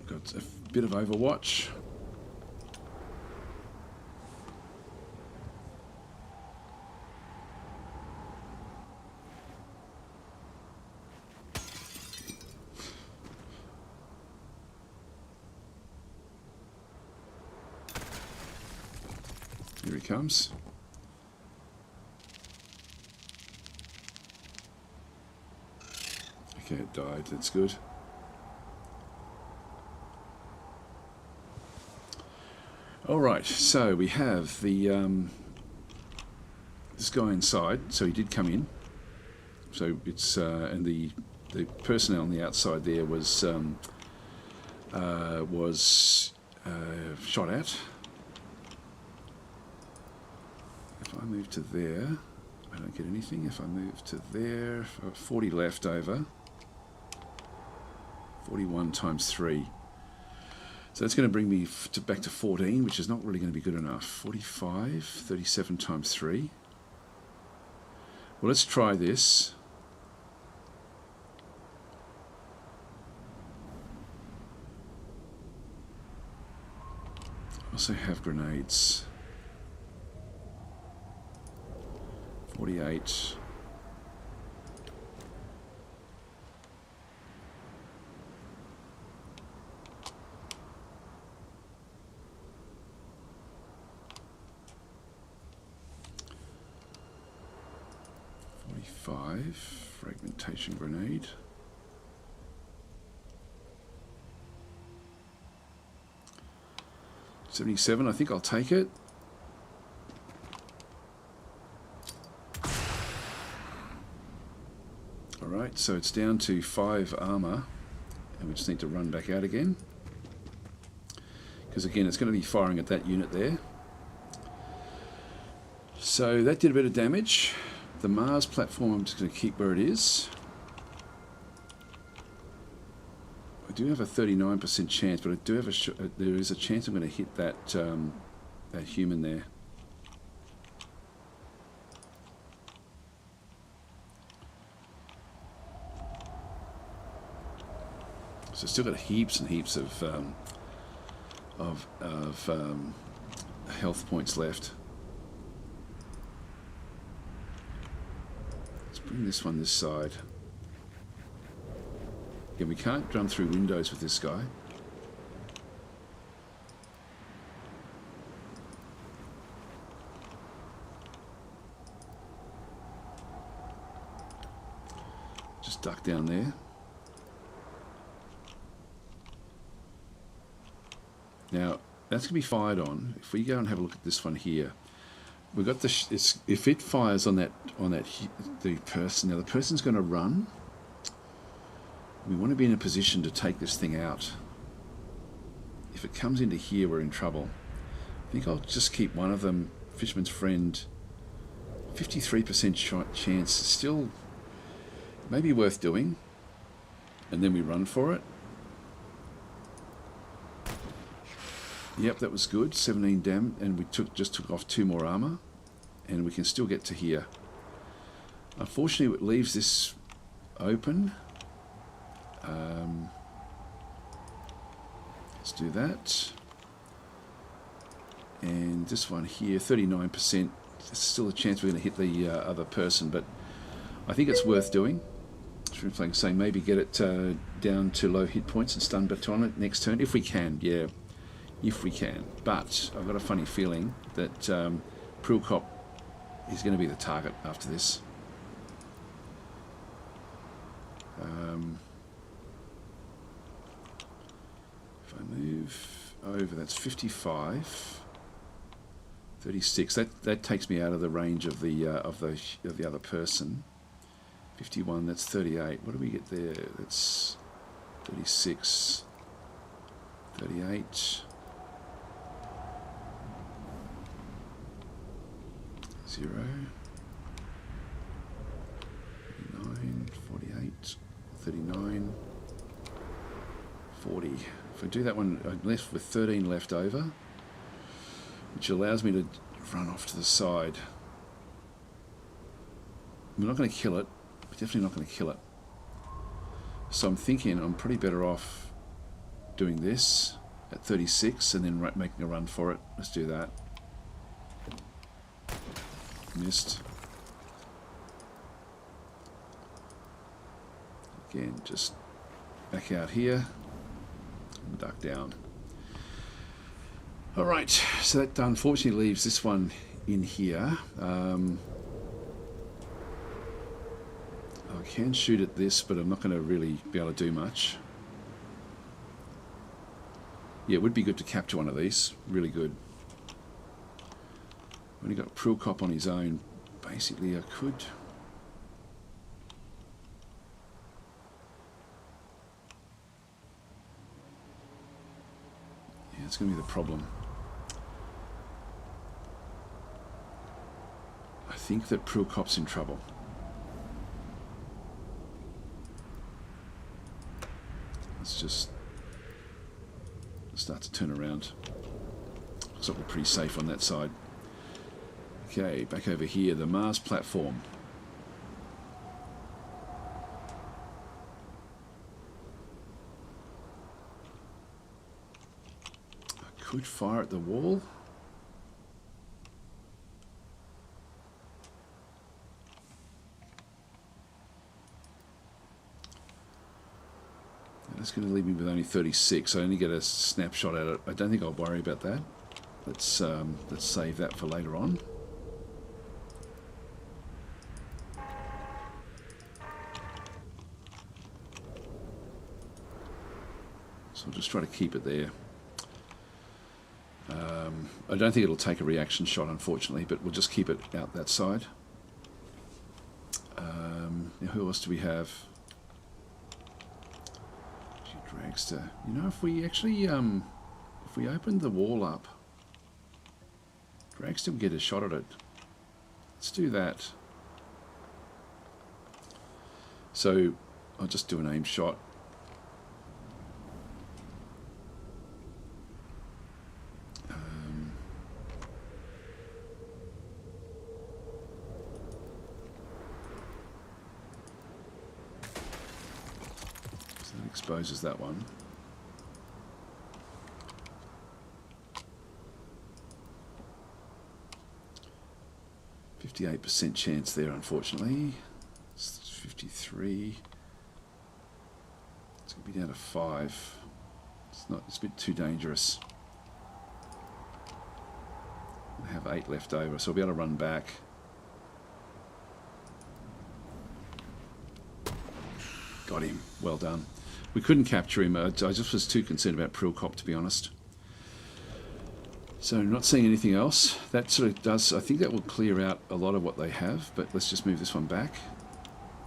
Got a bit of Overwatch. Here he comes. Okay, it died. That's good. All right, so we have the this guy inside. So he did come in. So it's and the personnel on the outside there was shot at. If I move to there, I don't get anything. If I move to there, 40 left over. 41 times 3. So that's going to bring me back to 14, which is not really going to be good enough. 45, 37 times 3. Well, let's try this. I also have grenades. 48. Fragmentation grenade. $77, I think I'll take it. Alright, so it's down to 5 armor, and we just need to run back out again. Because again, it's going to be firing at that unit there. So that did a bit of damage. The Mars platform, I'm just going to keep where it is. I do have a 39% chance, but I do have there is a chance I'm going to hit that that human there. So still got heaps and heaps of health points left. Bring this one this side. Again, we can't run through windows with this guy. Just duck down there. Now, that's going to be fired on. If we go and have a look at this one here, we've got the if it fires on the person, now the person's going to run. We want to be in a position to take this thing out. If it comes into here, we're in trouble. I think I'll just keep one of them. Fisherman's Friend. 53% chance. Still maybe worth doing. And then we run for it. Yep, that was good. 17 damage, and we just took off 2 more armor, and we can still get to here. Unfortunately, it leaves this open. Let's do that. And this one here, 39%. There's still a chance we're going to hit the other person, but I think it's worth doing. Like saying, maybe get it down to low hit points and stun baton it next turn if we can. Yeah, if we can. But I've got a funny feeling that Prilkop is going to be the target after this. If I move over, that's 55, 36. That takes me out of the range of the other person. 51, that's 38. What do we get there? That's 36, 38, 0, 39, 48, 39, 40. If I do that one, I'm left with 13 left over, which allows me to run off to the side. I'm not going to kill it. Definitely not going to kill it. So I'm thinking I'm pretty better off doing this at 36 and then making a run for it. Let's do that. Missed. Again, just back out here and duck down. Alright, so that unfortunately leaves this one in here. I can shoot at this, but I'm not going to really be able to do much. Yeah, it would be good to capture one of these. Really good. When he got Prilkop on his own, basically I could... Yeah, it's going to be the problem. I think that Prilkop's in trouble. Let's just start to turn around. Looks like we're pretty safe on that side. Okay, back over here, the Mars platform. I could fire at the wall. That's going to leave me with only 36. I only get a snapshot at it. I don't think I'll worry about that. Let's save that for later on. So I'll just try to keep it there. I don't think it'll take a reaction shot, unfortunately, but we'll just keep it out that side. Now who else do we have? Dragster. You know, if we actually, if we opened the wall up, Dragster will get a shot at it. Let's do that. So I'll just do an aim shot. Exposes that one. %58 chance there, unfortunately. It's 53. It's going to be down to 5. It's a bit too dangerous. I have 8 left over, so I'll be able to run back. Got him. Well done. We couldn't capture him. I just was too concerned about Prilkop, to be honest. So not seeing anything else. That sort of does... I think that will clear out a lot of what they have, but let's just move this one back.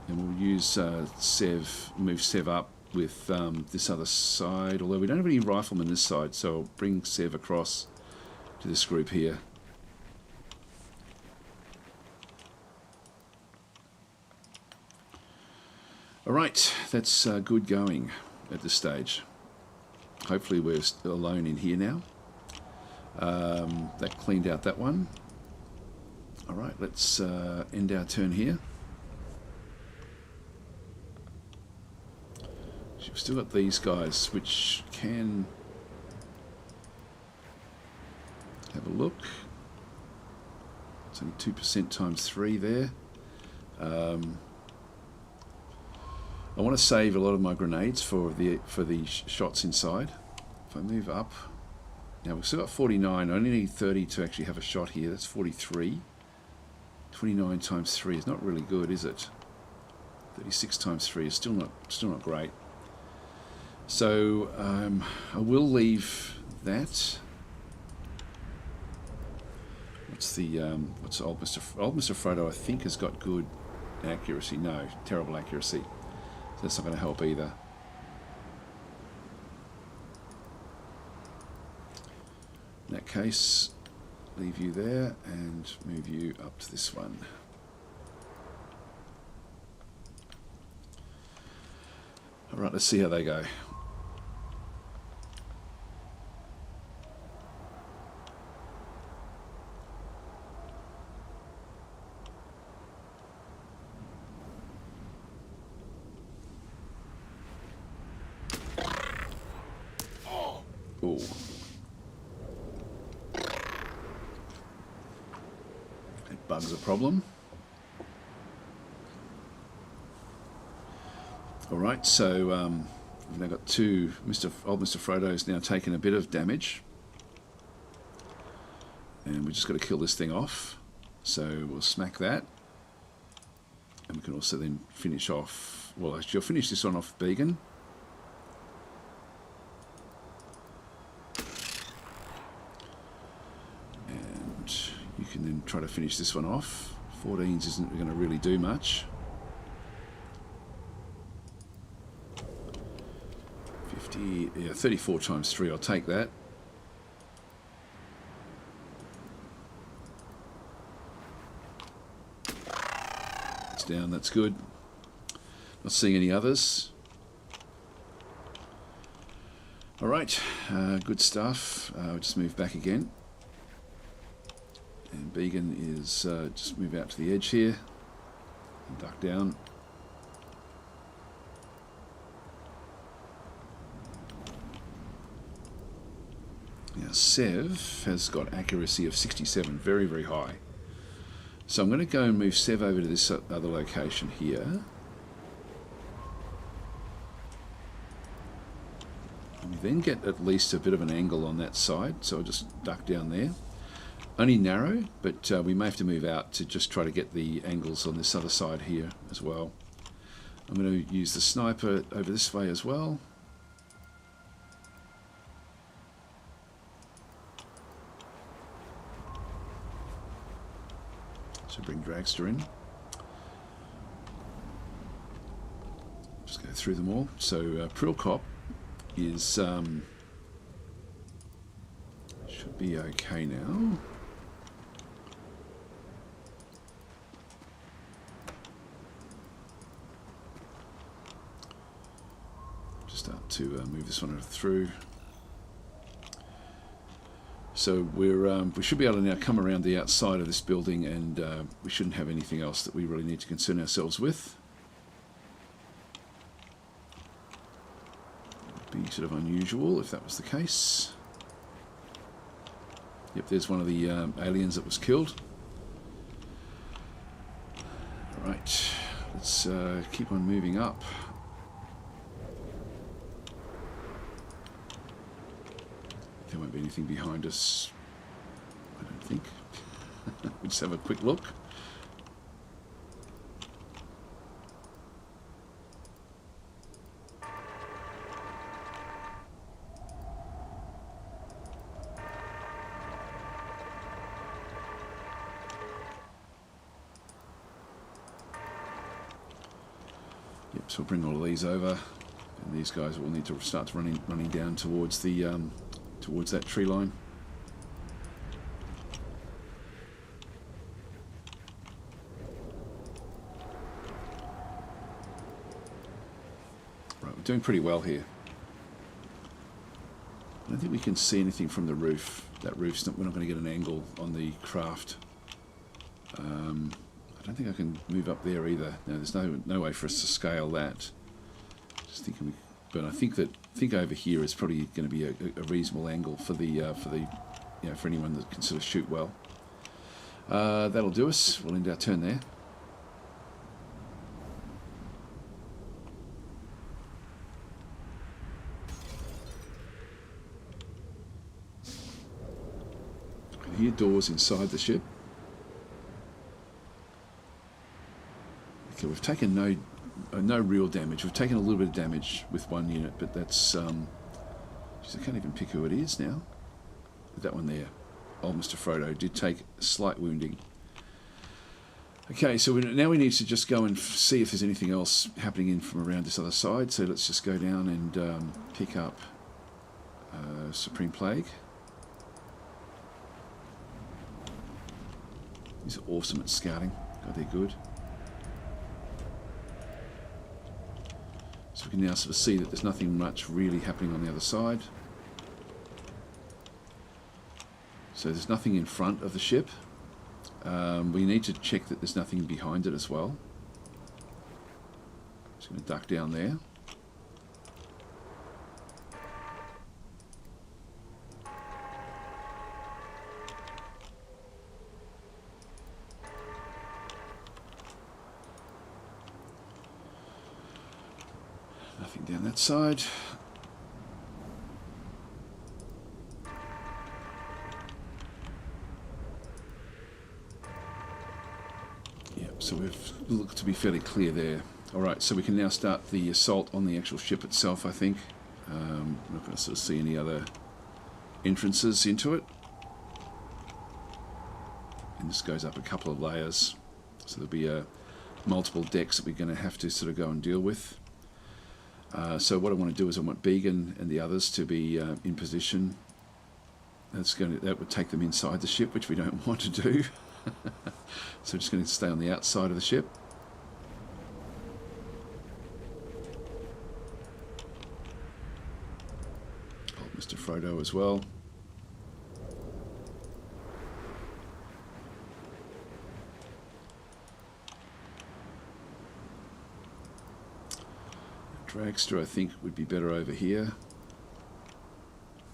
And we'll use Sev, move Sev up with this other side, although we don't have any riflemen this side, so I'll bring Sev across to this group here. Alright, that's good going at this stage. Hopefully we're still alone in here now. That cleaned out that one. Alright, let's end our turn here. We've still got these guys, which can have a look. It's only 2% times 3 there. I want to save a lot of my grenades for the shots inside. If I move up, now we've still got 49. I only need 30 to actually have a shot here. That's 43. 29 times 3 is not really good, is it? 36 times 3 is still not great. So I will leave that. What's old Mr. Frodo? I think has got good accuracy. No, terrible accuracy. So that's not going to help either. In that case, leave you there and move you up to this one. All right, let's see how they go. Oh. That bug's a problem. Alright, so we've now got two. Old Mr. Frodo's now taken a bit of damage. And we just got to kill this thing off. So we'll smack that. And we can also then finish off... Well, actually, I'll finish this one off Beacon. And you can then try to finish this one off. 14s isn't going to really do much. 50, yeah, 34 times 3, I'll take that. It's down, that's good. Not seeing any others. Alright, good stuff. We'll just move back again. And Beacon is just move out to the edge here. And duck down. Now Sev has got accuracy of 67, very, very high. So I'm going to go and move Sev over to this other location here. And we then get at least a bit of an angle on that side, so I'll just duck down there. Only narrow, but we may have to move out to just try to get the angles on this other side here as well. I'm going to use the sniper over this way as well. So bring Dragster in. Just go through them all. So Prilkop is should be okay now. Just start to move this one through. So we should be able to now come around the outside of this building, and we shouldn't have anything else that we really need to concern ourselves with. It would be sort of unusual if that was the case. Yep, there's one of the aliens that was killed. Alright, let's keep on moving up. There won't be anything behind us, I don't think. We'll just have a quick look. Yep, so we'll bring all of these over, and these guys will need to start running down towards the towards that tree line. Right, we're doing pretty well here. I don't think we can see anything from the roof. That roof's not, we're not going to get an angle on the craft. I don't think I can move up there either. No, there's no way for us to scale that. Just thinking but I think over here is probably going to be a reasonable angle for the for anyone that can sort of shoot well. That'll do us. We'll end our turn there. Here, doors inside the ship. Okay, we've taken no real damage. We've taken a little bit of damage with one unit, but that's geez, I can't even pick who it is now. That one there, old Mr. Frodo, did take slight wounding. Okay, so now we need to just go and see if there's anything else happening in from around this other side. So let's just go down and pick up Supreme Plague. These are awesome at scouting. God, they're good. So we can now sort of see that there's nothing much really happening on the other side. So there's nothing in front of the ship. We need to check that there's nothing behind it as well. Just going to duck down there. Nothing down that side. Yep, so we've looked to be fairly clear there. Alright, so we can now start the assault on the actual ship itself, I think. I'm not going to sort of see any other entrances into it. And this goes up a couple of layers. So there'll be multiple decks that we're going to have to sort of go and deal with. So what I want to do is I want Began and the others to be in position. That would take them inside the ship, which we don't want to do. So we're just going to stay on the outside of the ship. Old Mr. Frodo as well. Dragster, I think, would be better over here.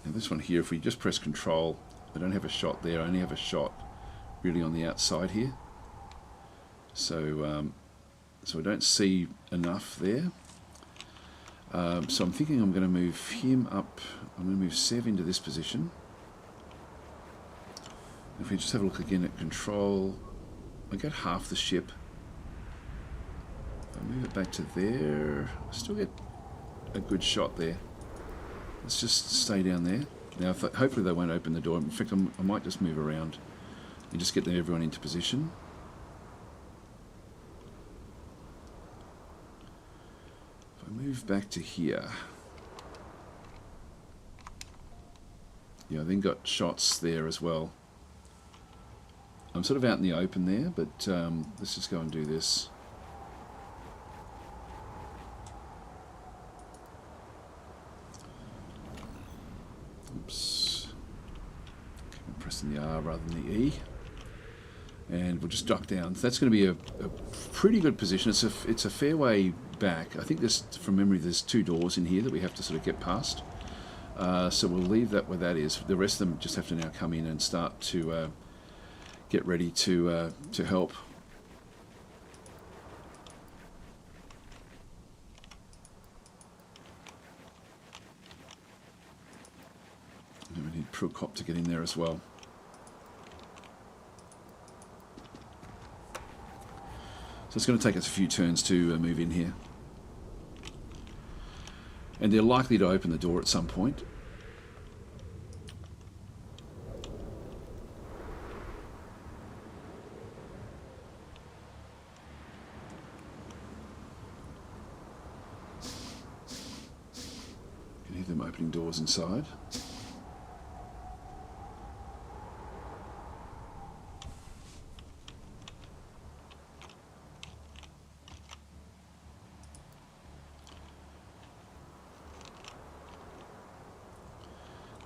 Now this one here, if we just press Control, I don't have a shot there, I only have a shot really on the outside here. So, so I don't see enough there. So I'm thinking I'm going to move him up, I'm going to move Sev into this position. If we just have a look again at Control, I get half the ship. I'll move it back to there. I still get a good shot there. Let's just stay down there. Now, hopefully they won't open the door. In fact, I might just move around and just get everyone into position. If I move back to here, yeah, I then got shots there as well. I'm sort of out in the open there, but let's just go and do this. Oops. Okay, I'm pressing the R rather than the E. And we'll just duck down. So that's going to be a pretty good position. It's a fair way back. I think there's, from memory, there's 2 doors in here that we have to sort of get past. So we'll leave that where that is. The rest of them just have to now come in and start to get ready to help. And we need Prokop to get in there as well. So it's going to take us a few turns to move in here. And they're likely to open the door at some point. You can hear them opening doors inside.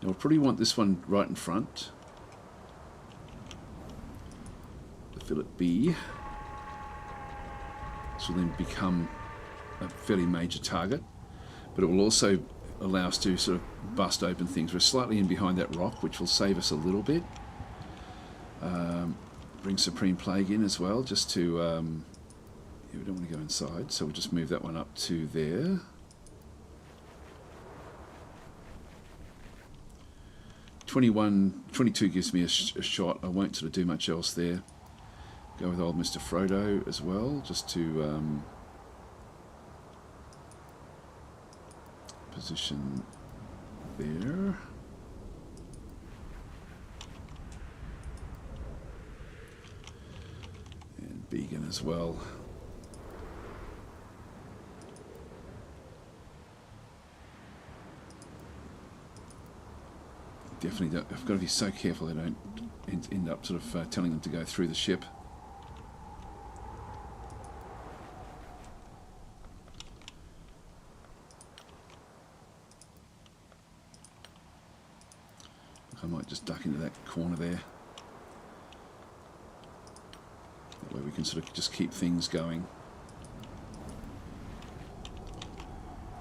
Now we'll probably want this one right in front. The fillet B. This will then become a fairly major target, but it will also allow us to sort of bust open things. We're slightly in behind that rock, which will save us a little bit. Bring Supreme Plague in as well, just to... yeah, we don't want to go inside, so we'll just move that one up to there. 22 gives me a shot. I won't sort of do much else there. Go with old Mr. Frodo as well, just to position there. And Beacon as well. Definitely don't, I've got to be so careful I don't end up sort of telling them to go through the ship. I might just duck into that corner there. That way we can sort of just keep things going.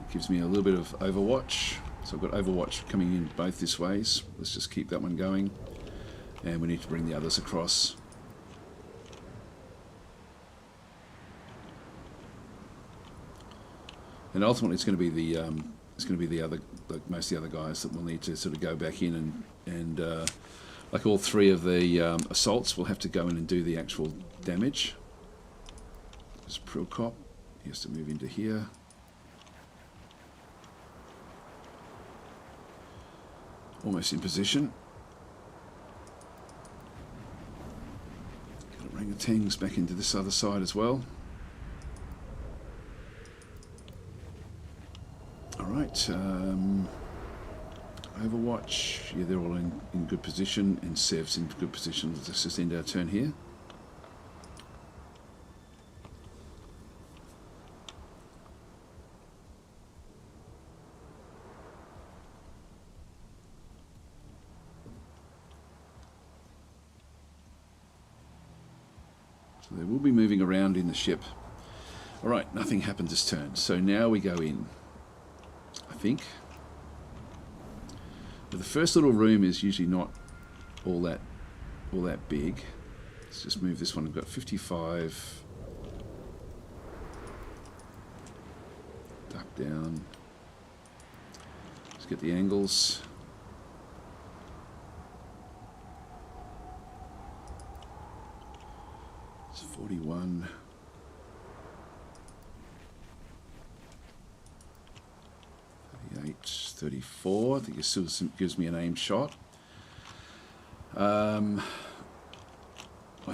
It gives me a little bit of overwatch. So I've got Overwatch coming in both this ways. Let's just keep that one going. And we need to bring the others across. And ultimately it's going to be the other, like most of the other guys that will need to sort of go back in and like all three of the assaults will have to go in and do the actual damage. There's Prilcop. He has to move into here. Almost in position. Got orangutans back into this other side as well. Alright, Overwatch, yeah, they're all in good position, and Sev's in good position. Let's just end our turn here. So they will be moving around in the ship. Alright, nothing happened this turn, so now we go in. I think. But the first little room is usually not all that big. Let's just move this one. We've got 55. Duck down. Let's get the angles. It's 41. 34. I think it still gives me an aim shot. I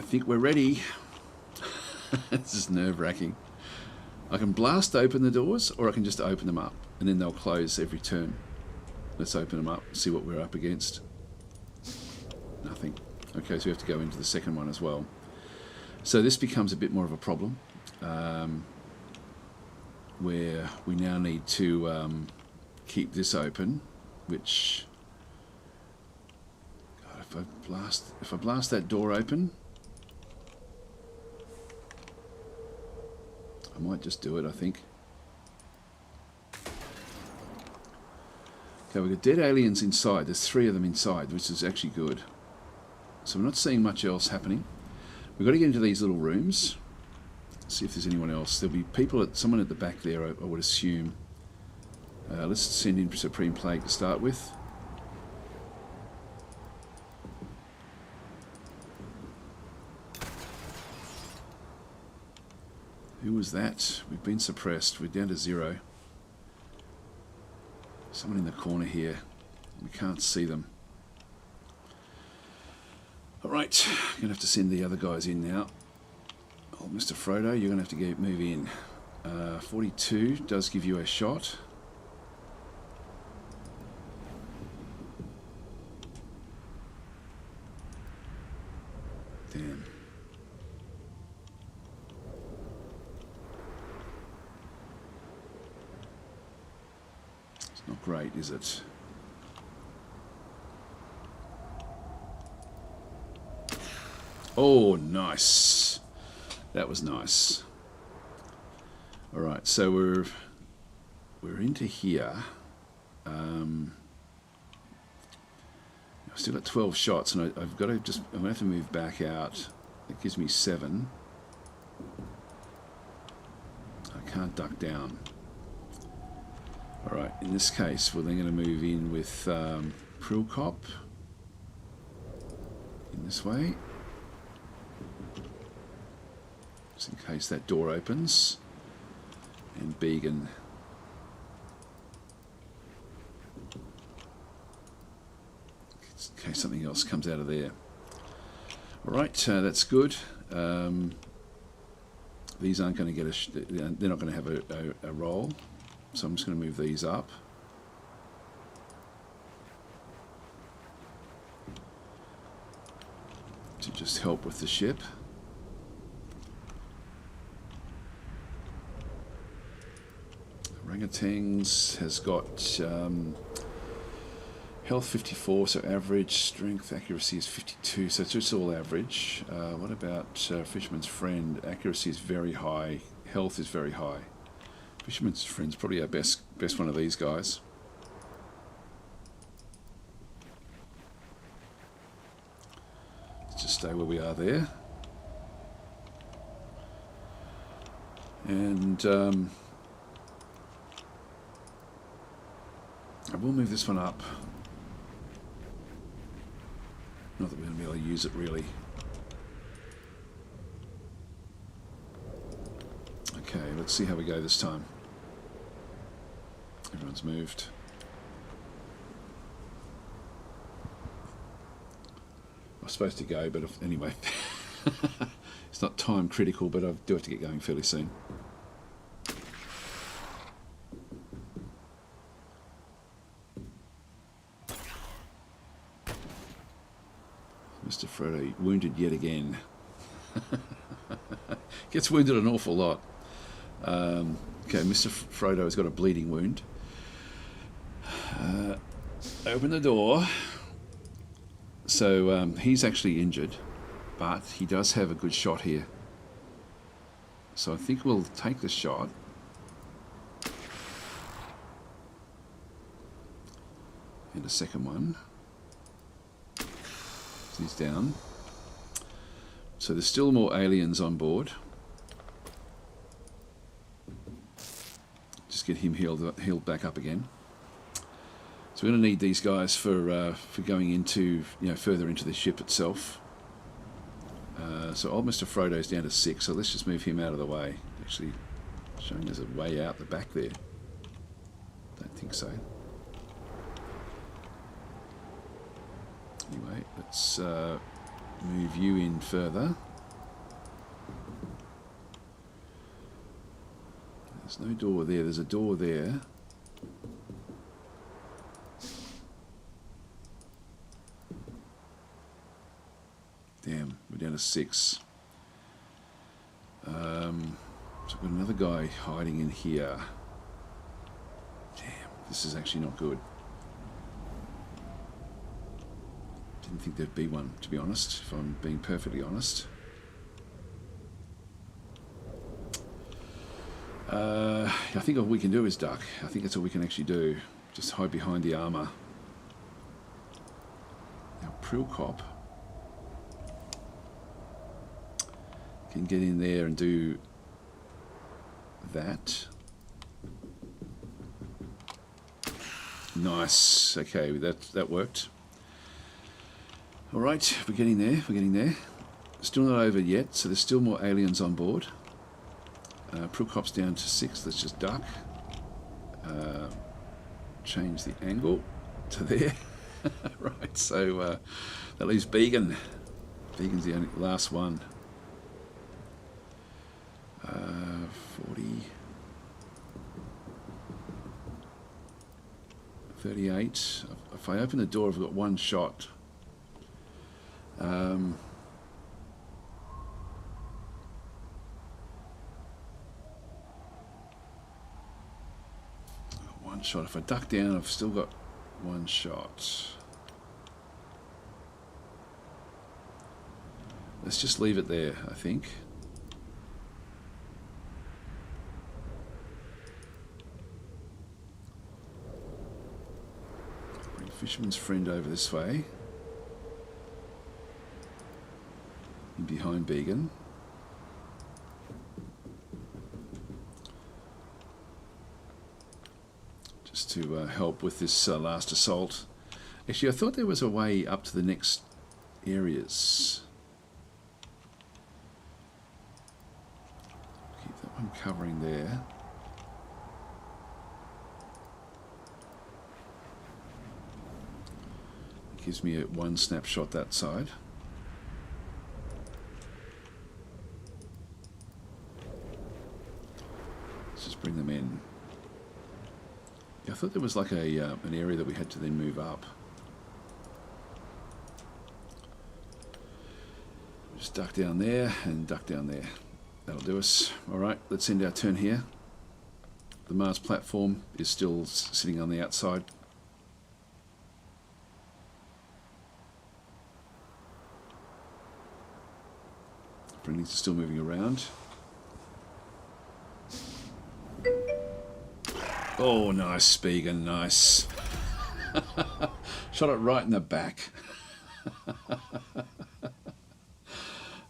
think we're ready. This is nerve-wracking. I can blast open the doors, or I can just open them up, and then they'll close every turn. Let's open them up, see what we're up against. Nothing. Okay, so we have to go into the second one as well. So this becomes a bit more of a problem, where we now need to keep this open, which, God, if I blast that door open, I might just do it, I think. Okay, we've got dead aliens inside. There's 3 of them inside, which is actually good. So we're not seeing much else happening. We've got to get into these little rooms. See if there's anyone else. There'll be someone at the back there, I would assume. Let's send in Supreme Plague to start with. Who was that? We've been suppressed. We're down to 0. Someone in the corner here. We can't see them. Alright, I'm going to have to send the other guys in now. Oh, Mr. Frodo, you're going to have to move in. 42 does give you a shot. Damn. It's not great, is it? Oh, nice. That was nice. All right, so we're into here. I've still got 12 shots, and I've got to just, I'm going to have to move back out. That gives me 7. I can't duck down. Alright, in this case, we're then going to move in with Prilkop in this way, just in case that door opens, and Began. In case something else comes out of there. Alright, that's good. These aren't going to get they're not going to have a roll, so I'm just going to move these up. To just help with the ship. Orangutans has got health 54, so average. Strength, accuracy is 52, so it's just all average. What about Fisherman's Friend? Accuracy is very high, health is very high. Fisherman's Friend's probably our best one of these guys. Let's just stay where we are there. And I will move this one up. Not that we're going to be able to use it really. Okay, let's see how we go this time. Everyone's moved. I was supposed to go, but anyway. It's not time critical, but I do have to get going fairly soon. Mr. Frodo wounded yet again. Gets wounded an awful lot. Okay, Mr. Frodo has got a bleeding wound. Open the door. So he's actually injured, but he does have a good shot here. So I think we'll take the shot. And a second one. He's down. So there's still more aliens on board. Just get him healed back up again. So we're going to need these guys for going into, further into the ship itself. So old Mr. Frodo's down to 6, so let's just move him out of the way. Actually, showing there's a way out the back there. Don't think so. Anyway, let's move you in further. There's no door there. There's a door there. Damn, we're down to 6. So we've got another guy hiding in here. Damn, this is actually not good. Didn't think there'd be one, to be honest, if I'm being perfectly honest. I think all we can do is duck. I think that's all we can actually do. Just hide behind the armour. Now, Prilkop can get in there and do that. Nice. Okay, that worked. All right, we're getting there. We're getting there. Still not over yet, so there's still more aliens on board. Prilkop's down to 6. Let's just duck. Change the angle to there. Right, so that leaves Began. Began's the only last one. 40. 38. If I open the door, I've got one shot. One shot. If I duck down, I've still got one shot. Let's just leave it there, I think. Fisherman's Friend over this way. And behind Began. Just to help with this last assault. Actually, I thought there was a way up to the next areas. Keep that one covering there. It gives me one snapshot that side. Let's just bring them in. I thought there was like a an area that we had to then move up. Just duck down there and duck down there. That'll do us. Alright, let's end our turn here. The Mars platform is still sitting on the outside. Britney's still moving around. Oh, nice, Spigen, nice. Shot it right in the back.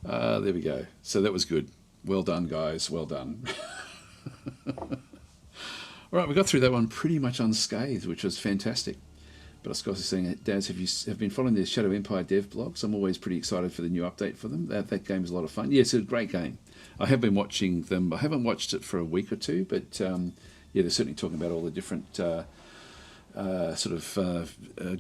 There we go. So that was good. Well done, guys. Well done. All right, we got through that one pretty much unscathed, which was fantastic. But Scott is saying, Daz, have you been following the Shadow Empire dev blogs? I'm always pretty excited for the new update for them. That game is a lot of fun. Yeah, it's a great game. I have been watching them. I haven't watched it for a week or two, but yeah, they're certainly talking about all the different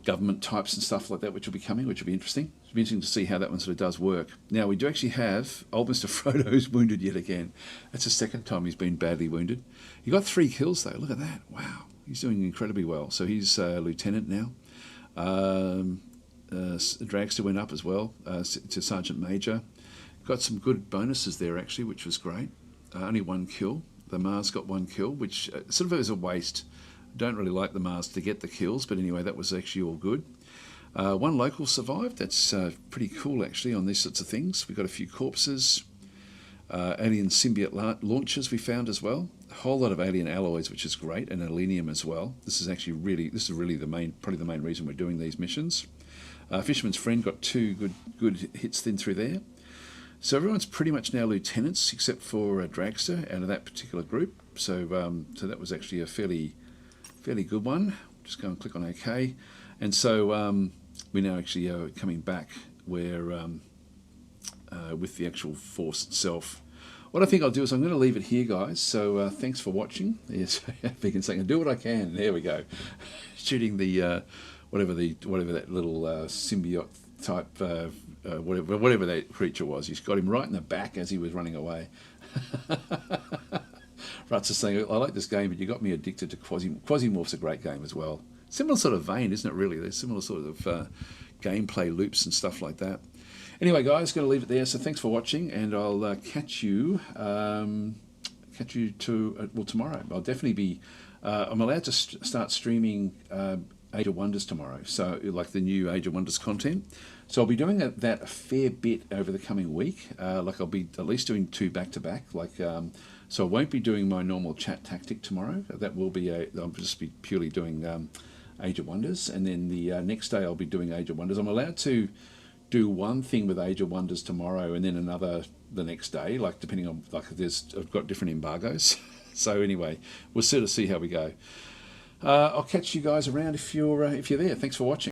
government types and stuff like that, which will be coming, which will be interesting. It'll be interesting to see how that one sort of does work. Now, we do actually have old Mr. Frodo's wounded yet again. That's the second time he's been badly wounded. He got 3 kills, though. Look at that. Wow. He's doing incredibly well. So he's lieutenant now. Dragster went up as well to Sergeant Major. Got some good bonuses there, actually, which was great. Only 1 kill. The Mars got 1 kill, which sort of is a waste. Don't really like the Mars to get the kills, but anyway, that was actually all good. 1 local survived. That's pretty cool, actually, on these sorts of things. We got a few corpses. Alien symbiote launchers we found as well. A whole lot of alien alloys, which is great, and alenium as well. This is really probably the main reason we're doing these missions. Fisherman's Friend got 2 good hits then through there. So everyone's pretty much now lieutenants, except for Dragster out of that particular group. So that was actually a fairly good one. Just go and click on OK. And so we're now actually coming back where with the actual force itself. What I think I'll do is I'm going to leave it here, guys. So thanks for watching. Yes, Beacon saying, do what I can. There we go. Shooting the whatever that little symbiote type whatever that creature was. He's got him right in the back as he was running away. Ruts is saying, I like this game, but you got me addicted to Quasimorph's a great game as well. Similar sort of vein, isn't it, really? There's similar sort of gameplay loops and stuff like that. Anyway, guys, going to leave it there. So thanks for watching, and I'll catch you tomorrow. I'll definitely be. I'm allowed to start streaming Age of Wonders tomorrow. So like the new Age of Wonders content. So I'll be doing that a fair bit over the coming week. Like I'll be at least doing 2 back to back. Like so I won't be doing my normal chat tactic tomorrow. That will be I'll just be purely doing Age of Wonders, and then the next day I'll be doing Age of Wonders. I'm allowed to do one thing with Age of Wonders tomorrow and then another the next day, like depending on I've got different embargoes. So anyway, we'll sort of see how we go. I'll catch you guys around if you're there. Thanks for watching.